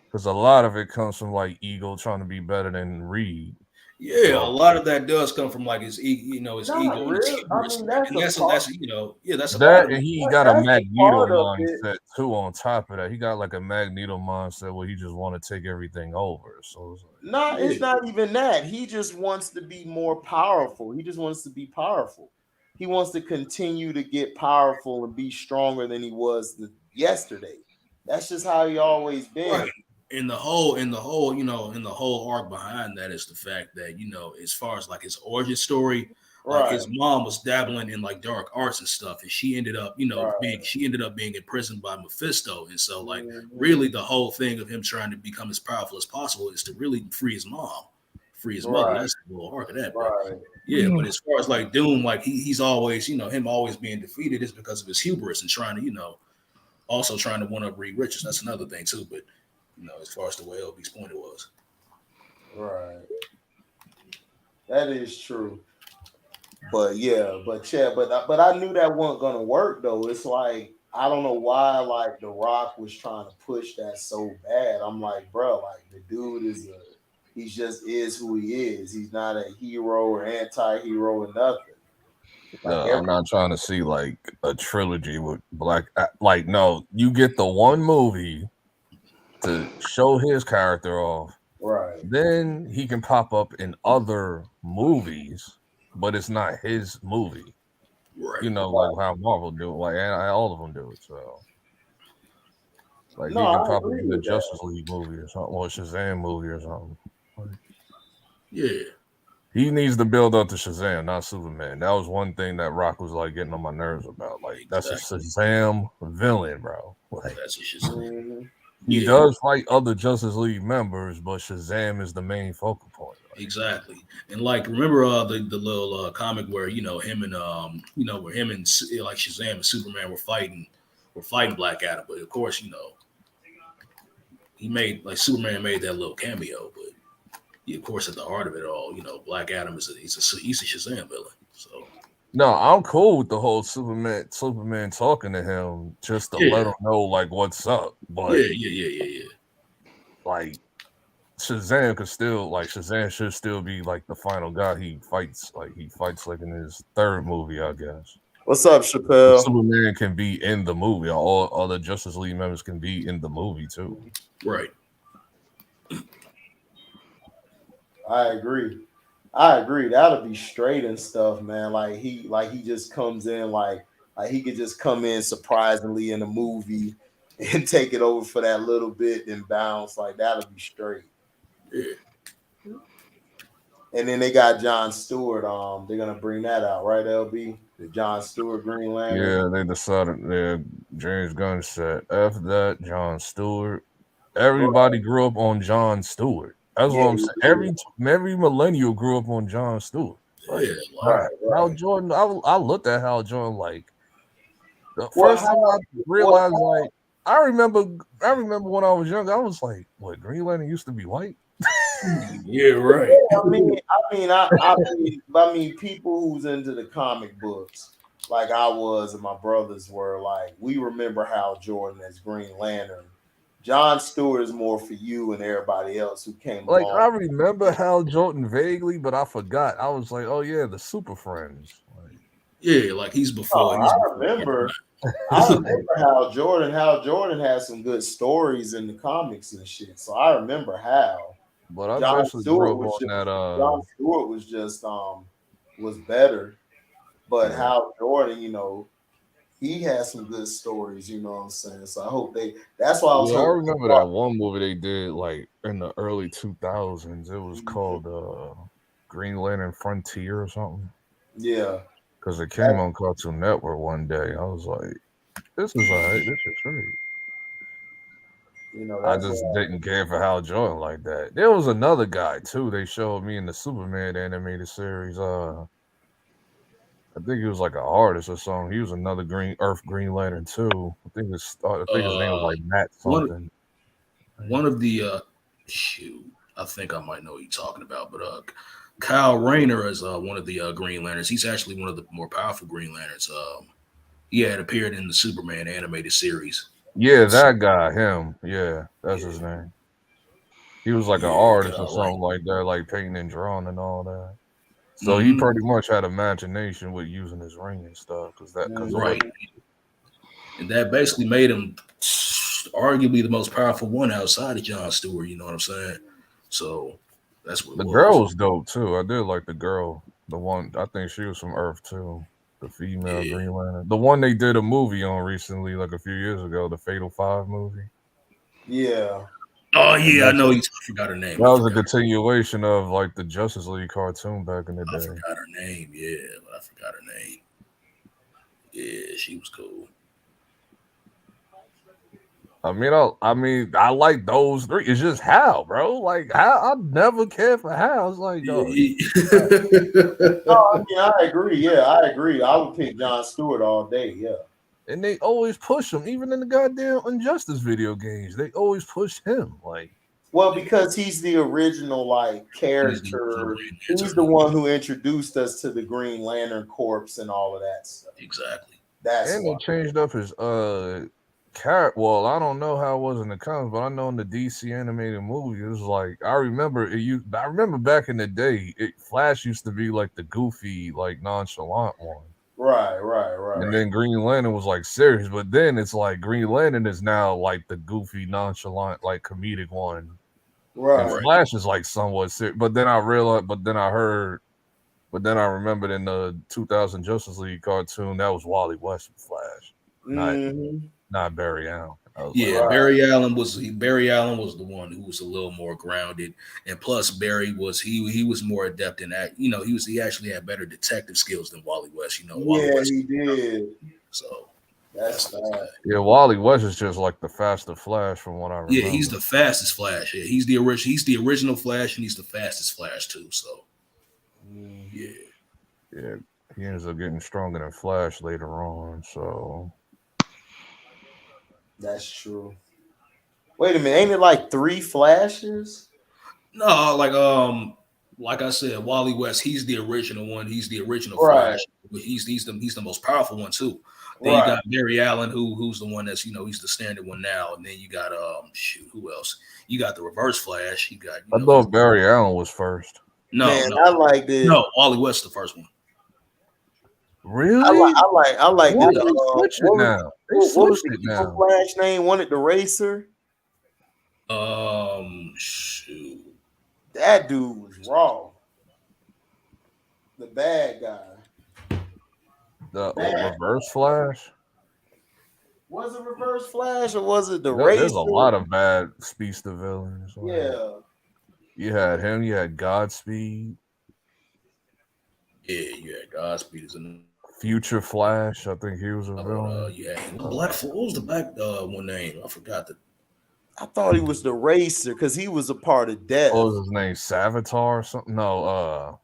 because a lot of it comes from like ego trying to be better than Reed. Yeah, a lot of that does come from like his ego, his Not ego and his really. I hubris. mean, that's And a that's part. that's a part That of and it. he got a That's a Magneto part of it. mindset too. On top of that, he got like a Magneto mindset where he just want to take everything over. So it's like, No, it's Yeah. not even that. He just wants to be more powerful. He just wants to be powerful. He wants to continue to get powerful and be stronger than he was yesterday. That's just how he always been. Right. And the whole arc behind that is the fact that, as far as like his origin story, like Right. his mom was dabbling in like dark arts and stuff, and she ended up, Right. being imprisoned by Mephisto. And so like Mhm. really the whole thing of him trying to become as powerful as possible is to really free his mom, free his mother. Right. That's the little arc of that. But Right. yeah, but as far as like Doom, like he's always, him always being defeated is because of his hubris and trying to, also trying to one up Reed Richards. That's another thing too. But as far as the way LB's point was. Right. That is true. But yeah, but I knew that wasn't gonna work though. It's like I don't know why like The Rock was trying to push that so bad. I'm like, bro, like the dude he just is who he is. He's not a hero or anti-hero or nothing. Like I'm not trying to see like a trilogy with Black. Like, no, you get the one movie to show his character off. right. Then he can pop up in other movies, but it's not his movie. Right. Like how Marvel do it, like and all of them do it. So, like No, he can I pop up agree in the with Justice that. League movie or something, or Shazam movie or something. Like, Yeah. he needs to build up to Shazam, not Superman. That was one thing that Rock was like getting on my nerves about. Like that's a Shazam villain, bro. Like That's a Shazam. Mhm. he does fight other Justice League members, but Shazam is the main focal point. Like, Exactly. And like remember the little comic where him and where him and like Shazam and Superman were fighting Black Adam, but of course he made like Superman made that little cameo, but of course at the heart of it all, Black Adam he's a Shazam villain. So no, I'm cool with the whole Superman talking to him just to let him know like what's up. But yeah. like Shazam should still be like the final guy he fights like in his third movie, I guess. What's up, But Chappelle? Superman can be in the movie. All other Justice League members can be in the movie too. Right. I agree. That'll be straight and stuff, man. Like he just comes in like he could just come in surprisingly in a movie and take it over for that little bit and bounce. Like that'll be straight. Yeah. And then they got John Stewart. They're gonna bring that out, right, LB? The John Stewart Green Lantern. Yeah, they decided. James Gunn said after that, John Stewart. Everybody grew up on John Stewart. That's what I'm saying. Every millennial grew up on John Stewart. Like, right. Hal Jordan. I looked at Hal Jordan like the first time I realized. Like, I remember when I was young. I was like, "What? Green Lantern used to be white?" Yeah, right. I mean, people who's into the comic books, like I was and my brothers were, like we remember Hal Jordan as Green Lantern. John Stewart is more for you and everybody else who came like along. I remember Hal Jordan vaguely, but I forgot. I was like, "Oh yeah, the Super Friends." Like, yeah, like he's before. I remember Hal Jordan. Hal Jordan had some good stories in the comics and shit. So I remember Hal. But I John eventually Stewart grew up on that. John Stewart was just was better, but Hal Jordan, he had some good stories. You know what I'm saying? So I hope that's why I was. I remember that one movie they did like in the early 2000s. It was called Green Lantern Frontier or something. Yeah, because it came on Cartoon Network one day. I was like, "This is alright. This is great." I just didn't care for Hal Jordan like that. There was another guy too. They showed me in the Superman animated series. I think he was like an artist or something. He was another Green Lantern too. I think his name was like Matt something. One of the I think I might know what you're talking about, but Kyle Rayner is one of the Green Lanterns. He's actually one of the more powerful Green Lanterns. He had appeared in the Superman animated series. Yeah, that guy, him. Yeah, that's his name. He was like an Yeah, artist or right. something like that, like painting and drawing and all that. So he pretty much had imagination with using his ring and stuff, because Right. And that basically made him arguably the most powerful one outside of Jon Stewart. You know what I'm saying? So that's what it the was. girl was dope too. I did like the girl, the one. I think she was from Earth too. The female Yeah. Green Lantern, the one they did a movie on recently, like a few years ago, the Fatal Five movie. Yeah. Oh yeah, I know. I forgot her name. That was a continuation of like the Justice League cartoon back in the day. I forgot her name. Yeah, but I forgot her name. Yeah, she was cool. I mean, I like those three. It's just Hal, bro. Like Hal, I never cared for Hal. It's like, No, I mean, I agree. Yeah, I agree. I would pick Jon Stewart all day. Yeah. And they always push him, even in the goddamn Injustice video games. They always push him, like. Well, because he's the original like character. He's the one who introduced us to the Green Lantern Corps and all of that stuff. Exactly. And they changed up his character. Well, I don't know how it was in the comics, but I know in the DC animated movie, it was like I remember back in the day, Flash used to be like the goofy, like nonchalant one. Right. And then Green Lantern was like serious, but then it's like Green Lantern is now like the goofy, nonchalant, like comedic one. Right. And Flash is like somewhat serious. But then I remembered in the 2000 Justice League cartoon, that was Wally West with Flash, not Barry Allen. Yeah, Barry Allen was the one who was a little more grounded, and plus Barry was he was more adept in that. You know, he actually had better detective skills than Wally West. You know, Wally West, he did. So that's that. Yeah, Wally West is just like the faster Flash from what I remember. Yeah, he's the fastest Flash. Yeah, he's the original Flash, and he's the fastest Flash too. So yeah, he ends up getting stronger than Flash later on. So that's true. Wait a minute, ain't it like 3 Flashes? No, like I said, Wally West, he's the original one. He's the original Right. Flash. He's the most powerful one too. Then you got Barry Allen, who's the one that's he's the standard one now. And then you got who else? You got the Reverse Flash. You got I thought Barry Allen was first. No, I like this. No, Wally West the first one. Really? I like what this. Switch it now. They What was switched the it now. Flash name? Wanted the Racer? Shoot. That dude was raw. The bad guy. The Reverse Flash? Was it Reverse Flash or was it the There's Racer? a lot of bad speedster villains. Yeah. You had him. You had Godspeed. Yeah, you had Godspeed as a Future Flash. I think he was a villain. Yeah, Black. What was the black one name? I forgot the. I thought he was the Racer because he was a part of Death. What was his name? Savitar or something? No,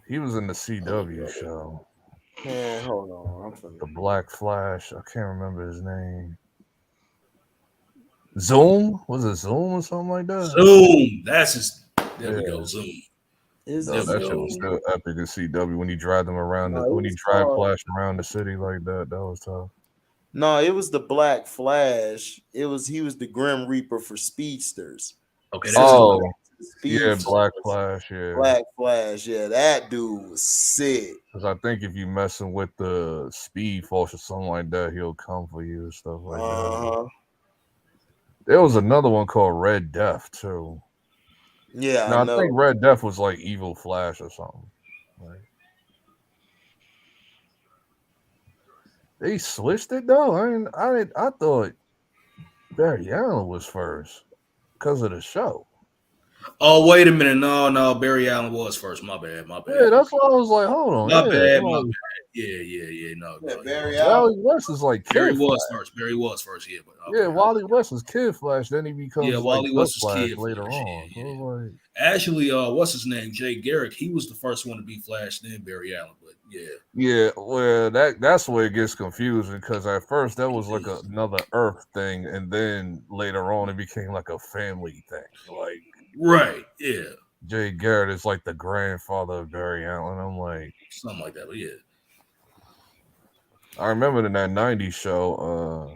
he was in the CW show. Man, hold on. The Black Flash. I can't remember his name. Zoom? Was it Zoom or something like that? Zoom. That's his. There we go. Zoom. That shit was still epic in CW when he dragged them around. When he dragged Flash around the city like that, that was tough. No, it was the Black Flash. He was the Grim Reaper for speedsters. Okay. Yeah, Black Flash. Yeah, Black Flash. Yeah, that dude was sick. Because I think if you messing with the Speed Force or something like that, he'll come for you and stuff like that. There was another one called Red Death too. Yeah, I think Red Death was like Evil Flash or something. Like, they switched it though. I thought Barry Allen was first because of the show. Oh, wait a minute. No. Barry Allen was first. My bad. Yeah, that's why I was like, hold on. My bad. Yeah. No. Barry Allen. Wally West is like Kid Barry Flash. was first. Yeah, but Wally West was Kid Flash. Then he becomes Wally West was Flash Kid later Flash. on. Yeah. So Actually, what's his name? Jay Garrick. He was the first one to be Flash, then Barry Allen. But yeah. Yeah, well, that's where it gets confusing because at first that was like another Earth thing, and then later on it became like a family thing. Like, right, yeah. Jay Garrett is like the grandfather of Barry Allen. I'm like something like that, but yeah. I remember in that '90s show,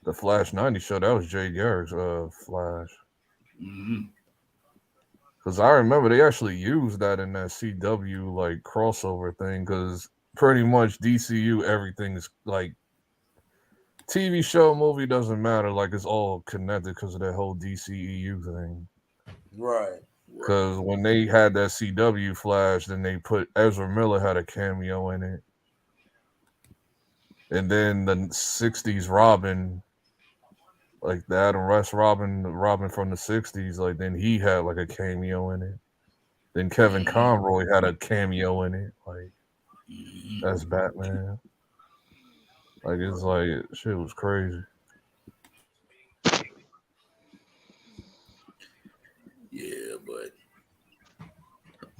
the Flash 90 show, that was Jay Garrick's Flash. Because I remember they actually used that in that CW like crossover thing. Because pretty much DCU, everything's like TV show, movie doesn't matter. Like it's all connected because of that whole DCEU thing. Right. Because when they had that CW Flash, then they put Ezra Miller had a cameo in it. And then the 60s Robin, like the Adam West Robin from the 60s, like then he had like a cameo in it. Then Kevin Conroy had a cameo in it. Like that's Batman. Like it's like shit was crazy. Yeah, but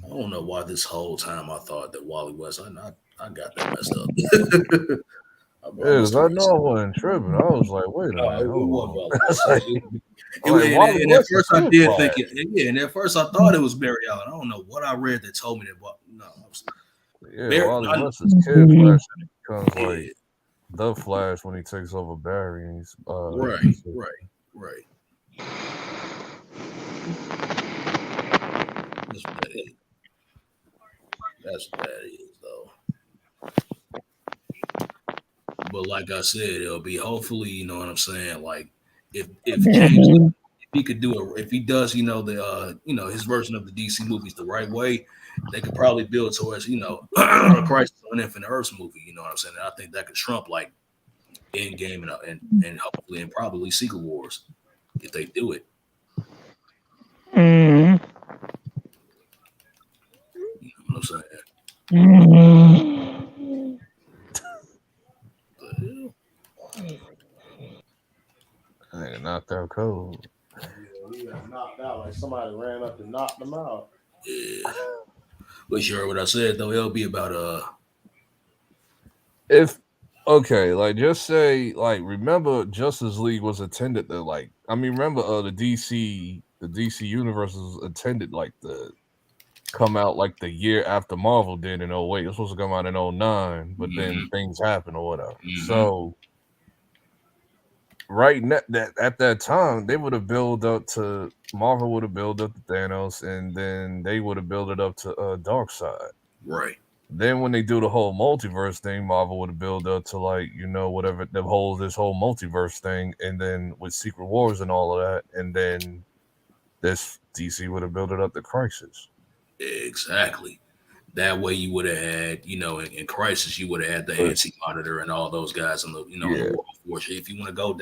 I don't know why this whole time I thought that Wally West. I got that messed up. Yeah, because I know I wasn't tripping. I was like, wait a minute. It was Wally and at West first is I his did Flash. think it. Yeah, and at first I thought it was Barry Allen. I don't know what I read that told me that. But no, Wally West is Kid Flash, and he becomes like the Flash when he takes over Barry. And he's right. That's what that is, though. But like I said, it'll be hopefully, you know what I'm saying. Like if James, if he could do it, if he does, you know the his version of the DC movies the right way, they could probably build towards a Crisis on Infinite Earths movie. You know what I'm saying? And I think that could trump like Endgame and hopefully and probably Secret Wars if they do it. You know what I'm saying? I knocked out cold. Yeah, we got knocked out like somebody ran up and knocked them out. Yeah. But you heard what I said though. It'll be about If okay, like just say like remember Justice League was attended to like remember the DC universe was attended like the come out like the year after Marvel did in 08. It was supposed to come out in 09, but then things happened or whatever. So right at that time, they would have built up to Marvel would have built up to Thanos, and then they would have built it up to Darkseid. right. Then when they do the whole multiverse thing, Marvel would have built up to like whatever this whole multiverse thing, and then with Secret Wars and all of that, and then this DC would have built it up to Crisis. Exactly. That way you would have had, in Crisis, you would have had the Anti-Monitor and all those guys in the, the World Force. If you want to go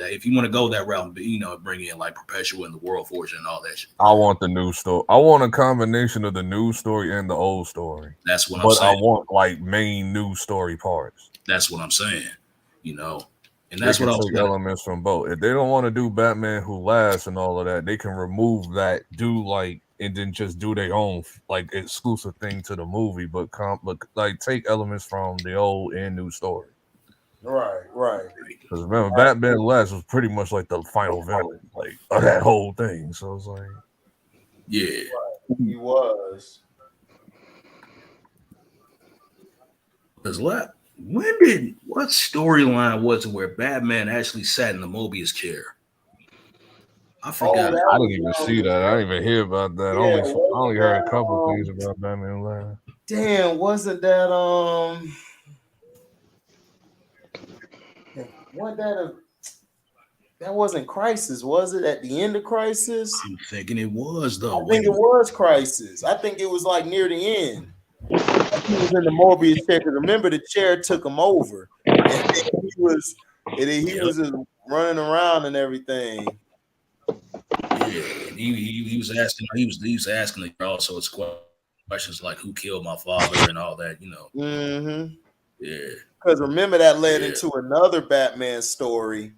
that route, bring in like Perpetua and the World Force and all that shit. I want the new story. I want a combination of the new story and the old story. That's what I'm saying. But I want like main new story parts. That's what I'm saying. And that's what I was elements from both. If they don't want to do Batman Who Laughs and all of that, they can remove that. And then just do their own like exclusive thing to the movie, but like take elements from the old and new story. Right. Because remember, Batman Last was pretty much like the final villain, like of that whole thing. So it's like, yeah, he was. Because what storyline was it where Batman actually sat in the Mobius chair? I forgot. I didn't even see that. I didn't even hear about that. Yeah, I only heard a couple things about Batman Live. Damn, wasn't that that wasn't Crisis, was it? At the end of Crisis? I'm thinking it was though. I think it was Crisis. I think it was like near the end. He was in the Morbius chair. Remember, the chair took him over, and he was just running around and everything. Yeah, and he was asking like all sorts of questions like who killed my father and all that, Yeah. Because remember that led into another Batman story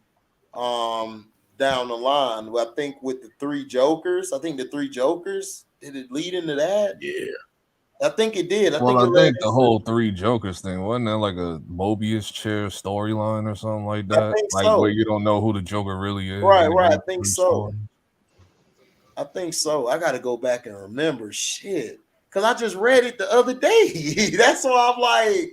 down the line. I think with the three Jokers. I think the three Jokers, did it lead into that? Yeah. I think it did. I think the whole three Jokers thing, wasn't that like a Mobius chair storyline or something like that? Where you don't know who the Joker really is. Right. I think so. I think so. I got to go back and remember shit. Because I just read it the other day. That's why I'm like,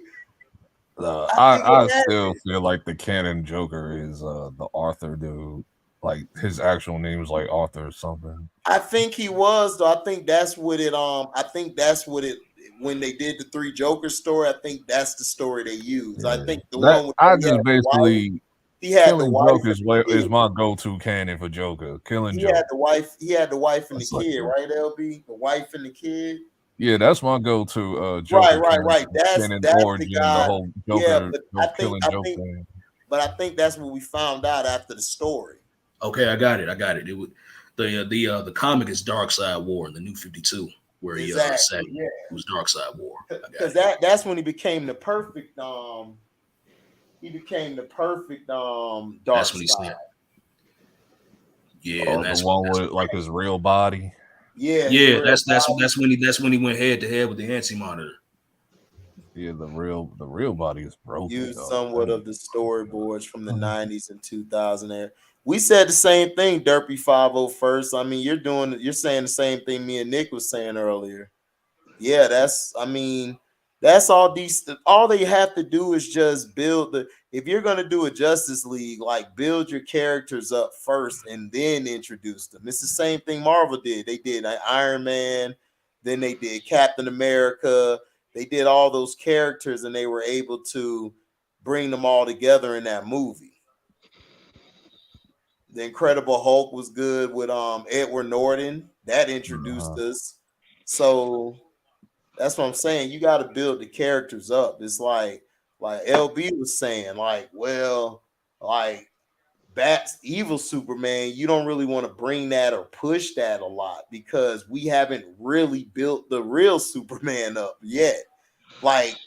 I still feel like the canon Joker is the Arthur dude. Like his actual name is like Arthur or something. I think he was though. I think that's what it. I think that's what it. When they did the Three Jokers story, I think that's the story they used. Yeah. I think the That one with I he just had the wife, basically he had the Killing wife Joke and the is kid. my go-to canon for Joker. Killing He Joke. had the wife. He had the wife and the That's like kid, right? LB, the wife and the kid. yeah, that's my go-to Joker Right. That's canon the origin. The guy. whole Yeah, Joker but killing Joke thing. but I think that's what we found out after the story. Okay, I got it. It was the comic is Dark Side War in the New 52, where he said it was Dark Side War. Because that's when he became the perfect he became the perfect dark that's when he side. said. Yeah, and that's the one with like his real body. Yeah, that's when he went head to head with the Anti-Monitor. Yeah, the real body is broken. Used somewhat of the storyboards from the 90s and 2000 era. We said the same thing, Derpy 501st. I mean, you're saying the same thing me and Nick was saying earlier. Yeah, that's all these. All they have to do is just build if you're gonna do a Justice League, like build your characters up first and then introduce them. It's the same thing Marvel did. They did Iron Man, then they did Captain America. They did all those characters, and they were able to bring them all together in that movie. The Incredible Hulk was good with Edward Norton. That introduced us. So that's what I'm saying. You got to build the characters up. It's like LB was saying, like Bat's evil Superman, you don't really want to bring that or push that a lot because we haven't really built the real Superman up yet. Like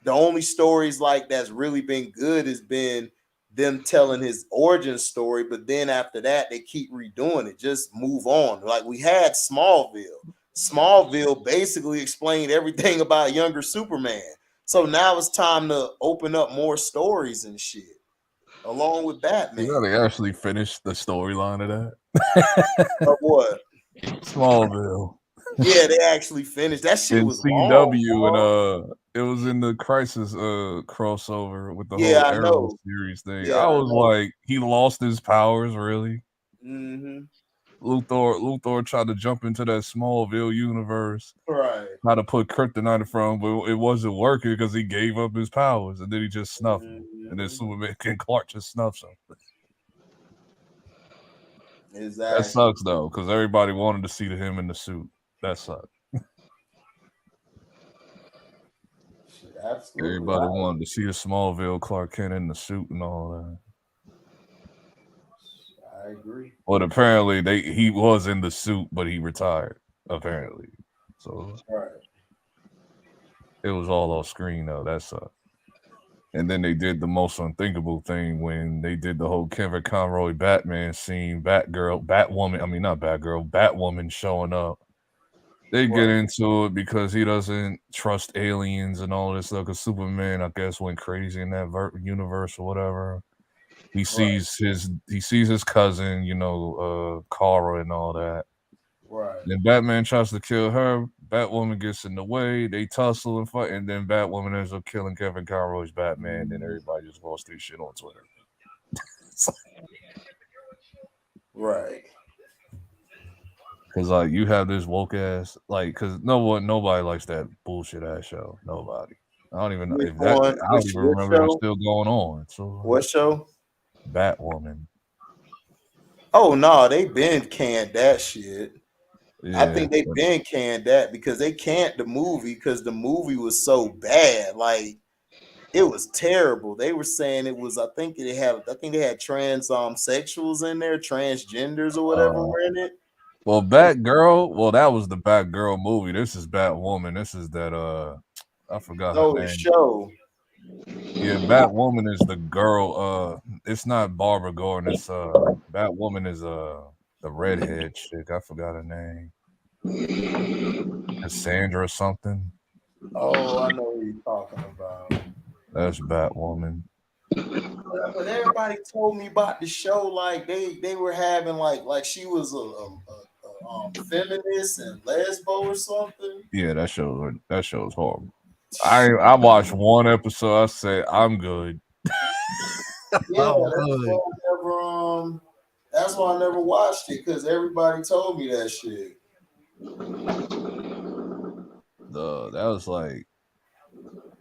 the only stories like that's really been good has been them telling his origin story, but then after that they keep redoing it. Just move on. Like we had Smallville. Smallville basically explained everything about younger Superman. So now it's time to open up more stories and shit. Along with Batman. You gotta actually finish the storyline of that. Of what? Smallville. Yeah, they actually finished. That shit in was CW long, and it was in the Crisis crossover with the whole I Arrow know. series thing. Yeah, I was like, he lost his powers, really. Mm-hmm. Luthor tried to jump into that Smallville universe. Right. How to put kryptonite from, but it wasn't working because he gave up his powers and then he just snuffed him. And then Superman and Clark just snuffs him. Exactly. That sucks though, because everybody wanted to see him in the suit. That sucked. Absolutely. Everybody wanted to see a Smallville Clark Kent in the suit and all that. I agree. But apparently he was in the suit, but he retired. Apparently, so it was all off screen though. That sucked. And then they did the most unthinkable thing when they did the whole Kevin Conroy Batman scene, Batwoman showing up. They get into it because he doesn't trust aliens and all this stuff. Because Superman, I guess, went crazy in that universe or whatever. He sees his cousin, Kara and all that. Right. Then Batman tries to kill her. Batwoman gets in the way. They tussle and fight, and then Batwoman ends up killing Kevin Conroy's Batman. Then everybody just lost their shit on Twitter. Right. Because you have this woke ass because nobody likes that bullshit ass show. Nobody. I don't even know if that. I don't even remember it's still going on. So what show? Batwoman. Oh no, they been canned that shit. Yeah, I think they been canned that because they canned the movie because the movie was so bad. Like it was terrible. They were saying it was. I think they had transsexuals in there, transgenders or whatever were in it. Well, Batgirl. Well, that was the Batgirl movie. This is Batwoman. This is that. I forgot her name. Show. Yeah, Batwoman is the girl. It's not Barbara Gordon. It's Batwoman is the redhead chick. I forgot her name. Cassandra or something. Oh, I know what you're talking about. That's Batwoman. But everybody told me about the show, like they were having like she was a feminist and lesbo or something. Yeah, that show is horrible. I watched one episode. I said I'm good. Yeah, that's why I never watched it, because everybody told me that shit. That was like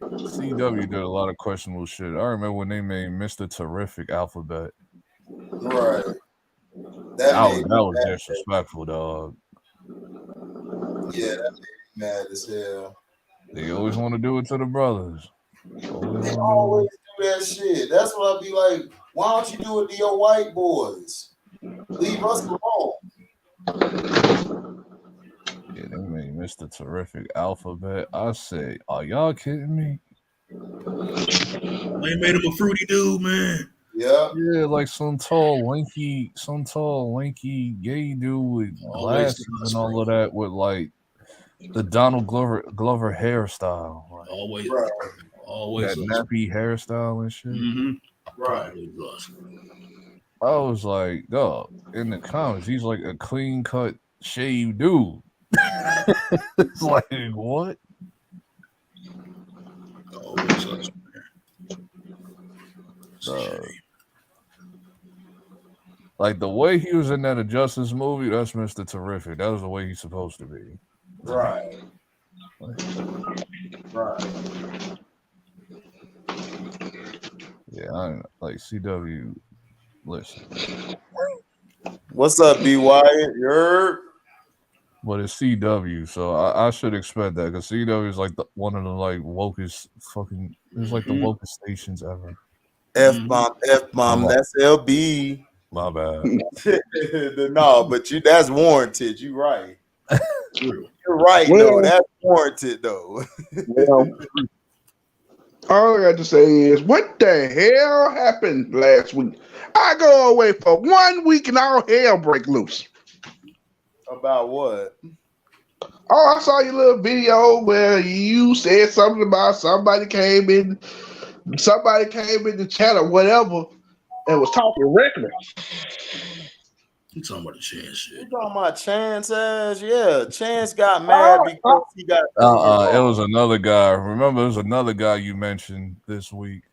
CW did a lot of questionable shit. I remember when they made Mr. Terrific Alphabet. Right. That was disrespectful, dog. Yeah, that made me mad as hell. They always want to do it to the brothers. They always do that shit. That's what I'd be like, why don't you do it to your white boys? Leave us alone. Yeah, they made Mr. Terrific Alphabet. I say, are y'all kidding me? They made him a fruity dude, man. Yeah. Yeah, like some tall, lanky gay dude with glasses and all of that, with like the Donald Glover hairstyle. Like, always that nappy hairstyle and shit. Mm-hmm. Right. I was like, dog, in the comics, he's like a clean cut, shaved dude. It's like, what? Like the way he was in that Injustice movie, that's Mr. Terrific. That was the way he's supposed to be. Right. Right. Yeah, I like CW. Listen. What's up, B. Wyatt? But it's CW, so I should expect that, because CW is like one of the like wokest fucking. It's like the wokest stations ever. F-bomb, that's LB. My bad. No, but that's warranted. You right. You're right. Well, though. That's warranted though. Well, all I got to say is, what the hell happened last week? I go away for 1 week and all hell break loose. About what? Oh, I saw your little video where you said something about somebody came in the chat or whatever and was talking reckless. You talking about the Chance shit? You talking about Chance ass? Yeah, Chance got mad because he got. It was another guy. Remember, it was another guy you mentioned this week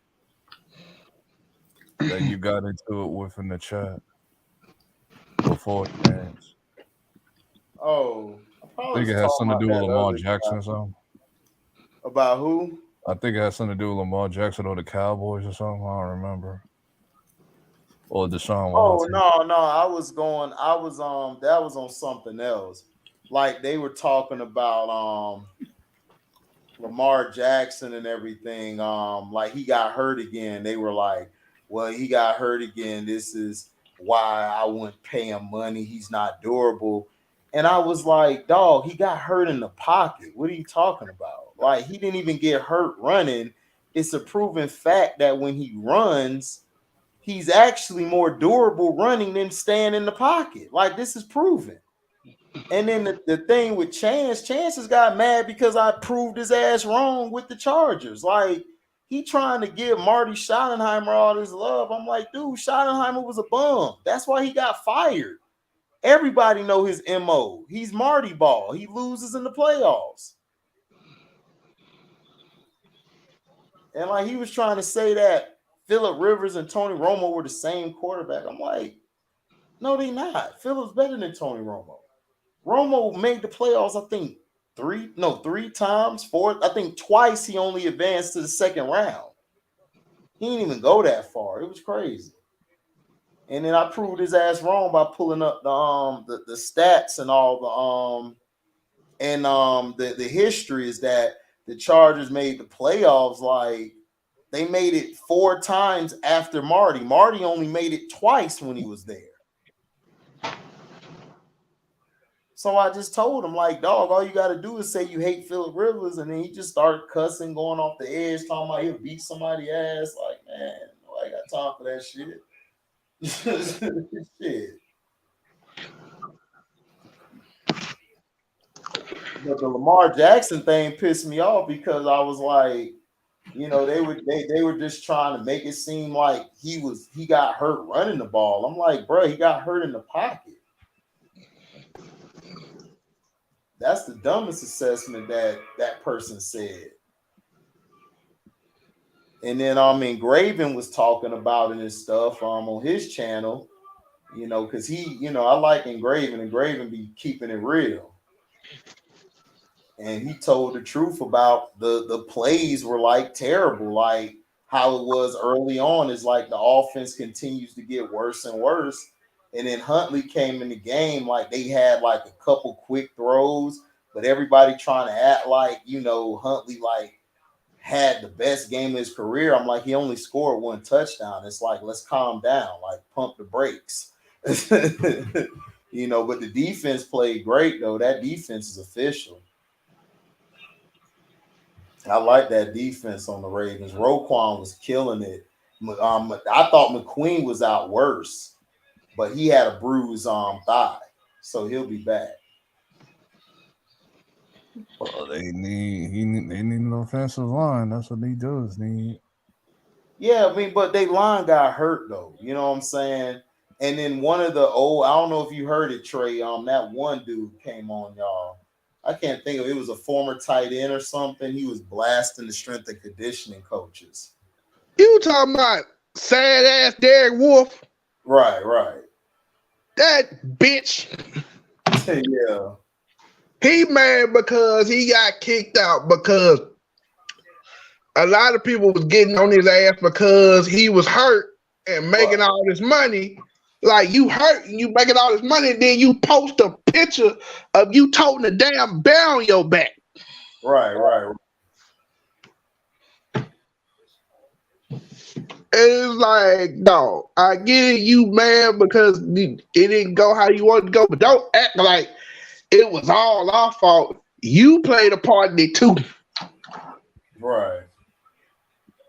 that you got into it with in the chat before Chance. Oh, I think it has something to do with Lamar Jackson or something. About who? I think it has something to do with Lamar Jackson or the Cowboys or something. I don't remember. Or Deshaun Watson. Oh no, that was on something else. Like they were talking about Lamar Jackson and everything. Like he got hurt again. They were like, well, he got hurt again. This is why I wouldn't pay him money. He's not durable. And I was like, dog, he got hurt in the pocket. What are you talking about? Like, he didn't even get hurt running. It's a proven fact that when he runs, he's actually more durable running than staying in the pocket. Like, this is proven. And then the thing with Chance has got mad because I proved his ass wrong with the Chargers. Like, he trying to give Marty Schottenheimer all this love. I'm like, dude, Schottenheimer was a bum. That's why he got fired. Everybody know his MO. He's Marty Ball. He loses in the playoffs. And like he was trying to say that Phillip Rivers and Tony Romo were the same quarterback. I'm like, no, they not. Phillip's better than Tony Romo. Romo made the playoffs, I think, three times, four. I think twice he only advanced to the second round. He didn't even go that far. It was crazy. And then I proved his ass wrong by pulling up the stats and all the history is that the Chargers made the playoffs. Like they made it 4 times after Marty. Marty only made it twice when he was there. So I just told him, like, dog, all you got to do is say you hate Phillip Rivers, and then he just started cussing, going off the edge, talking about he'll beat somebody's ass. Like, man, I got time for that shit. Shit. But the Lamar Jackson thing pissed me off because I was like, you know, they were just trying to make it seem like he got hurt running the ball. I'm like, bro, he got hurt in the pocket. That's the dumbest assessment that person said. And then Graven was talking about it and stuff on his channel, because he, I like Engraven. Engraven be keeping it real. And he told the truth about the plays were like terrible, like how it was early on is like the offense continues to get worse and worse. And then Huntley came in the game, like they had like a couple quick throws, but everybody trying to act like, Huntley like had the best game of his career. I'm like, he only scored one touchdown. It's like, let's calm down, like pump the brakes. But the defense played great though. That defense is official. I like that defense on the Ravens. Roquan was killing it. I thought McQueen was out worse, but he had a bruised thigh, so he'll be back. Well, they need an offensive line. That's what they do. Yeah, but they line got hurt though. You know what I'm saying? And then one of the I don't know if you heard it, Trey. That one dude came on, y'all. I can't think of it. It was a former tight end or something. He was blasting the strength and conditioning coaches. You talking about sad ass Derek Wolf? Right. That bitch. Yeah. He mad because he got kicked out because a lot of people was getting on his ass because he was hurt and making all this money. Like, you hurt and you making all this money, and then you post a picture of you toting a damn bear on your back. Right. It's like, no, I get it, you mad because it didn't go how you wanted to go, but don't act like it was all our fault. You played a part in it too. Right.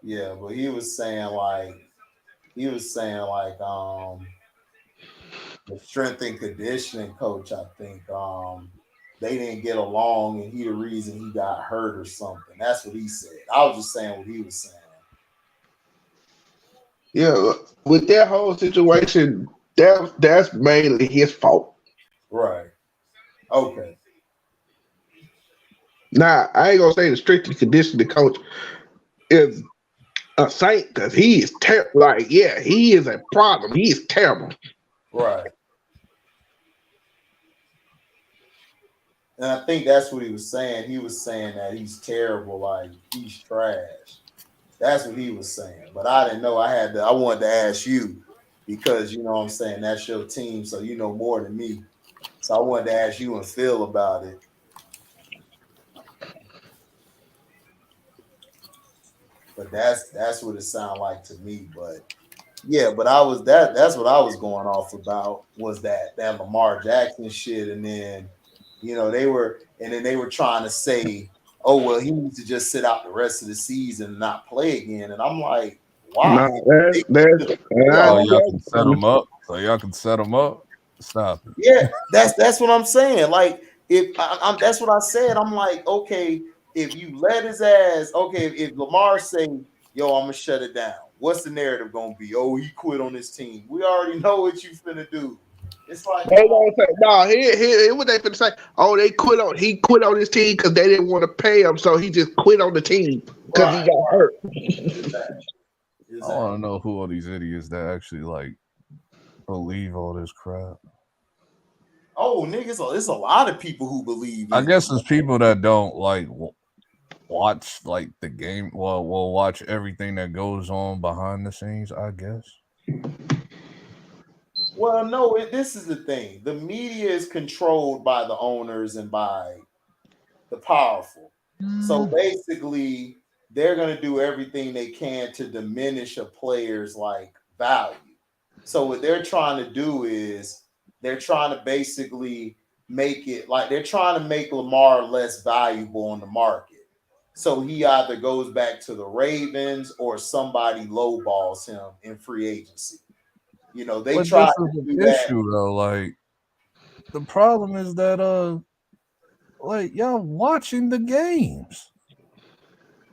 Yeah, but he was saying like the strength and conditioning coach, I think they didn't get along and he the reason he got hurt or something. That's what he said. I was just saying what he was saying. Yeah, with that whole situation, that's mainly his fault. Right. Okay. Now, I ain't gonna say the strength and conditioning coach is a saint because he is terrible. Like, yeah, he is a problem. He is terrible. Right. And I think that's what he was saying. He was saying that he's terrible, like he's trash. That's what he was saying. But I didn't know. I wanted to ask you because you know what I'm saying, that's your team, so you know more than me. So I wanted to ask you and Phil about it. But that's what it sounded like to me. But yeah, but that's what I was going off about was that Lamar Jackson shit, and then they were trying to say, oh well, he needs to just sit out the rest of the season and not play again. And I'm like, why? Y'all can set him up. So y'all can set him up. Stop it. Yeah, that's what I'm saying. Like if that's what I said. I'm like, okay, if you let his ass, okay, if Lamar say, yo, I'm gonna shut it down, what's the narrative gonna be? Oh, he quit on his team. We already know what you finna do. It's like they gonna say, no, here what they finna say. Oh, he quit on his team because they didn't want to pay him, so he just quit on the team because he got hurt. Exactly. I want to know who are these idiots that actually like believe all this crap. Oh, niggas, it's a lot of people who believe. I guess it's people that don't like watch like the game. Well, will watch everything that goes on behind the scenes, I guess. Well, no, this is the thing. The media is controlled by the owners and by the powerful. So basically, they're going to do everything they can to diminish a player's like value. So what they're trying to do is they're trying to basically make it like they're trying to make Lamar less valuable on the market. So he either goes back to the Ravens or somebody lowballs him in free agency. They try to do that. Issue though, like the problem is that like y'all watching the games.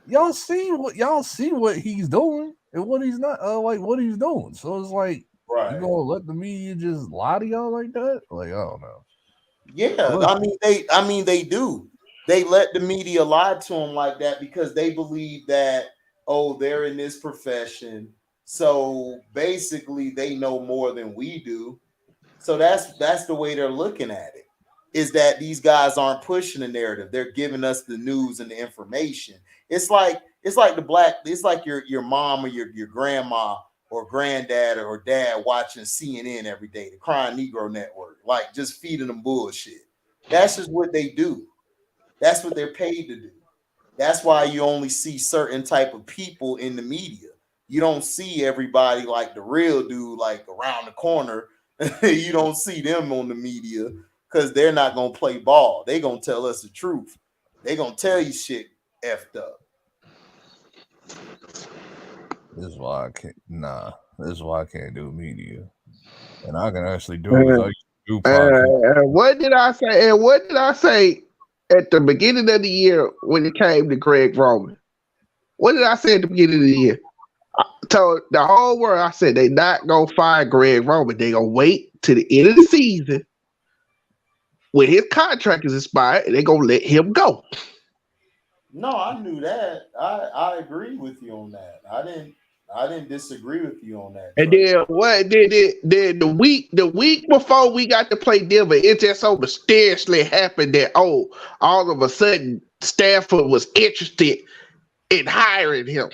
Y'all see what he's doing and what he's not like what he's doing. So it's like you gonna let the media just lie to y'all like that? Like, I don't know. Yeah, they do. They let the media lie to him like that because they believe that oh, they're in this profession, so basically they know more than we do. So that's the way they're looking at it. Is that these guys aren't pushing the narrative. They're giving us the news and the information. It's like it's like your mom or your grandma or granddad or dad watching CNN every day, the Crying Negro Network, like just feeding them bullshit. That's just what they do. That's what they're paid to do. That's why you only see certain type of people in the media. You don't see everybody like the real dude, like around the corner. You don't see them on the media because they're not gonna play ball. They gonna tell us the truth. They gonna tell you shit effed up. This is why I can't. Nah, this is why I can't do media, and I can actually do it. I used to do podcasts. What did I say? And what did I say at the beginning of the year when it came to Greg Roman? What did I say at the beginning of the year? I told the whole world, I said they not gonna fire Greg Roman. They gonna wait to the end of the season when his contract is expired, and they gonna let him go. No, I knew that. I agree with you on that. I didn't disagree with you on that. And Trey. then what did the week before we got to play Denver, it just so mysteriously happened that all of a sudden Stafford was interested in hiring him.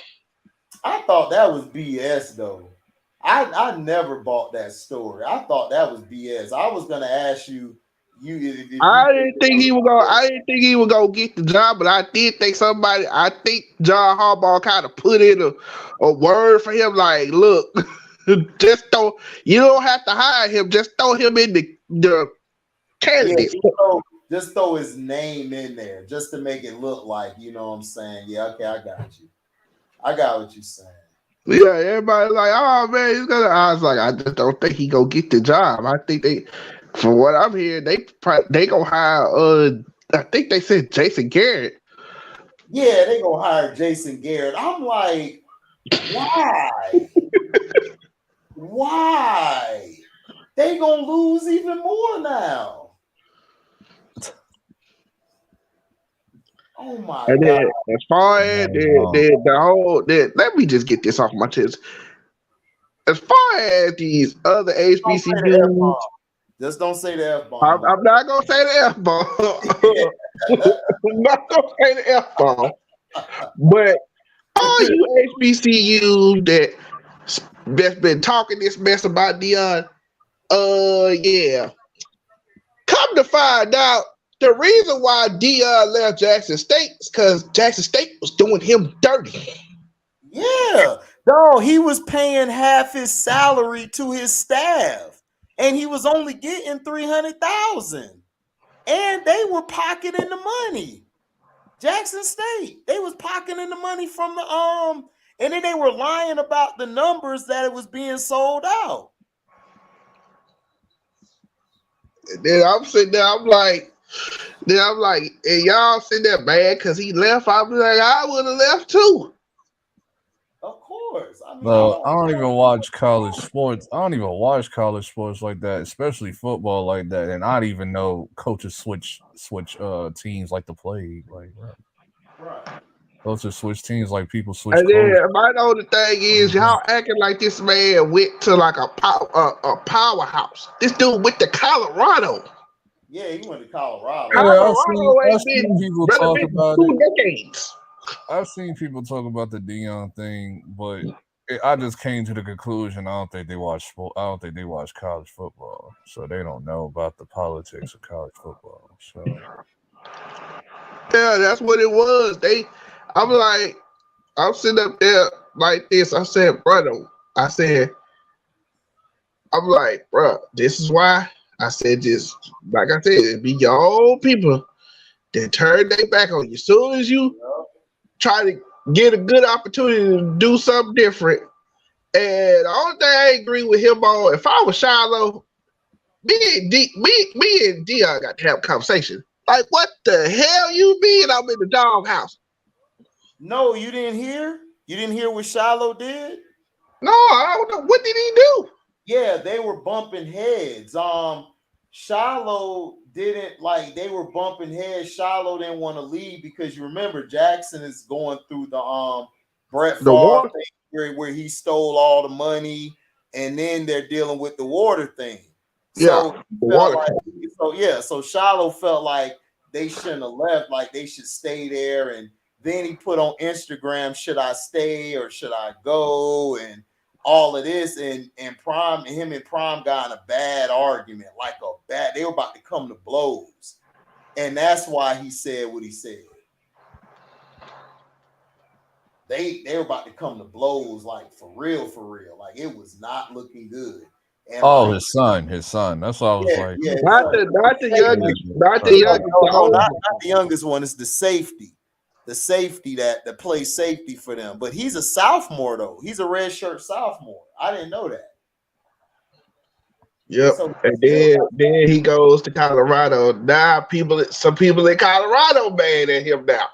I thought that was BS though. I never bought that story. I thought that was BS. I was gonna ask you. I didn't think he was gonna get the job, but I did think somebody. I think John Harbaugh kind of put in a word for him, like, look, just don't. You don't have to hire him. Just throw him in the candidates. Yeah, just throw his name in there, just to make it look like, you know what I'm saying? Yeah, okay, I got you. I got what you're saying. Yeah, everybody like, oh man, he's gonna. I was like, I just don't think he gonna get the job. I think they. From what I'm hearing, they gonna hire. I think they said Jason Garrett. Yeah, they gonna hire Jason Garrett. I'm like, why? Why? They gonna lose even more now. Oh my And god! then, as far as the whole, let me just get this off my chest. As far as these other HBCUs. Just don't say the F-bomb. I'm not gonna say the F-bomb. I'm not gonna say the F-bomb. But all you HBCUs that's been talking this mess about Deion, yeah. Come to find out, the reason why Deion left Jackson State is because Jackson State was doing him dirty. Yeah. No, he was paying half his salary to his staff. And he was only getting $300,000, and they were pocketing the money. Jackson State, they was pocketing the money from the and then they were lying about the numbers that it was being sold out. And then I'm sitting there, I'm like, and y'all sitting there mad because he left. I'm like, I would have left too. Of course. I mean, I don't even watch college sports. I don't even watch college sports like that, especially football like that. And I don't even know coaches switch teams like the plague. Like, right. Coaches switch teams like people switch. And then my only thing is y'all acting like this man went to like a powerhouse. This dude went to Colorado. Yeah, he went to Colorado. I've seen people talk about 2 decades. I've seen people talk about the Deion thing, but I just came to the conclusion I don't think they watch sport. I don't think they watch college football, so they don't know about the politics of college football. So yeah, that's what it was. I'm sitting up there like this. I said, brother, I'm like, bro, this is why. I said, just like I said, it be your old people that turn their back on you. As soon as you try to get a good opportunity to do something different. And the only thing I agree with him on, if I was Shiloh, me and Deion got to have a conversation. Like, what the hell you mean I'm in the doghouse? No, you didn't hear? You didn't hear what Shiloh did? No, I don't know. What did he do? Yeah, they were bumping heads. Shiloh didn't they were bumping heads. Shiloh didn't want to leave because you remember Jackson is going through the Brett The Favre water? thing where he stole all the money, and then they're dealing with the water thing. Yeah, So the water. so Shiloh felt like they shouldn't have left, like they should stay there. And then he put on Instagram, should I stay or should I go? And all of this, and Prime, him and Prime got in a bad argument, like they were about to come to blows. And that's why he said what he said. They were about to come to blows, like for real. Like it was not looking good. And like, his son. That's why I was like, Not the youngest, not the youngest. no, not the youngest one. It's the safety that plays safety for them. But he's a sophomore though. He's a redshirt sophomore. I didn't know that. Yep. So, And then he goes to Colorado. Now some people in Colorado mad at him now.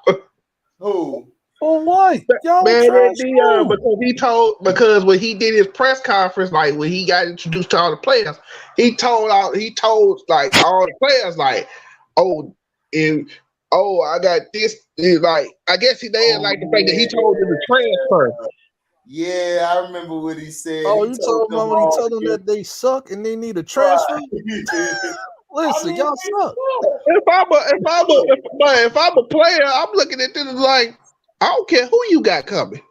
who? for what? Y'all Man, trash Dion, too. because when he did his press conference, like when he got introduced to all the players, he told like all the players like, I got this. Like I guess they didn't like the fact that he told them to transfer. Yeah, I remember what he said. Oh, He you told them when he told them that they suck and they need a transfer? Listen, y'all suck. If I'm a player, I'm looking at this like, I don't care who you got coming.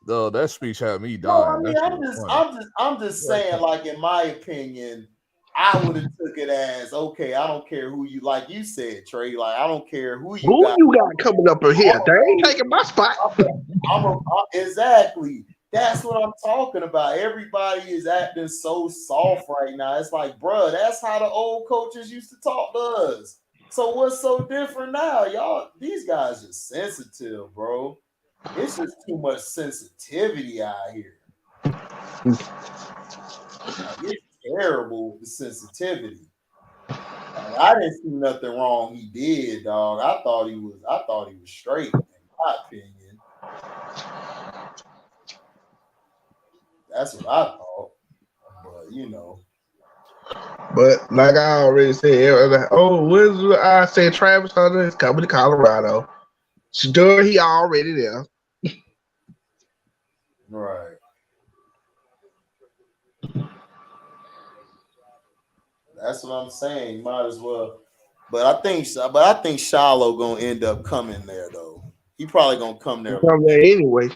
No, that speech had me No, dying. I mean, I'm just saying, like in my opinion, I would have took it as okay. I don't care who you, like you said, Trey. Like I don't care who you got coming up in here. They ain't taking my spot. Exactly. That's what I'm talking about. Everybody is acting so soft right now. It's like, bruh, that's how the old coaches used to talk to us. So what's so different now? Y'all, these guys are sensitive, bro. It's just too much sensitivity out here. Like, it's terrible, the sensitivity. Like, I didn't see nothing wrong he did, dog. I thought he was straight, in my opinion. That's what I thought. But you know. But like I already said, I said Travis Hunter is coming to Colorado. Sure, he already there. Right. That's what I'm saying. Might as well. But I think Shiloh gonna end up coming there though. He probably gonna come there. Come there anyway.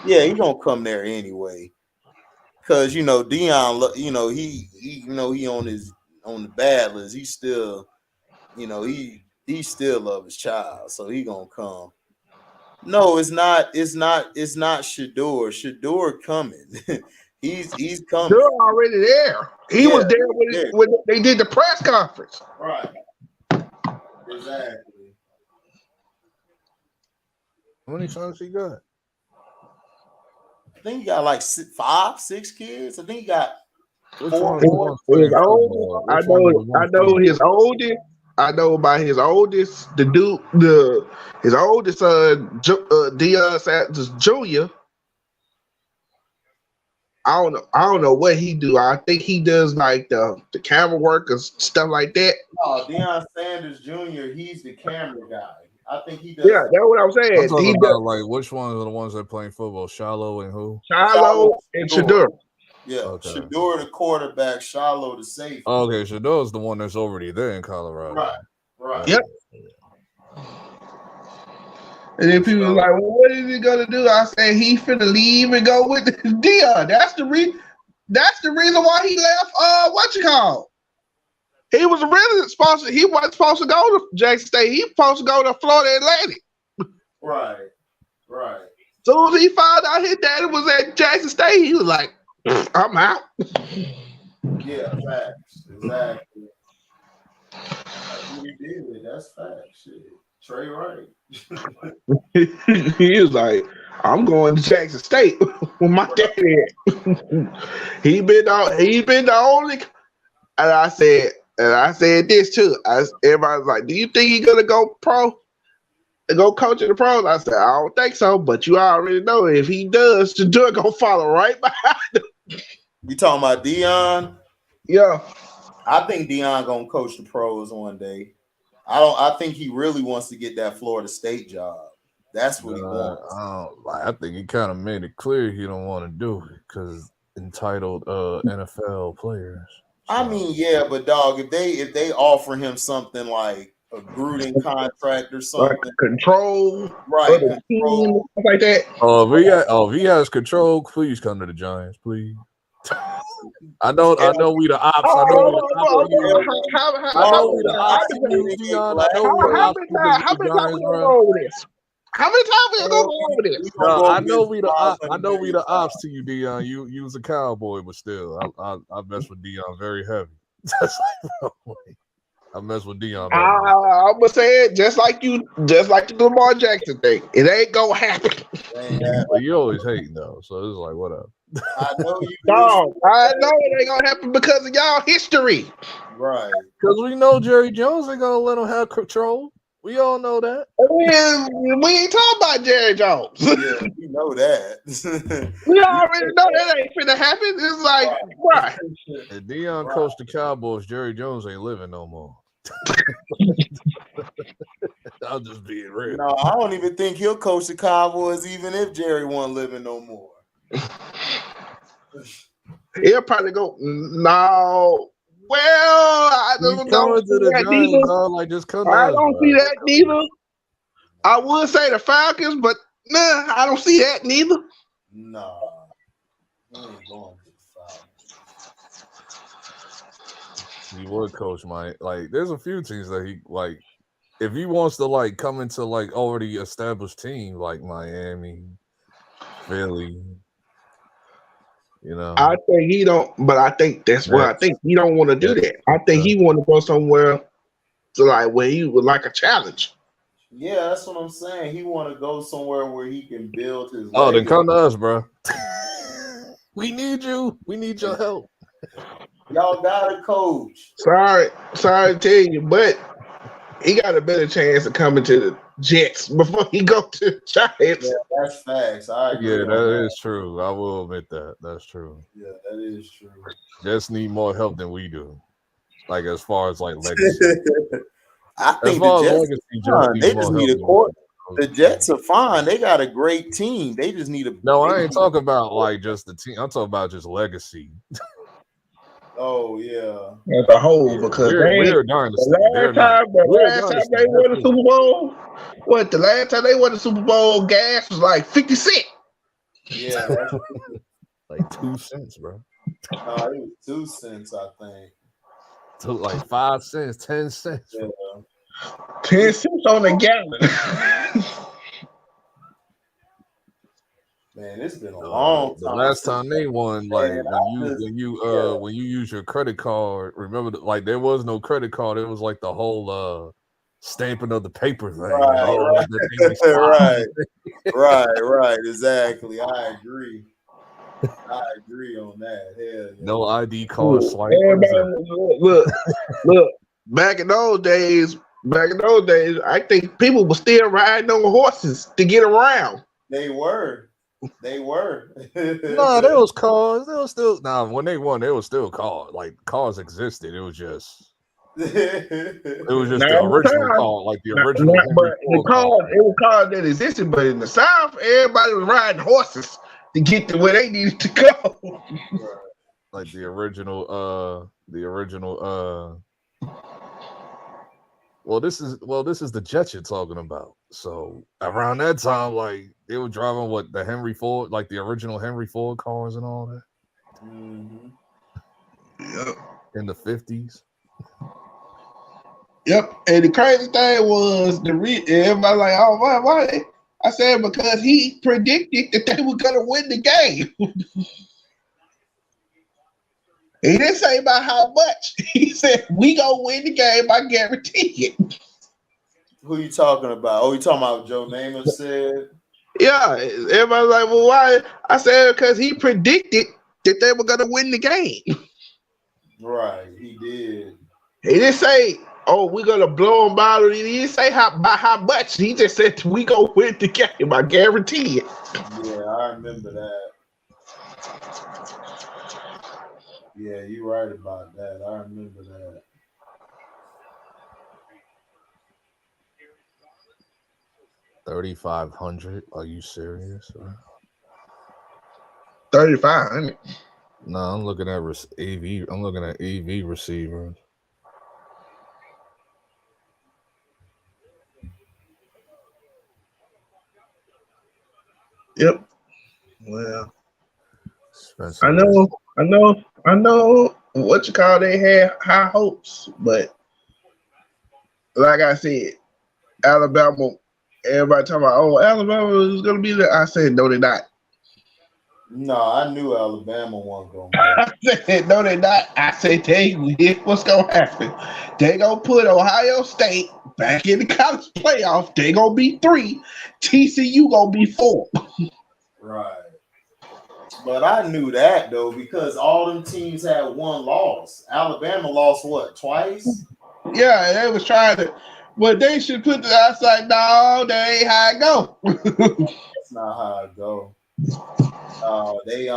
Yeah, he gonna come there anyway. Cause Dion, he on the bad list. He still, he still love his child, so he gonna come. No, it's not Shador. Shador coming. he's coming. They're already there. He was there when they did the press conference. Right. Exactly. How many sons he got? I think he got like 5, 6 kids. I think he got Which 4. one? His oldest, I know his oldest. I know about his oldest, his oldest son, Deion Sanders Jr. I don't know what he do. I think he does like the camera work and stuff like that. Oh, Deion Sanders Jr. He's the camera guy. I think he does. Yeah, that's what I'm saying. I'm talking about like which ones are the ones that playing football? Shiloh and who? Shiloh and Shador. Yeah, okay. Shador the quarterback, Shiloh the safety. Oh, okay, Shador is the one that's already there in Colorado. Right. Yep. And then people are like, well, what is he gonna do? I said he finna leave and go with Dion. That's the reason why he left. He was really supposed to. He wasn't supposed to go to Jackson State. He was supposed to go to Florida Atlantic. Right. Soon as he found out his daddy was at Jackson State, he was like, I'm out. Yeah, facts. Exactly. He did. That's facts. Shit. Trey right. He was like, I'm going to Jackson State with my daddy. He been the only. And I said this too. Everybody was like, do you think he's gonna go pro and go coach in the pros? I said, I don't think so, but you already know if he does, the door gonna follow right behind him. You talking about Dion? Yeah. I think Dion gonna coach the pros one day. I think he really wants to get that Florida State job. That's what he wants. I think he kind of made it clear he don't want to do it because entitled NFL players. I mean, yeah, but dog, if they offer him something like a Gruden contract or Like something, control, right? other team, Control. stuff like that. If he has control, please come to the Giants, please. I know we the ops. I know we the ops. I know we the ops. Dion. I know we the ops. How many times we gonna go over this? How many times we gonna go over this? No, I know we the ops. I know we the ops to you, Dion. You was a cowboy, but still, I mess with Dion very heavy. I mess with Dion. I'm gonna say it just like the Lamar Jackson thing. It ain't gonna happen. But you always hating though, so it's like whatever. I know you. No, I know it ain't gonna happen because of y'all history. Right. Because we know Jerry Jones ain't gonna let him have control. We all know that. We ain't talking about Jerry Jones. Yeah, we know that. We already know that ain't finna happen. It's like, right. If Dion coached the Cowboys, Jerry Jones ain't living no more. I'll just be real. No, I don't even think he'll coach the Cowboys, even if Jerry wasn't living no more. He'll probably go. No. Well, I don't know. I don't see that neither. I would say the Falcons, but nah, I don't see that neither. No. He ain't going to the Falcons. He would coach there's a few teams that he like if he wants to come into already established team like Miami, Philly. I think he don't, but I think that's why I think he don't want to do that. I think he want to go somewhere to where he would like a challenge. Yeah, that's what I'm saying. He want to go somewhere where he can build his. Oh, then come to us, bro. We need you. We need your help. Y'all got a coach. Sorry to tell you, but he got a better chance of coming to the Jets before he go to the Giants. Yeah, that's facts. I agree. Yeah, that is true. I will admit that. That's true. Yeah, that is true. Jets need more help than we do. As far as legacy. I think the Jets, they just need a court. The Jets are fine. They got a great team. They just need a. No, I ain't talking about just the team. I'm talking about just legacy. Oh yeah, as a whole, because we're dynasty. The last time they won the Super Bowl, the last time they won the Super Bowl, gas was 50 cents. Yeah, 2 cents, bro. No, it was 2 cents, I think. To 5 cents, 10 cents. Yeah. 10 cents on a gallon. Man, it's been a long time. The last time they won, when you use your credit card, remember there was no credit card. It was the whole stamping of the paper thing. Right, exactly. I agree on that. Hell, yeah. No ID card swipe. Look, back in those days, I think people were still riding on horses to get around. They were. No, there was cars. There was still when they won, there was still cars. Cars existed. It was just the original car, the original. It was cars that existed, but in the South, everybody was riding horses to get to where they needed to go. The original. Well, this is the Jets you're talking about. So around that time, they were driving the Henry Ford, the original Henry Ford cars and all that. Mm-hmm. Yep. In the 50s. Yep. And the crazy thing was everybody why? I said because he predicted that they were gonna win the game. He didn't say about how much. He said, we gonna win the game, I guarantee it. Who you talking about? Oh, you talking about Joe Namath said? Yeah, everybody's like, well, why? I said, because he predicted that they were gonna win the game. Right, he did. He didn't say, oh, we're gonna blow them out. He didn't say by how much. He just said, we gonna win the game, I guarantee it. Yeah, I remember that. Yeah, you're right about that. I remember that. $3,500. Are you serious? 3,500. No, I'm looking at AV. I'm looking at AV receivers. Yep. Well, Spencer I know what you call they had high hopes, but like I said, Alabama, everybody talking about, oh, Alabama is gonna be there. I said, no, they're not. No, I knew Alabama wasn't gonna I said, no, they're not. I said, here's what's gonna happen. They gonna put Ohio State back in the college playoff. They gonna be 3. TCU gonna be 4. Right. But I knew that though, because all them teams had one loss. Alabama lost what, twice? Yeah, they was trying to, but they should put the outside. No, that ain't how it go. That's not how it go. They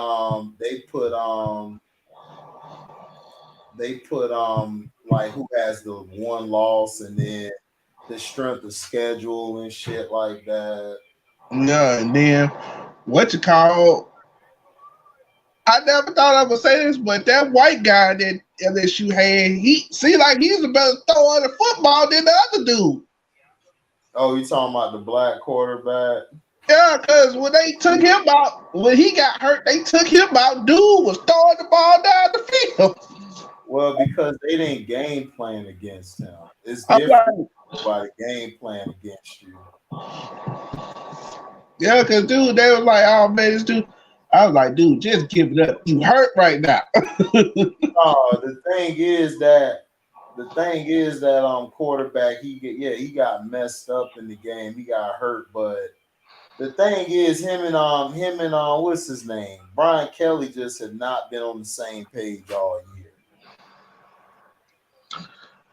put like who has the one loss and then the strength of schedule and shit like that. Yeah, and then what you call? I never thought I would say this, but that white guy that LSU had, he seemed like he's a better thrower of the football than the other dude. Oh, you talking about the black quarterback? Yeah, because when they took him out, when he got hurt, they took him out. Dude was throwing the ball down the field. Well, because they didn't game plan against him. It's I'm different by the game plan against you. Yeah, because dude, they was like, oh man, this dude. I was like, dude, just give it up. You hurt right now. The thing is that quarterback, he got messed up in the game. He got hurt, but the thing is him and what's his name? Brian Kelly just had not been on the same page all year.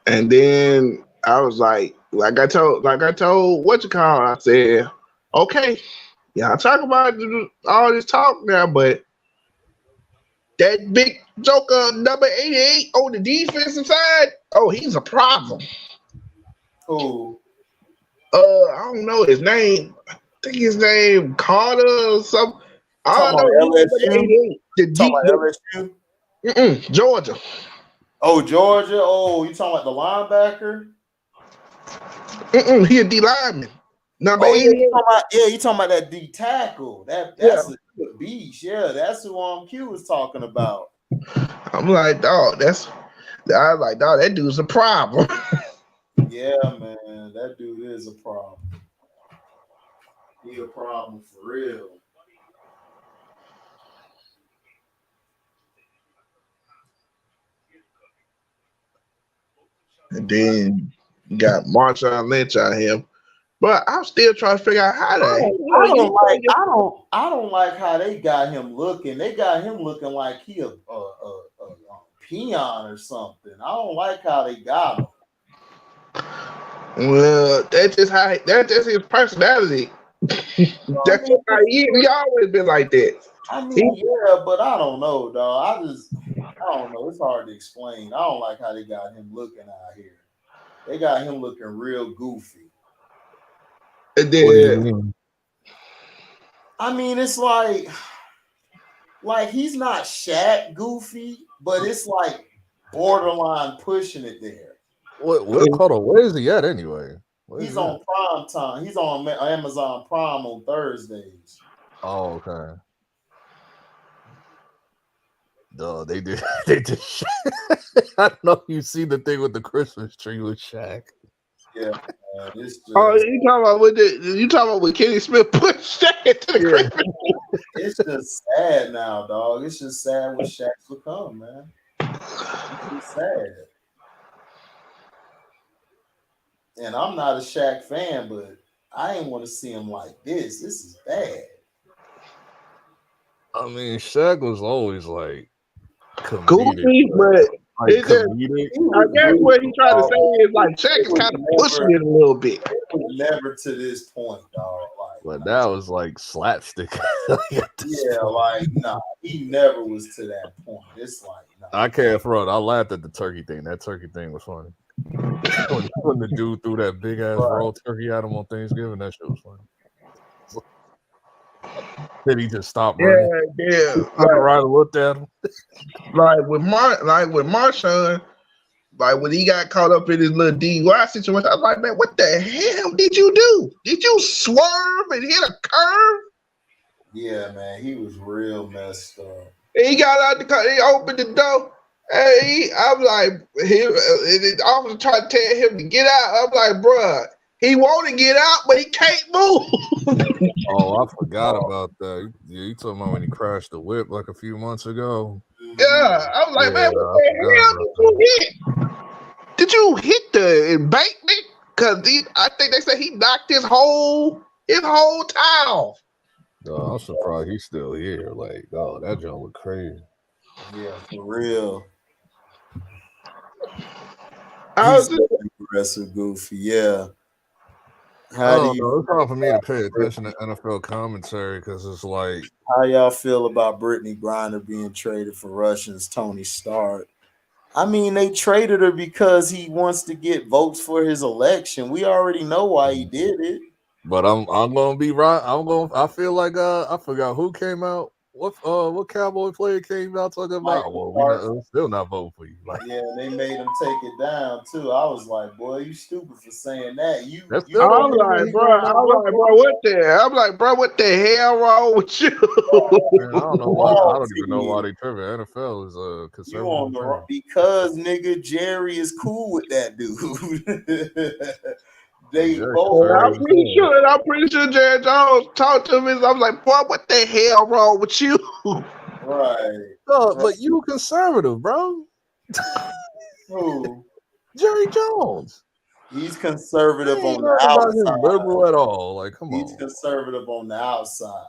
And then I was like I told what you call it, I said, okay, yeah, I talk about all this talk now, but that big joker number 88 on the defensive side, oh, he's a problem. Who? I don't know his name. I think his name Carter or something. I don't know. LSU? Talking about LSU? Georgia. Oh, Georgia. Oh, you talking about the linebacker? He a D lineman. Number 88. You talking about that D tackle. That's a good beast. Yeah, that's who Q was talking about. I'm like, dog, that dude's a problem. Yeah, man, that dude is a problem. He a problem for real. And then you got Marshawn Lynch out here. But I'm still trying to figure out how that. I don't like how they got him looking. They got him looking like he a peon or something. I don't like how they got him. Well, that's just his personality. That's how he always been like that. I mean, yeah, but I don't know, dog. I don't know. It's hard to explain. I don't like how they got him looking out here. They got him looking real goofy. And then, I mean, it's like he's not Shaq goofy, but it's like borderline pushing it there. Where is he at anyway? He's on Prime Time. He's on Amazon Prime on Thursdays. Oh, okay. No, they did. I don't know if you see the thing with the Christmas tree with Shaq. Yeah, it's just, you talking about when Kenny Smith pushed Shaq to the Christmas tree? It's just sad now, dog. It's just sad what Shaq's become, man. It's just sad. And I'm not a Shaq fan, but I ain't want to see him like this. This is bad. I mean, Shaq was always like goofy, but I guess what he tried to say is like Shaq is kind of pushing it a little bit. Never to this point, dog. But that was like slapstick. He never was to that point. It's like, I can't front. I laughed at the turkey thing. That turkey thing was funny. when the dude threw that big ass raw turkey at him on Thanksgiving, that shit was funny. Then he just stopped running. Yeah. Turned around and looked at him. Like with Marshawn, like when he got caught up in his little DUI situation, I was like, man, what the hell did you do? Did you swerve and hit a curve? Yeah, man, he was real messed up. And he got out the car, he opened the door. Hey, I'm like, the officer tried to tell him to get out. I'm like, bruh, he want to get out, but he can't move. Oh, I forgot about that. You talking about when he crashed the whip like a few months ago? Yeah, I was like, man, what the hell did you hit? Did you hit the embankment? Because I think they said he knocked his whole tie off. No, I'm surprised he's still here. Like, oh, that joint look crazy. Yeah, for real. He's aggressive, goofy. Yeah. It's hard for me to pay attention to NFL commentary because it's like, how y'all feel about Brittany Griner being traded for Russians Tony Stark? I mean, they traded her because he wants to get votes for his election. We already know why he did it. But I'm gonna be right. I feel like I forgot who came out. What Cowboy player came out talking about? Well, we're still not voting for you. Like, yeah, they made him take it down too. I was like, boy, you stupid for saying that. I'm like, bro, what the? I'm like, bro, what the hell wrong with you? Man, I don't know why. I don't even know why they tripping. NFL is a conservative. Because nigga Jerry is cool with that dude. They both. I'm pretty sure Jerry Jones talked to him. I'm like, boy, what the hell wrong with you? Right. No, but you conservative, bro. Who? Jerry Jones. He's conservative on the outside. Liberal at all? Like, come on. He's conservative on the outside,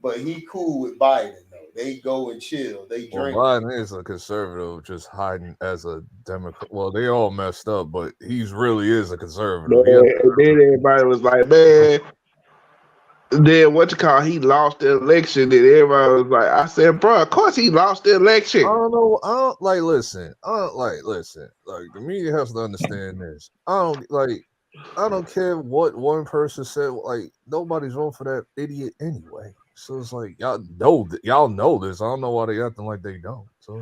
but he cool with Biden though. They go and chill. They drink. Well, Biden is a conservative, just hiding as a Democrat. Well, they all messed up, but he's really is a conservative. And then everybody was like, man. Then he lost the election, and everybody was like, I said, bro, of course he lost the election. I don't know. Listen. Like, the media has to understand this. I don't care what one person said. Like, nobody's voting for that idiot anyway. So it's like, y'all know this. I don't know why they acting like they don't. So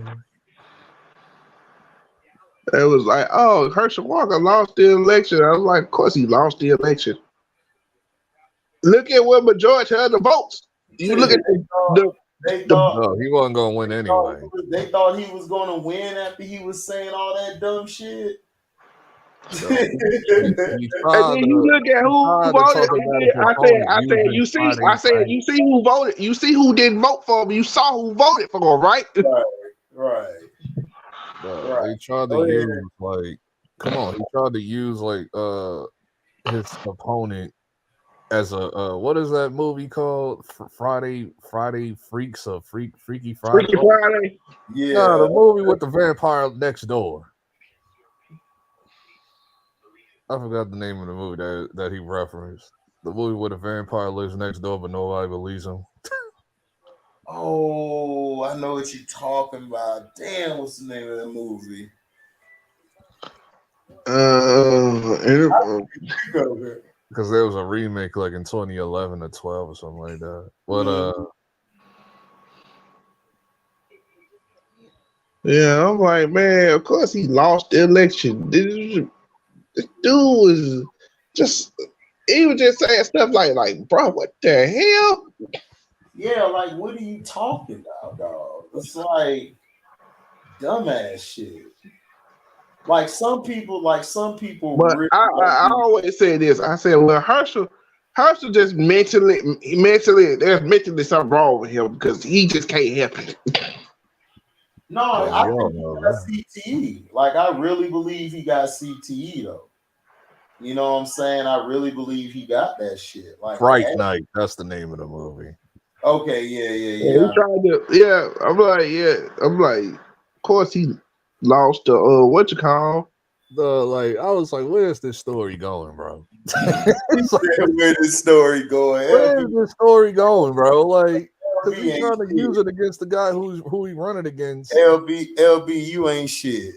it was like, oh, Herschel Walker lost the election. I was like, of course he lost the election. Look at what majority of the votes. You look at no, he wasn't going to win anyway. They thought he was going to win after he was saying all that dumb shit. So, and then you look at who voted. I said, you see who voted. You see who didn't vote for him. You saw who voted for him, right? Right. They tried to use come on. He tried to use his opponent as a what is that movie called? Friday Freaks or Freaky Friday? Freaky Friday. Yeah, no, the movie with the vampire next door. I forgot the name of the movie that he referenced. The movie where the vampire lives next door, but nobody believes him. Oh, I know what you're talking about. Damn, what's the name of that movie? Because there was a remake in 2011 or 12 or something like that. But yeah, I'm like, man, of course he lost the election. This dude was he was just saying stuff like, bro, what the hell? Yeah, like, what are you talking about, dog? It's like dumbass shit. Like some people. But really I always say this. I said, well, Herschel just mentally, there's mentally something wrong with him because he just can't help it. No, I think he got CTE. Like, I really believe he got CTE though. You know what I'm saying? I really believe he got that shit. Like Fright Night. That's the name of the movie. Okay, yeah. He tried to, I'm like, of course he lost the what you call I was like, where's this story going, bro? Where's this story going? Where's this story going, bro? Like, because he's trying to use it against the guy who he running against. LB, you ain't shit.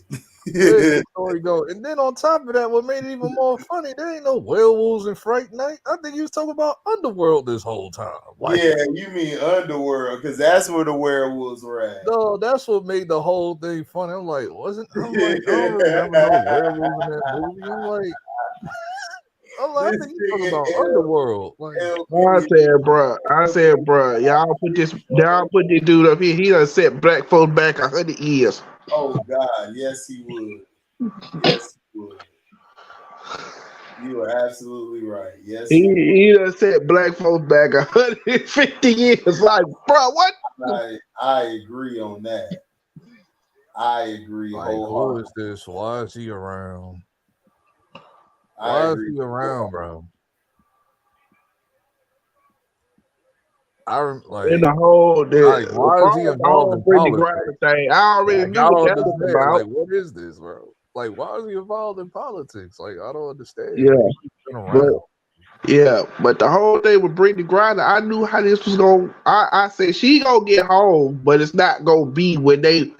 Where's the story go? And then on top of that, what made it even more funny, there ain't no werewolves in Fright Night. I think he was talking about Underworld this whole time. Like, Yeah, you mean Underworld, because that's where the werewolves were at. no, that's what made the whole thing funny. I'm like, I don't remember no werewolves in that movie. I think he's talking about Underworld. Like, I said, bro, y'all put this dude up here. He done set black folks back 100 years. Oh God, yes he would. Yes he would. You are absolutely right. Yes, He done set black folks back 150 years. Like, bro, what? I agree on that. I agree who wholeheartedly. is this? Why is he around? I Why is agree he around, bro? In the whole, why is he involved in Brittany politics? Griner thing, I already knew what that was about. Like, what is this, bro? Like, why is he involved in politics? Like, I don't understand. Yeah, He's been around. but the whole thing with Brittany Griner, I knew how this was going. I said she gonna get home, but it's not gonna be when they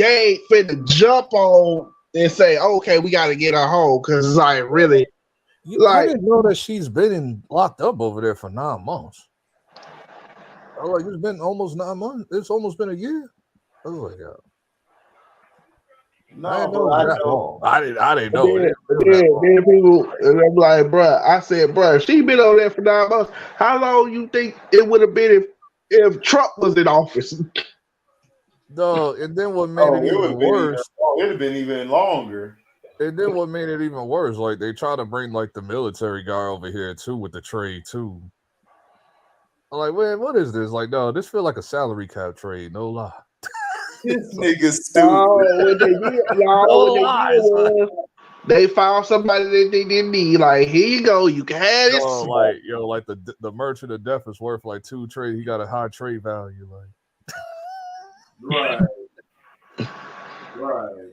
ain't finna jump on and say, okay, we got to get her home, because it's like really. I didn't know that she's been locked up over there for 9 months. Like, it's been almost 9 months. It's almost been a year. I was like, No, I didn't know it was that long. I didn't know it. Then people, and I'm like, bruh, I said, bruh, if she been over there for 9 months, how long you think it would have been if Trump was in office? No, and then what made it even worse? It would have been even longer. And then what made it even worse? Like, they try to bring like the military guy over here too with the trade too. I'm like, man, what is this? Like, no, this feel like a salary cap trade. No lie. This nigga's stupid. They found somebody that they didn't need. Like, here you go, you can have this. Like the merchant of death is worth like 2 trade. He got a high trade value, like. Right.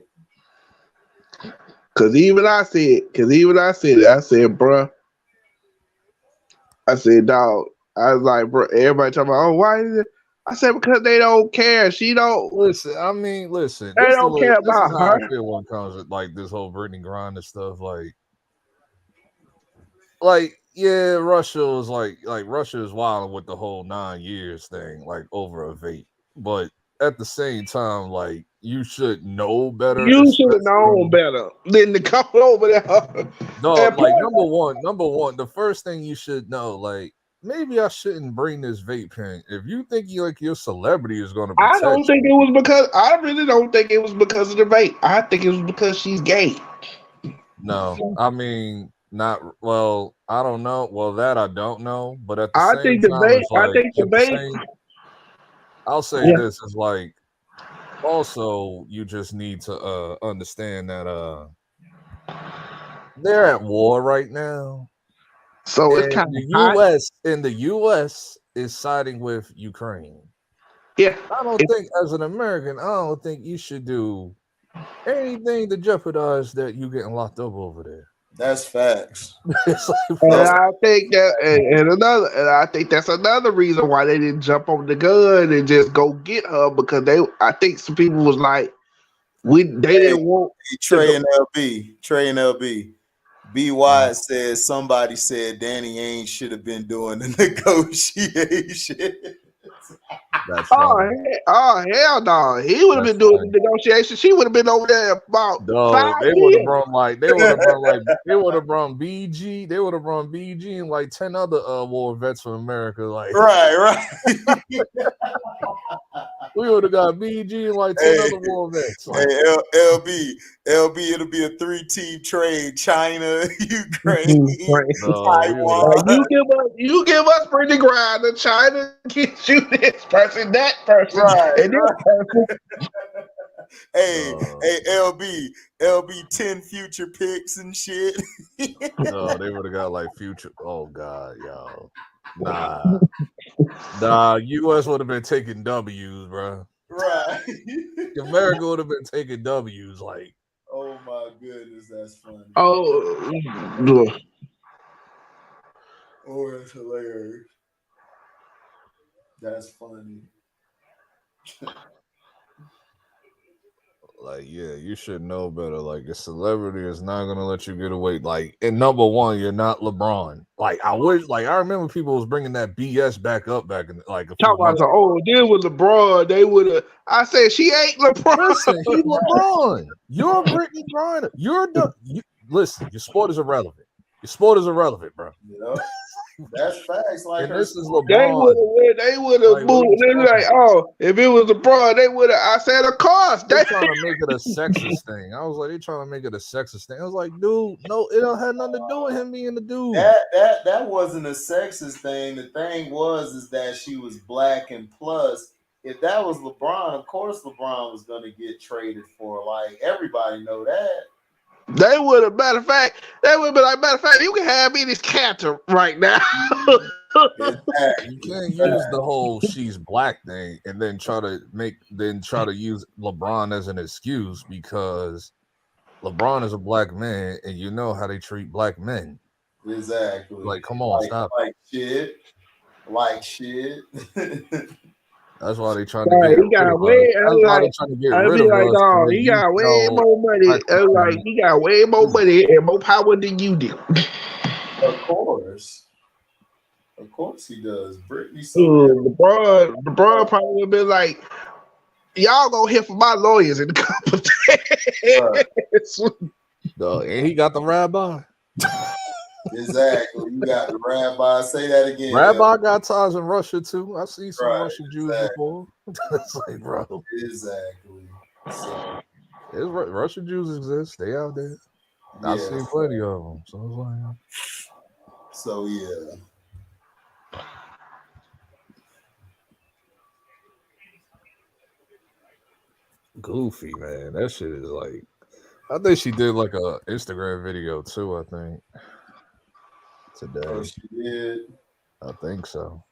Cause even I said it. I said, bruh. I said, dog. I was like, bro, everybody talking about, oh, why is it? I said, because they don't care. She don't listen. They don't care about her. I feel when it comes to like this whole Brittany Griner stuff. Like, yeah, Russia was like Russia is wild with the whole 9 years thing, like over a vape. But at the same time, like, you should know better. You should have known better than to come over there. No, like number one, the first thing you should know, like, maybe I shouldn't bring this vape pen. If you think your celebrity is going to I don't think it was because I really don't think it was because of the vape. I think it was because she's gay. No, I mean, not well. I don't know. Well, that I don't know. But at the same time, I'll say this is like. Also, you just need to understand that they're at war right now. So it's kind of the US is siding with Ukraine. Yeah. I don't think as an American, I don't think you should do anything to jeopardize that you getting locked up over there. That's facts. I think I think that's another reason why they didn't jump on the gun and just go get her, because I think some people was like, didn't want Trey and LB. B Wyatt says somebody said Danny Ainge should have been doing the negotiation. That's hell no! He would have been doing the negotiation. She would have been over there about 5 They years. would have brought BG. They would have brought BG and like 10 other war vets from America. Like, right. We would have got BG and like 10 other war vets. Like, LB, it'll be a 3-team trade: China, Ukraine, Taiwan. You give us Brittany Griner, China gets you this person, that person, and this person. Hey, LB, 10 future picks and shit. No, they would have got like future. Oh God, y'all. Nah, US would have been taking W's, bro. Right. America would have been taking W's, like. Oh my goodness, that's funny. Oh, that's hilarious. That's funny. Like, yeah, you should know better. Like, a celebrity is not gonna let you get away. Like, and number one, you're not LeBron. Like, I remember people was bringing that BS back in like a few Talk about months. deal with LeBron. They would have. I said she ain't LeBron. Listen, he LeBron. You're Brittany Griner. Listen, your sport is irrelevant. Your sport is irrelevant, bro. Yep. That's facts. Like, and this is LeBron. They would have moved. They like, oh, if it was LeBron, they would have. I said, of course. They're trying to make it a sexist thing. I was like, they're trying to make it a sexist thing. I was like, dude, no, it don't have nothing to do with him being the dude. That wasn't a sexist thing. The thing is that she was black, and plus, if that was LeBron, of course LeBron was gonna get traded for. Like, everybody know that. They would have. Matter of fact, you can have me this character right now. You can't use the whole she's black thing and then try to use LeBron as an excuse, because LeBron is a black man and you know how they treat black men. Exactly. Like, come on, stop. Like shit. That's why they trying to get rid of us. He got way more money. Like, he got way more money and more power than you do. Of course he does. Brittany. LeBron probably would be like, y'all gonna hear from my lawyers in a couple of days. And he got the rabbi. Exactly. You got the rabbi. Say that again. Rabbi got ties in Russia too. I see some Russian Jews before. It's like, bro. Exactly. So, Russian Jews exist. They out there. Yeah. I've seen plenty of them. So it's like, so yeah. Goofy, man. That shit is like, I think she did like a Instagram video too, I think. Today. Oh, she did. I think so.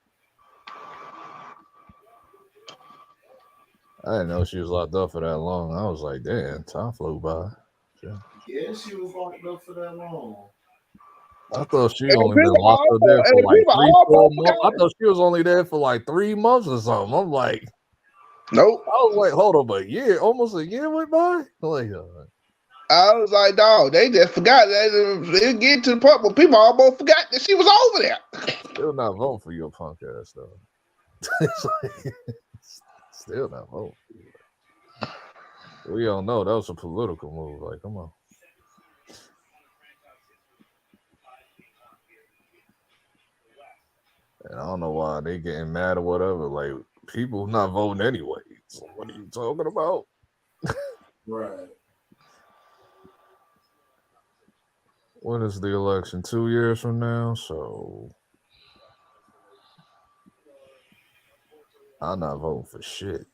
I didn't know she was locked up for that long. I was like, damn, time flew by. Yeah, she was locked up for that long. I thought she only been locked up there for like 3-4 months. I thought she was only there for like 3 months or something. I'm like, nope. I was like, hold on, a year, almost a year went by. Like, I was like, dog, they just forgot that it get to the point where people almost forgot that she was over there. Still not voting for your punk ass though. It's like, still not voting for you. We all know that was a political move. Like, come on. And I don't know why they getting mad or whatever. Like, people not voting anyway. So what are you talking about? Right. When is the election? 2 years from now? So I'm not voting for shit.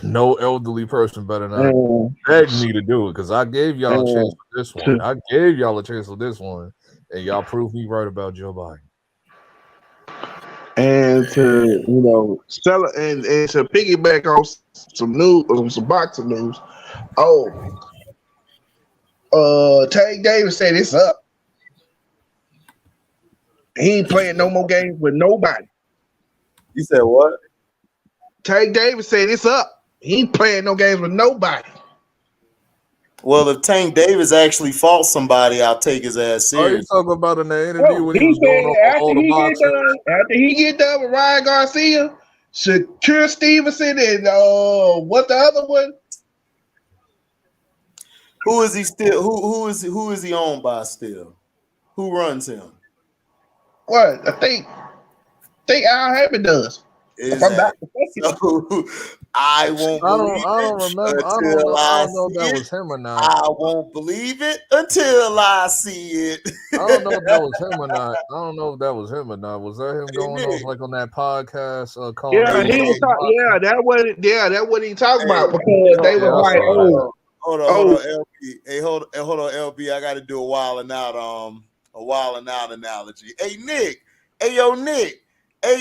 No elderly person better not beg me to do it, because I gave y'all a chance for this one. I gave y'all a chance for this one, and y'all proved me right about Joe Biden. And to sell it and to piggyback on some news, some boxing news. Tank Davis said it's up. He ain't playing no more games with nobody. You said what? Tank Davis said it's up. He ain't playing no games with nobody. Well, if Tank Davis actually fought somebody, I'll take his ass serious. Are you talking about in the interview when he was going on after he get done with Ryan Garcia, Shakur Stevenson, and what the other one? Who is he still? Who is he owned by still? Who runs him? What? I think Al Hammond does. I won't believe I don't remember. I don't know if that was him or not. I won't believe it until I see it. I don't know if that was him or not. Was that him going on like on that podcast? That what he talking about, because they was like, hold on, LB. Hey, hold on, LB. I got to do a wild and out analogy. Hey, Nick. Hey, yo, Nick. Do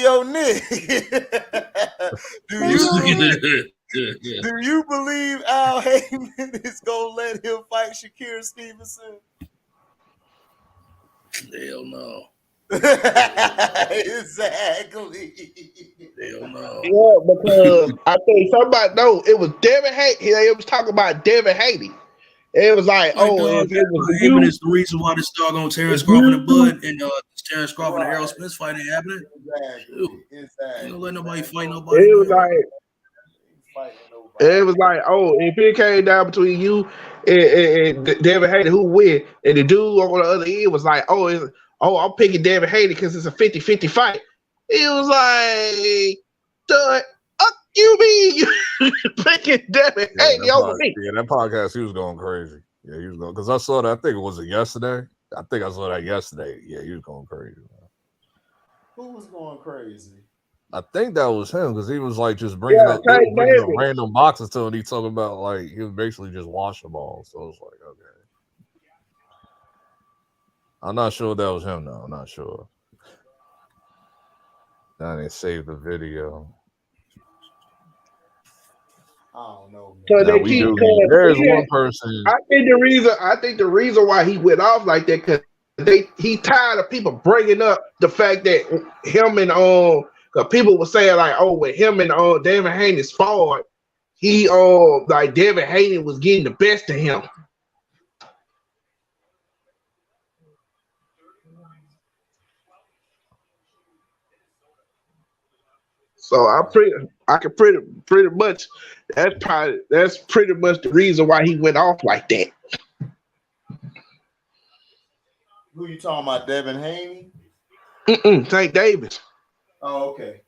you believe Al Heyman is gonna let him fight Shakur Stevenson? Hell no. Exactly. Hell know. Yeah, because I think somebody it was Devin Haney. It was talking about Devin Haney. It was like, Like, oh, dog, if it was Haven you, is the reason why this doggone Terrence Crawford and Bud and Terrence Crawford and Errol Spence fight ain't happening. Shoot. Ain't gonna let nobody fight nobody. it was like, oh, if it came down between you and Devin Haney, who win? And the dude on the other end was like, oh, I'm picking Devin Haney because it's a 50-50 fight. It was like, the you mean picking Devin Haney over me? Yeah, that podcast, he was going crazy. Yeah, he was going, because I saw that. I think it was yesterday. I think I saw that yesterday. Yeah, he was going crazy. Man. Who was going crazy? I think that was him because he was like just bringing up random boxes to him. He talking about like he was basically just washing balls. So it's like, okay. I'm not sure that was him though. I'm not sure. Now they saved the video. I don't know. So now we do. There's one person. I think the reason why he went off like that because he tired of people bringing up the fact that him and people were saying like, oh, with him and Devin Haney's fought, he like Devin Haney was getting the best of him. So I can pretty much that's pretty much the reason why he went off like that. Who you talking about, Devin Haney? Tank Davis. Oh, okay.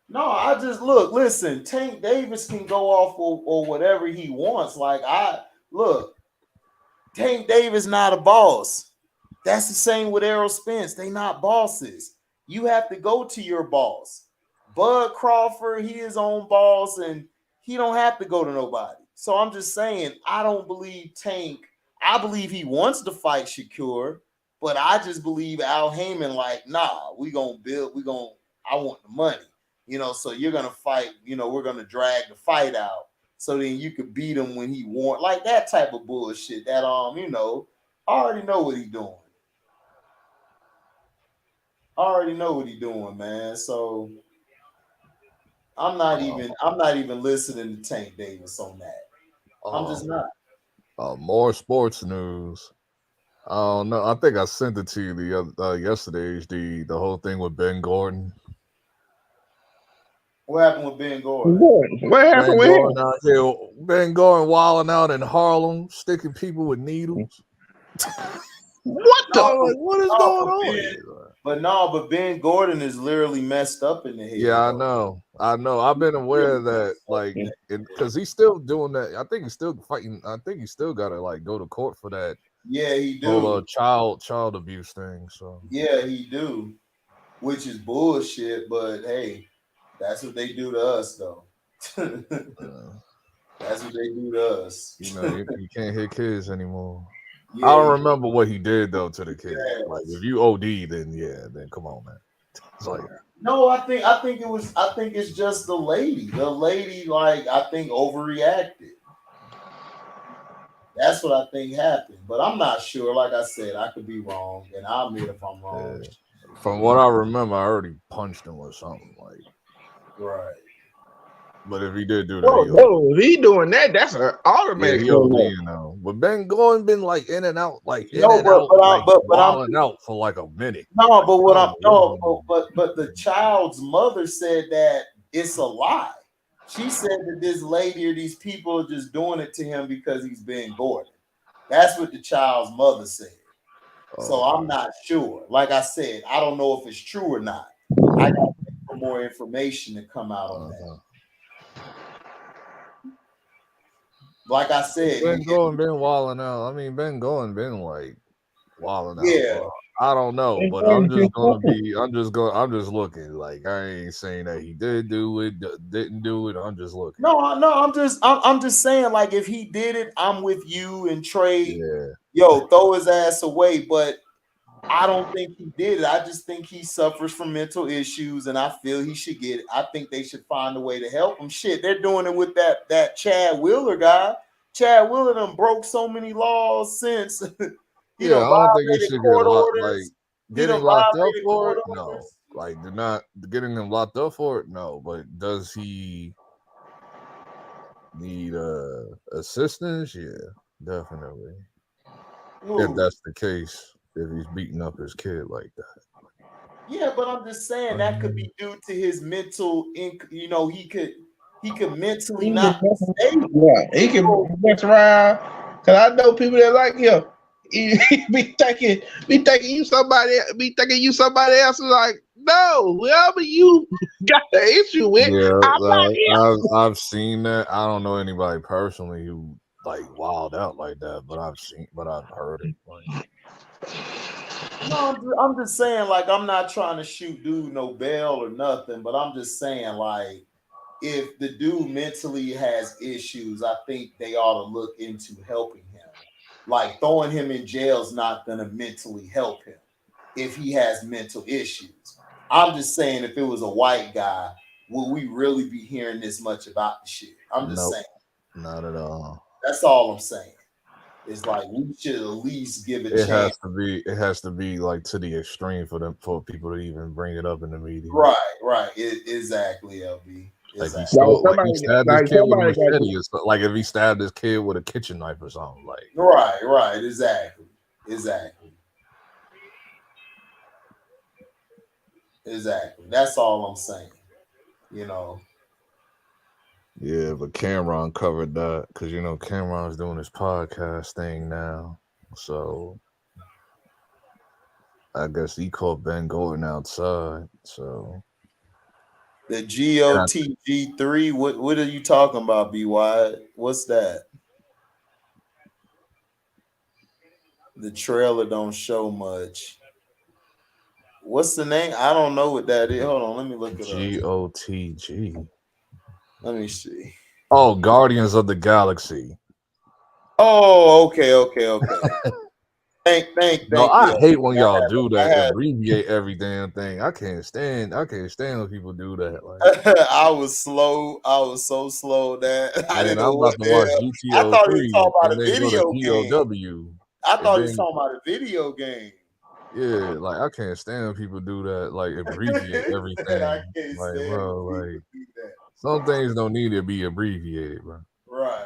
No, I just listen, Tank Davis can go off or whatever he wants. Like Tank Davis not a boss. That's the same with Errol Spence. They not bosses. You have to go to your boss. Bud Crawford, he his own boss, and he don't have to go to nobody. So I'm just saying, I don't believe Tank. I believe he wants to fight Shakur, but I just believe Al Heyman like, nah, I want the money. So you're gonna fight, we're gonna drag the fight out so then you could beat him when he wants, like that type of bullshit. That I already know what he's doing. I already know what he's doing, man. So I'm not even listening to Tank Davis on that. I'm just not. More sports news. I don't know. I think I sent it to you yesterday. The whole thing with Ben Gordon. What happened with Ben Gordon? What happened with him? Out here, Ben Gordon wilding out in Harlem, sticking people with needles. What is going on? But Ben Gordon is literally messed up in the head. Yeah, I know. I've been aware of that, like, because he's still doing that. I think he's still fighting. I think he still got to like go to court for that. Yeah, he do. Child abuse thing. So yeah, he do, which is bullshit. But hey, that's what they do to us, though. That's what they do to us. You can't hit kids anymore. Yeah, I don't remember what he did though to the kid. Yeah. Like if you OD, then come on, man. It's like no, I think it's just the lady. The lady, like I think, overreacted. That's what I think happened, but I'm not sure. Like I said, I could be wrong, and I'll admit if I'm wrong. Yeah. From what I remember, I already punched him or something like. Right. But if he did do that, if he doing that, that's an automatic. Yeah, But Ben Gordon been like in and out, like wilding out for like a minute. No, but but the child's mother said that it's a lie. She said that this lady or these people are just doing it to him because he's Ben Gordon. That's what the child's mother said. So I'm not sure. Like I said, I don't know if it's true or not. I got to wait for more information to come out on that. Like I said, Ben Gordon been wilding out. I mean, Ben Gordon been like wilding out. Yeah. I don't know, but I'm just looking. Like I ain't saying that he did do it, didn't do it. I'm just looking. No, I'm just saying, like, if he did it, I'm with you and Trey. Yeah. Throw his ass away. But I don't think he did it. I just think he suffers from mental issues, and I feel he should get it. I think they should find a way to help him. Shit, they're doing it with that Chad Wheeler guy. Chad Wheeler done broke so many laws since. I don't think he should get locked up for it. No. Like, they're not getting him locked up for it. No, but does he need assistance? Yeah, definitely. Ooh. If that's the case, if he's beating up his kid like that. Yeah, but I'm just saying that could be due to his mental. You know, he could mentally not be stable. Yeah, he can mess around. Cause I know people that like him. He be thinking you somebody else is like, no, whoever you got the issue with, Yeah, I'm not him. I've seen that. I don't know anybody personally who like wild out like that, but I've heard it. Like, No, I'm just saying, like, I'm not trying to shoot dude no bail or nothing, but I'm just saying, like, if the dude mentally has issues, I think they ought to look into helping him. Like, throwing him in jail is not going to mentally help him if he has mental issues. I'm just saying, if it was a white guy, would we really be hearing this much about the shit? I'm just saying. Not at all. That's all I'm saying. It's like we should at least give a chance. It has to be like to the extreme for people to even bring it up in the media. Right. Exactly, LB. Exactly. Like he stabbed his kid with a machete, like if he stabbed his kid with a kitchen knife or something. Like right. Exactly. That's all I'm saying. You know. Yeah, but Cameron covered that because Cameron's doing his podcast thing now, so I guess he caught Ben Gordon outside. So the GOTG3, what are you talking about, BY? What's that? The trailer don't show much. What's the name? I don't know what that is. Hold on, let me look it up. GOTG. Let me see. Oh, Guardians of the Galaxy. Oh, okay. Thank No, I you. hate when y'all do that. Abbreviate every damn thing. I can't stand when people do that. Like, I was so slow that I didn't know I'm about to watch GTO3. I thought he was talking about a video game. GOW. I thought he was talking about a video game. Yeah, like I can't stand when people do that. Like abbreviate everything. I can't like, stand bro, when like do that. some things don't need to be abbreviated, bro. Right.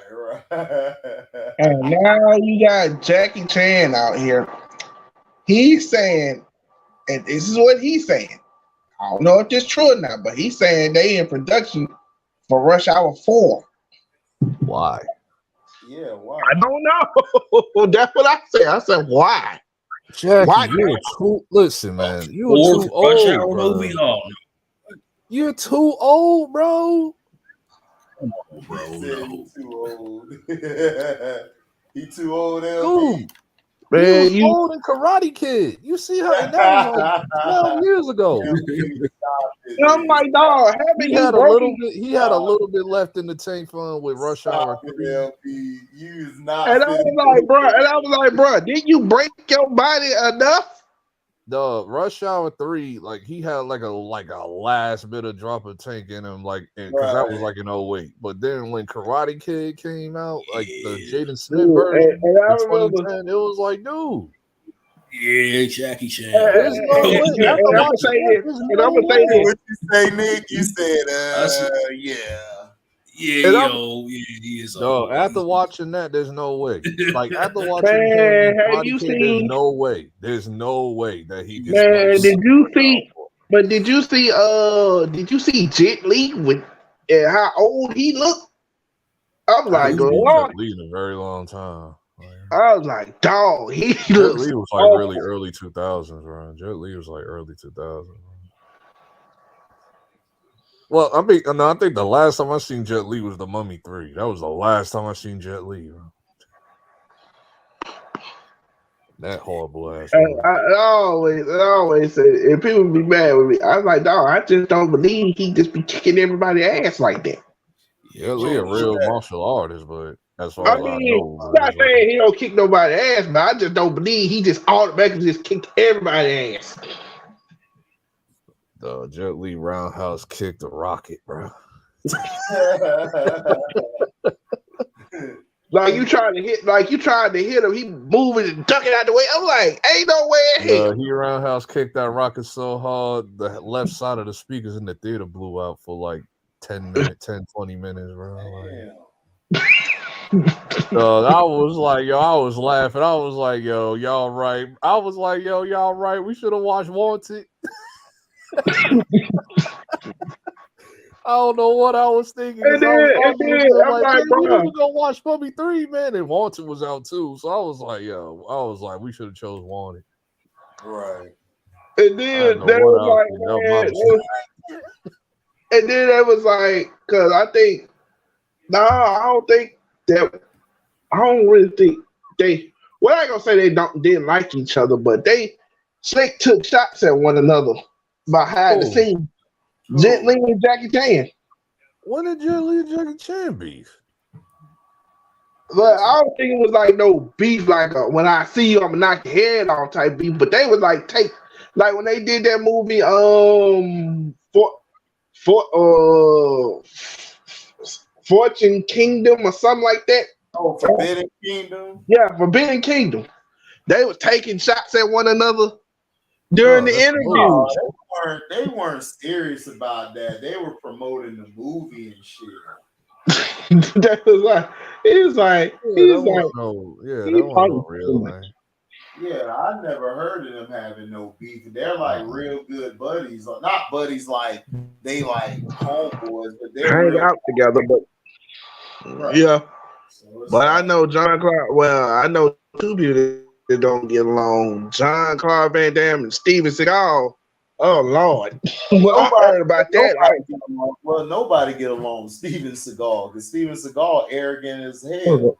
And now you got Jackie Chan out here. He's saying, and this is what he's saying. I don't know if this is true or not, but he's saying they in production for Rush Hour 4. Why? Yeah, why? I don't know. That's what I said. I said, why? Jackie, listen, man. You are too old, bro. You're too old, bro. He's too old. He too old, dude. Man, you old in Karate Kid. You see how that was like 12 years ago. I'm like, dog, he had a little bit left in the tank fund with Rush Hour 3. You is not. And I was like, bro, didn't you break your body enough? The Rush Hour 3, like he had like a last bit of drop of tank in him, like because that was like in 08. But then when Karate Kid came out, like the Jaden Smith version in 2010, it was like, dude. Yeah, Jackie Chan. What you say, Nick? You said, yeah. Yeah, he is. No, after watching that, there's no way. Like after watching there's no way. There's no way that he gets. Man, did you see Jet Li with how old he looked? I'm like, Lord, Jet Li in a very long time. I was like, dog, he Jet Li was like really early 2000s, bro. Jet Li was like early 2000s. Well, I think the last time I seen Jet Li was The Mummy 3. That was the last time I seen Jet Li. Bro. That horrible ass. I always say, if people be mad with me, I was like, dog, I just don't believe he just be kicking everybody's ass like that. Yeah, Lee a real martial artist, but as far as I know, I'm not saying he don't kick nobody's ass, but I just don't believe he just automatically just kicked everybody's ass. The Jet Li roundhouse kicked the rocket, bro. Like you tried to hit him, he moving and ducking out the way. I'm like, ain't no way in hell. He roundhouse kicked that rocket so hard, the left side of the speakers in the theater blew out for like 10 minutes, 10, 20 minutes, bro. Like, I was like, I was laughing. I was like, y'all right. I was like, y'all right. We should have watched Wanted. I don't know what I was thinking. I'm like, we were gonna watch Puppy 3, man, and Wanted was out too. So I was like, we should have chose Wanted. Right. And then they was like, and then they was like, because I don't really think they. Well, I ain't gonna say they didn't like each other, but they took shots at one another behind the scenes. Jet Li and Jackie Chan. When did Jet Li and Jackie Chan beef? But I don't think it was like no beef, like when I see you, I'm gonna knock your head off type beef. But they was like like when they did that movie, Fortune Kingdom or something like that. Oh, Forbidden Kingdom. Yeah, Forbidden Kingdom. They was taking shots at one another during the interviews. They weren't serious about that. They were promoting the movie and shit. That was like, that was no real, man. Yeah, I never heard of them having no beef. They're like real good buddies. Not buddies like they like homeboys, but they hang out together. But yeah, but I know John Clark. Well, I know two people that don't get along: John Clark Van Damme and Steven Seagal. Oh Lord! Well, I heard about that. Nobody get along with Steven Seagal because Steven Seagal arrogant as hell.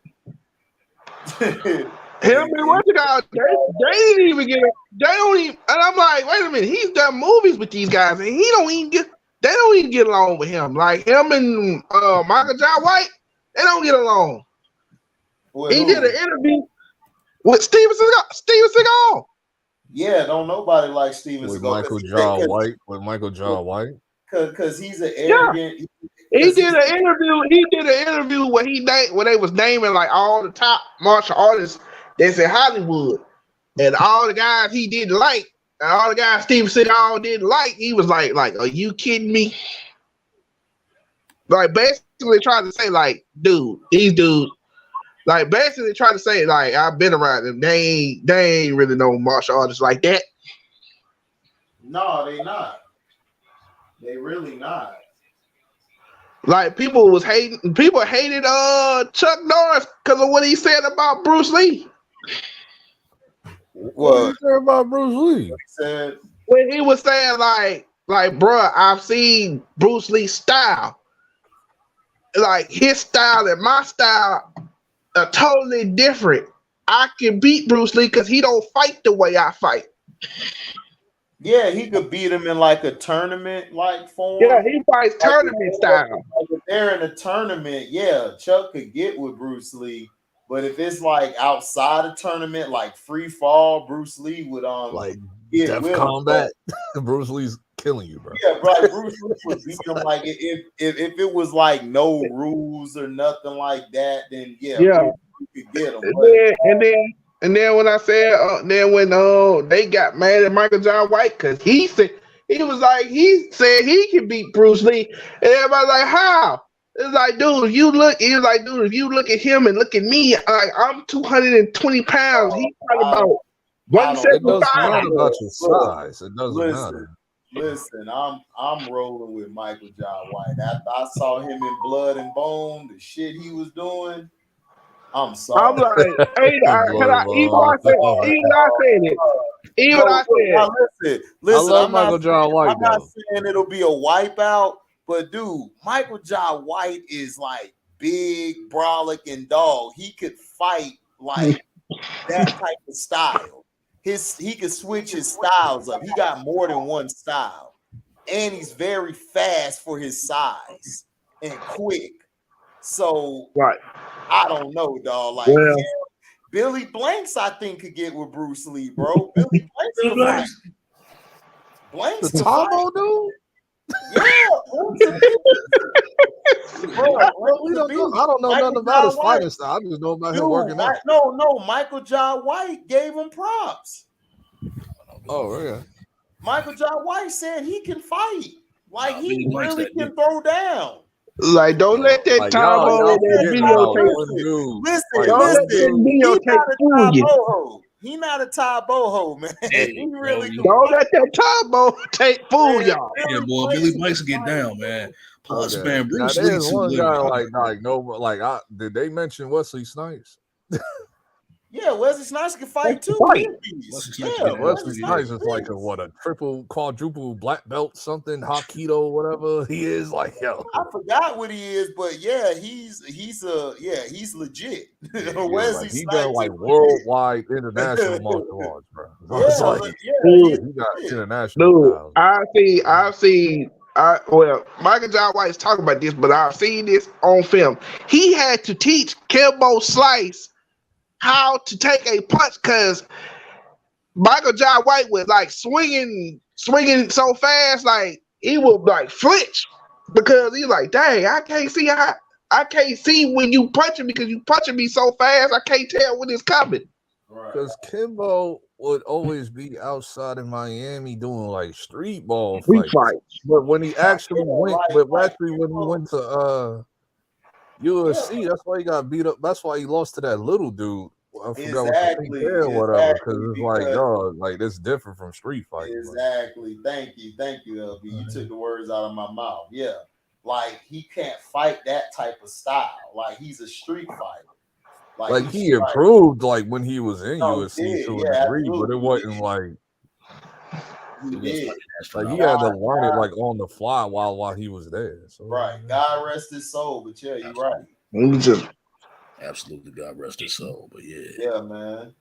Him and what they didn't even get. They don't even. And I'm like, wait a minute. He's done movies with these guys, and they don't even get along with him. Like him and Michael John White, they don't get along. He did an interview with Steven Seagal. Yeah, don't nobody like Steven Seagal. With Michael John White. Because he's an arrogant. Yeah. He did an interview where they was naming like all the top martial artists that's in Hollywood, and all the guys he didn't like, and all the guys Steven Seagal didn't like. He was like, are you kidding me? Like basically trying to say like, dude, these dudes. Like basically trying to say like I've been around them. They ain't really no martial artists like that. No, they not. They really not. Like people hated Chuck Norris because of what he said about Bruce Lee. What did he say about Bruce Lee? When he was saying like, bruh, I've seen Bruce Lee's style. Like his style and my style are totally different. I can beat Bruce Lee because he don't fight the way I fight. Yeah, he could beat him in like a tournament like form. Yeah, he fights tournament style. Like if they're in a tournament, yeah, Chuck could get with Bruce Lee. But if it's like outside a tournament, like free fall, Bruce Lee would like Def Combat. Bruce Lee's killing you, bro. Yeah, bro. Bruce Lee would beat him like if it was like no rules or nothing like that, then yeah. You could get him. And then when I said, when they got mad at Michael John White because he said he said he can beat Bruce Lee, and everybody's like, how? It's like, dude, if you look at him and look at me, like I'm 220 pounds. He's about 175. It doesn't matter about your size. It doesn't matter. Listen, I'm rolling with Michael John White. After I saw him in Blood and Bone, the shit he was doing. I'm sorry. I'm like, hey, listen, I love Michael John White. I'm not saying it'll be a wipeout, but dude, Michael John White is like big, brolic, and dog. He could fight like that type of style. He could switch his styles up. He got more than one style, and he's very fast for his size and quick. So right. I don't know, dog. Like Billy Blanks, I think could get with Bruce Lee, bro. Billy Blanks, the Tombo dude. Yeah, We don't know. I don't know nothing about his fighting style. I just know about him working out. No, Michael John White gave him props. Oh, yeah. Michael John White said he can fight. Like he really can throw down. Like, don't let that Tabo in that videotape. Listen, don't let that videotape fool you. He not a Ty Boho, man. He really don't let that Tabo tape fool y'all. Yeah, boy, Billy Blanks get down, man. Plus, man, Bruce Lee. There's one guy did they mention Wesley Snipes? Yeah, Wesley Snipes can fight too. Wesley Snipes is like a triple, quadruple black belt, something, Hapkido, whatever he is. Like, yo, I forgot what he is, but yeah, he's legit. Wesley he got like worldwide international martial arts, bro. He got international. Dude, I've seen. Well, Michael John White's talking about this, but I've seen this on film. He had to teach Kimbo Slice how to take a punch because Michael John White was like swinging so fast, like he would like flinch because he's like, dang, I can't see when you punching because you punching me so fast, I can't tell when it's coming. Because Kimbo would always be outside in Miami doing like street ball fights. But when he actually when he went to UFC, that's why he got beat up. That's why he lost to that little dude. I forgot what or whatever. Because it's like, dog, like it's different from street fighting. Exactly. Thank you, LB. You took the words out of my mouth. Yeah, like he can't fight that type of style. Like he's a street fighter. Like he improved, like when he was in UFC to a degree, but it wasn't like. He had to learn it like on the fly while he was there. So. Right. God rest his soul, but yeah, you're right. Absolutely, God rest his soul. But yeah. Yeah, man.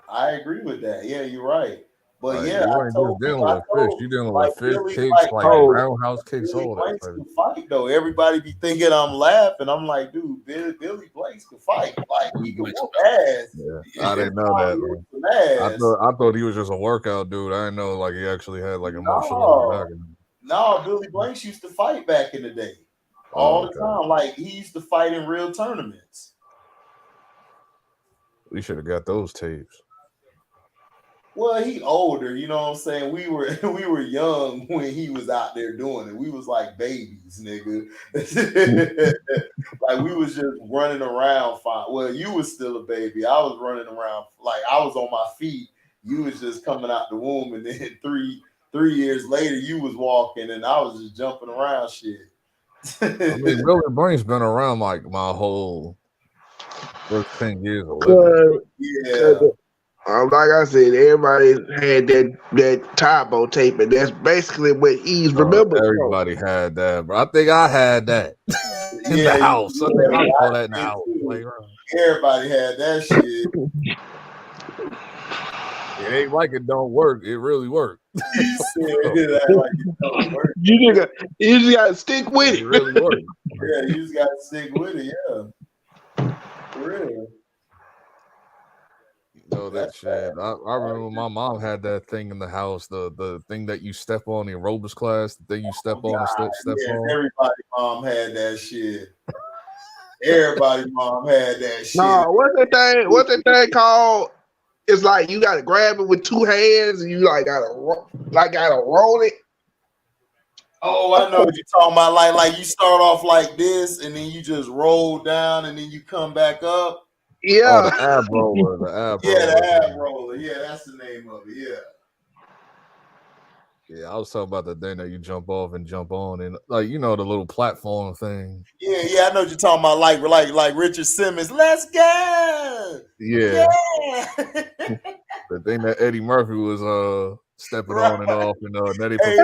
I agree with that. Yeah, you're right. But you ain't just dealing with fish. You dealing with fish kicks, like roundhouse kicks, all that. Can fight though. Everybody be thinking I'm laughing. I'm like, dude, Billy Blanks can fight. Like he can whoop ass. Yeah, I didn't know that. I thought he was just a workout dude. I didn't know like he actually had like emotional. No, Billy Blanks used to fight back in the day, all the time. Like he used to fight in real tournaments. We should have got those tapes. Well, he older, you know what I'm saying? We were young when he was out there doing it. We was like babies, nigga. Like we was just running around fine. Well, you was still a baby. I was running around like I was on my feet. You was just coming out the womb, and then three years later, you was walking, and I was just jumping around shit. I mean, Billy Blanks been around like my whole first 10 years of living. Yeah. Like I said, everybody had that Tabo tape, and that's basically what he's remembered. Everybody had that, bro. I think I had that in the house. I think I saw that in the house. Everybody had that shit. It ain't like it don't work. It really worked. You just gotta stick with it. It really worked. Yeah, you just gotta stick with it. Yeah, for real. That shit. I remember my mom had that thing in the house, the thing that you step on in aerobics class, the thing you step on and step on. Everybody's mom had that shit. Everybody's mom had that shit. No, what's that thing called? It's like you gotta grab it with two hands and you gotta roll it. Oh, I know what you're talking about. Like you start off like this and then you just roll down and then you come back up. Yeah. The ab roller. The ab roller. Yeah, that's the name of it. Yeah. Yeah, I was talking about the thing that you jump off and jump on, and the little platform thing. Yeah, I know what you're talking about. Like Richard Simmons. Let's go. Yeah. The thing that Eddie Murphy was stepping on and off, and Nettie I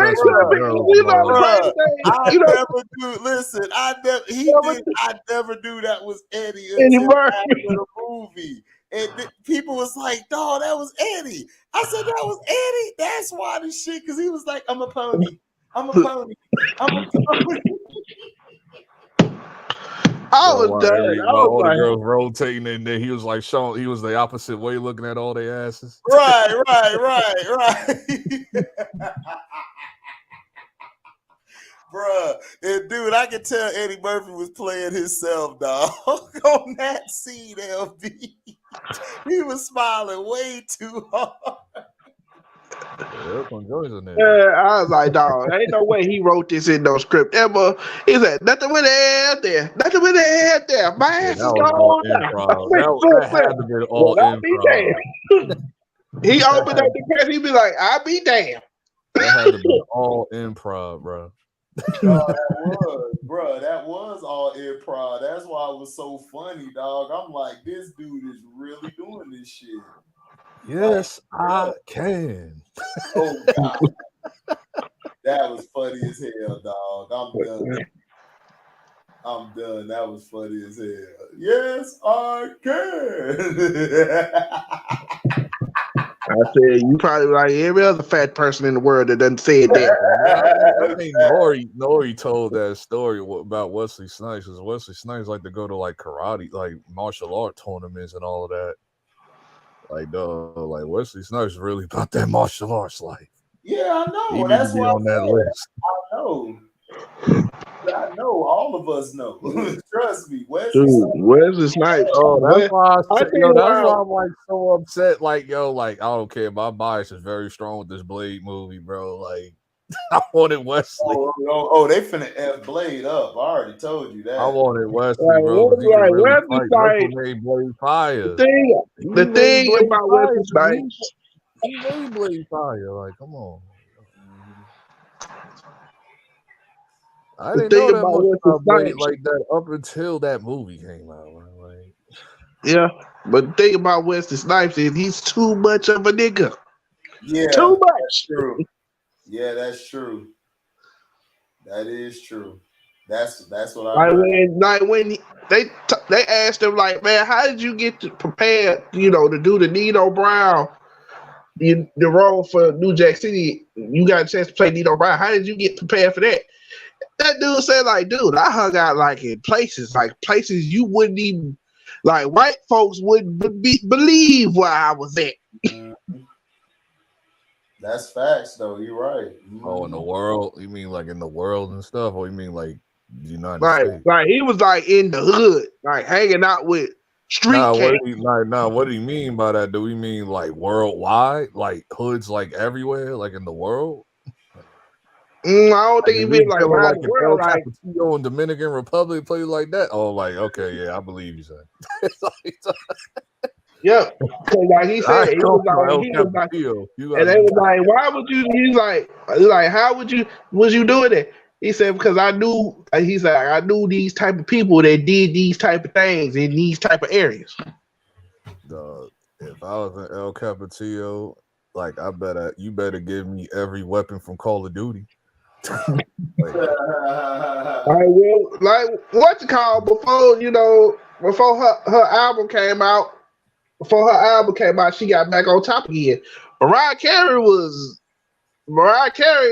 never knew that was Eddie Murphy in the movie. And people was like, dog, that was Eddie. I said, that was Eddie? That's why this shit, because he was like, I'm a pony. I'm a pony. I'm a pony. I was done. All the girls rotating, and then he was like showing, he was the opposite way looking at all their asses. Right. Bruh, and dude, I can tell Eddie Murphy was playing himself, dog, on that scene, LB. He was smiling way too hard. There's some joys in there. I was like, dog, ain't no way he wrote this in no script ever. He said, nothing with out there. Nothing with out there. My ass is gone. That had to be all improv. He opened up the press, he be like, I'll be damned. That had to be all improv, bro. That was all improv. That's why it was so funny, dog. I'm like, this dude is really doing this shit. Yes, I can. Oh God. That was funny as hell, dog. I'm done. That was funny as hell. Yes, I can. I said, you probably like every other fat person in the world that doesn't say it there. I think Nori told that story about Wesley Snipes, because Wesley Snipes like to go to like karate, like martial art tournaments and all of that. Like, like Wesley Snipes really about that martial arts life. Yeah, I know. He That's why on that list. I know. All of us know. Trust me, Wesley Snipes. Oh, that's why that's why I'm like so upset. Like, like I don't care. My bias is very strong with this Blade movie, bro. Like, I wanted Wesley. They finna F Blade up. I already told you that. I wanted Wesley, bro. Wesley made Blade fire. The thing about Wesley Snipes, he made Blade fire. Like, come on. I didn't know that much about Blade like that up until that movie came out. Like, yeah, but the thing about Wesley Snipes is he's too much of a nigga. Yeah, too much. That's true. Yeah, that's true. That is true. That's what I when they asked him, like, man, how did you get prepared, to do the Nino Brown, the role for New Jack City? You got a chance to play Nino Brown. How did you get prepared for that? That dude said, like, dude, I hung out like in places you wouldn't even, like, white folks wouldn't believe where I was at. That's facts, though. You're right. Oh, in the world? You mean like in the world and stuff, or you mean like the United States? Like he was like in the hood, like hanging out with street cats. What do you mean by that? Do we mean like worldwide, like hoods, like everywhere, like in the world? I don't think he mean like around the world, like Cappuccino in Dominican Republic, play like that. Oh, like okay, yeah, I believe you said. Yeah, like he said, he was like, and they was like, why would you? He's like, how would you doing it? He said, because I knew. He's like, I knew these type of people that did these type of things in these type of areas. If I was an El Capitillo, like you better give me every weapon from Call of Duty. Like what's it called before her album came out. Before her album came out, she got back on top again. Mariah Carey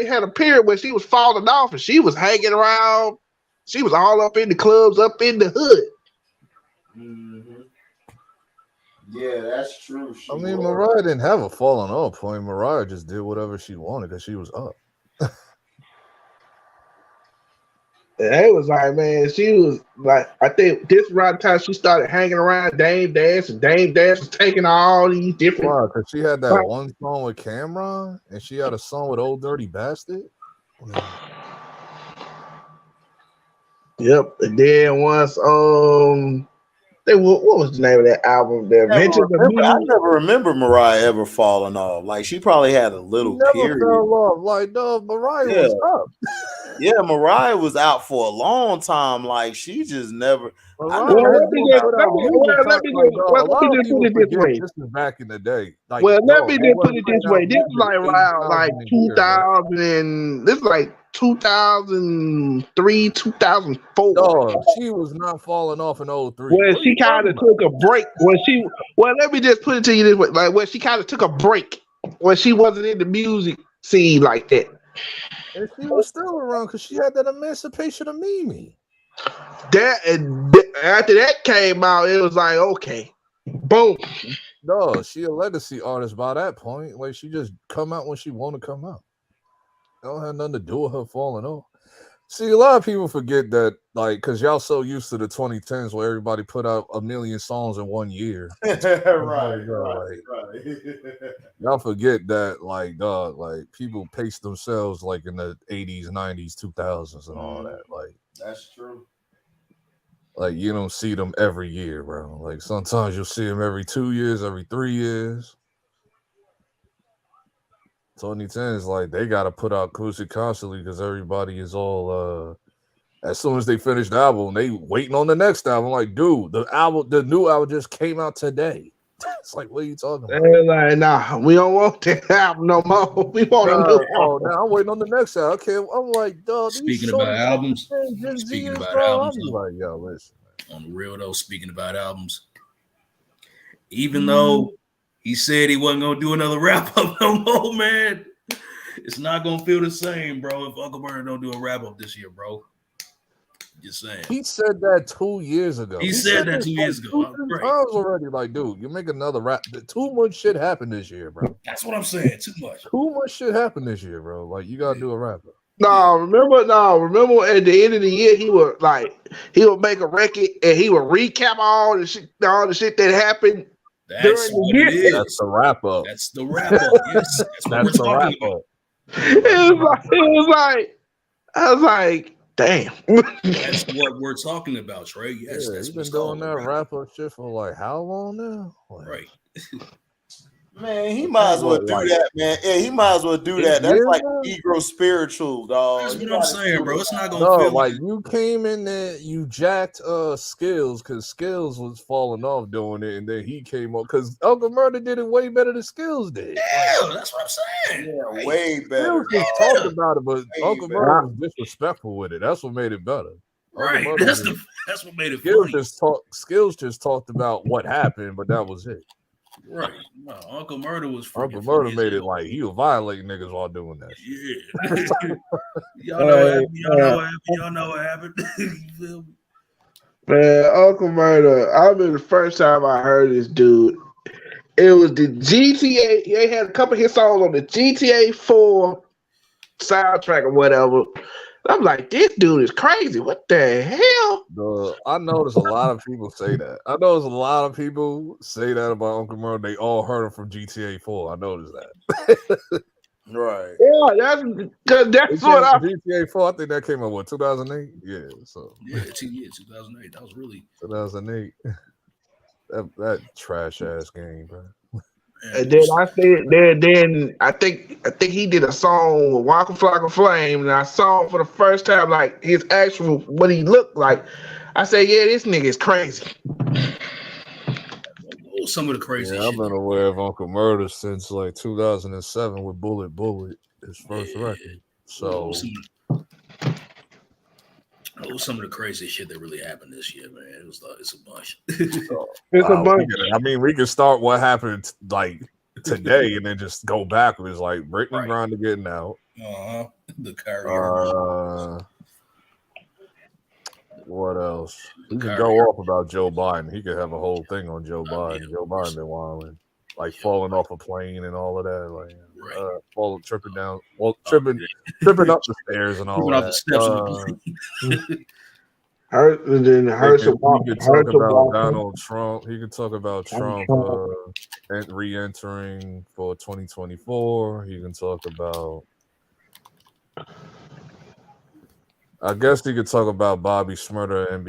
had a period where she was falling off and she was hanging around. She was all up in the clubs, up in the hood. Mm-hmm. Yeah, that's true. Mariah didn't have a falling off point. Mariah just did whatever she wanted because she was up. And it was like, man, she was like, I think this around the time she started hanging around Dame Dash, and Dame Dash was taking all these different. Wow, because she had that one song with Cameron, and she had a song with Old Dirty Bastard. Yep, and then once what was the name of that album? I never remember Mariah ever falling off. Like she probably had a little period. Fell off. Like no, Mariah was up. Yeah, Mariah was out for a long time. Like she just never. Let me just put it this way. This is back in the day. Like, let me just put it this way. This is like around like 2000. This is like 2003, 2004. No, she was not falling off in 03. Well, she kind of took a break. Let me just put it to you this way. Like, well, she kind of took a break when she wasn't in the music scene like that. And she was still around because she had that Emancipation of Mimi. After that came out, it was like, okay, boom. No, she a legacy artist by that point. Like she just come out when she want to come out. It don't have nothing to do with her falling off. See, a lot of people forget that, like, because y'all so used to the 2010s where everybody put out 1 million songs in 1 year. right. Y'all forget that, like, dog, like, people pace themselves, like, in the 80s, 90s, 2000s, and all that. Like, that's true. Like, you don't see them every year, bro. Like, sometimes you'll see them every 2 years, every 3 years. 2010 is like they gotta put out acoustic constantly because everybody is all as soon as they finish the album, they waiting on the next album. Like, dude, the new album just came out today. It's like, what are you talking about? They're like, nah, we don't want that album no more. We want a new album. Oh, now I'm waiting on the next album. Okay, I'm like, dog. Speaking about albums, I'm like, yo, listen. On the real though, speaking about albums, even though he said he wasn't gonna do another wrap up no more, man, it's not gonna feel the same, bro. If Uncle Murder don't do a wrap up this year, bro. Just saying. He said that 2 years ago. He said that 2 years ago. Times already. Like, dude, you make another rap. Too much shit happened this year, bro. That's what I'm saying. Too much. Too much shit happened this year, bro. Like, you gotta do a wrap up. Remember at the end of the year he would make a record and he would recap all the shit that happened. That's what it is. That's the wrap up. That's the wrap up. Yes, that's what we're talking about. I was like, damn. That's what we're talking about, Trey. Yes, that's been doing that wrap up shit for like how long now? Like, right. Man, he might as well do that, man. Yeah, he might as well do that. That's like Negro spiritual, dog. That's what I'm saying, bro. It's not gonna feel like you came in there, you jacked Skills because Skills was falling off doing it, and then he came up because Uncle Murder did it way better than Skills did. Yeah, that's what I'm saying. Yeah, way better. Skills just talked about it, but Uncle Murder was disrespectful with it. That's what made it better. Right. That's what made it Skills funny. Skills just talked about what happened, but that was it. Right. No, Uncle Murder was Uncle Murder made it like he was violating niggas while doing that shit. Yeah. Y'all know what happened. You feel me? Man, Uncle Murder, I remember the first time I heard this dude. It was the GTA. They had a couple of his songs on the GTA 4 soundtrack or whatever. I'm like, this dude is crazy. What the hell? I noticed a lot of people say that. I noticed a lot of people say that about Uncle Murder. They all heard him from GTA 4. I noticed that. Right. Yeah, that's what I. GTA 4. I think that came out 2008. Yeah. So. Yeah, 2008. That was really 2008. That trash ass game, bro. And then I said, then I think he did a song with Waka Flocka Flame, and I saw him for the first time, like his actual what he looked like. I said, yeah, this nigga is crazy. Some of the crazy shit. I've been aware of Uncle Murder since like 2007 with Bullet, his first record. So some of the crazy shit that really happened this year, man. It's a bunch. It's a bunch. We can start what happened like today and then just go backwards. Like Brittany Griner getting out. The Kyrie. What else? We could go off about Joe Biden. He could have a whole thing on Joe Biden. Yeah. Joe Biden been wilding, like falling off a plane and all of that, like tripping up the stairs and all that. He could talk about Donald Trump. He could talk about Trump re-entering for 2024. He can talk about. I guess he could talk about Bobby Shmurda and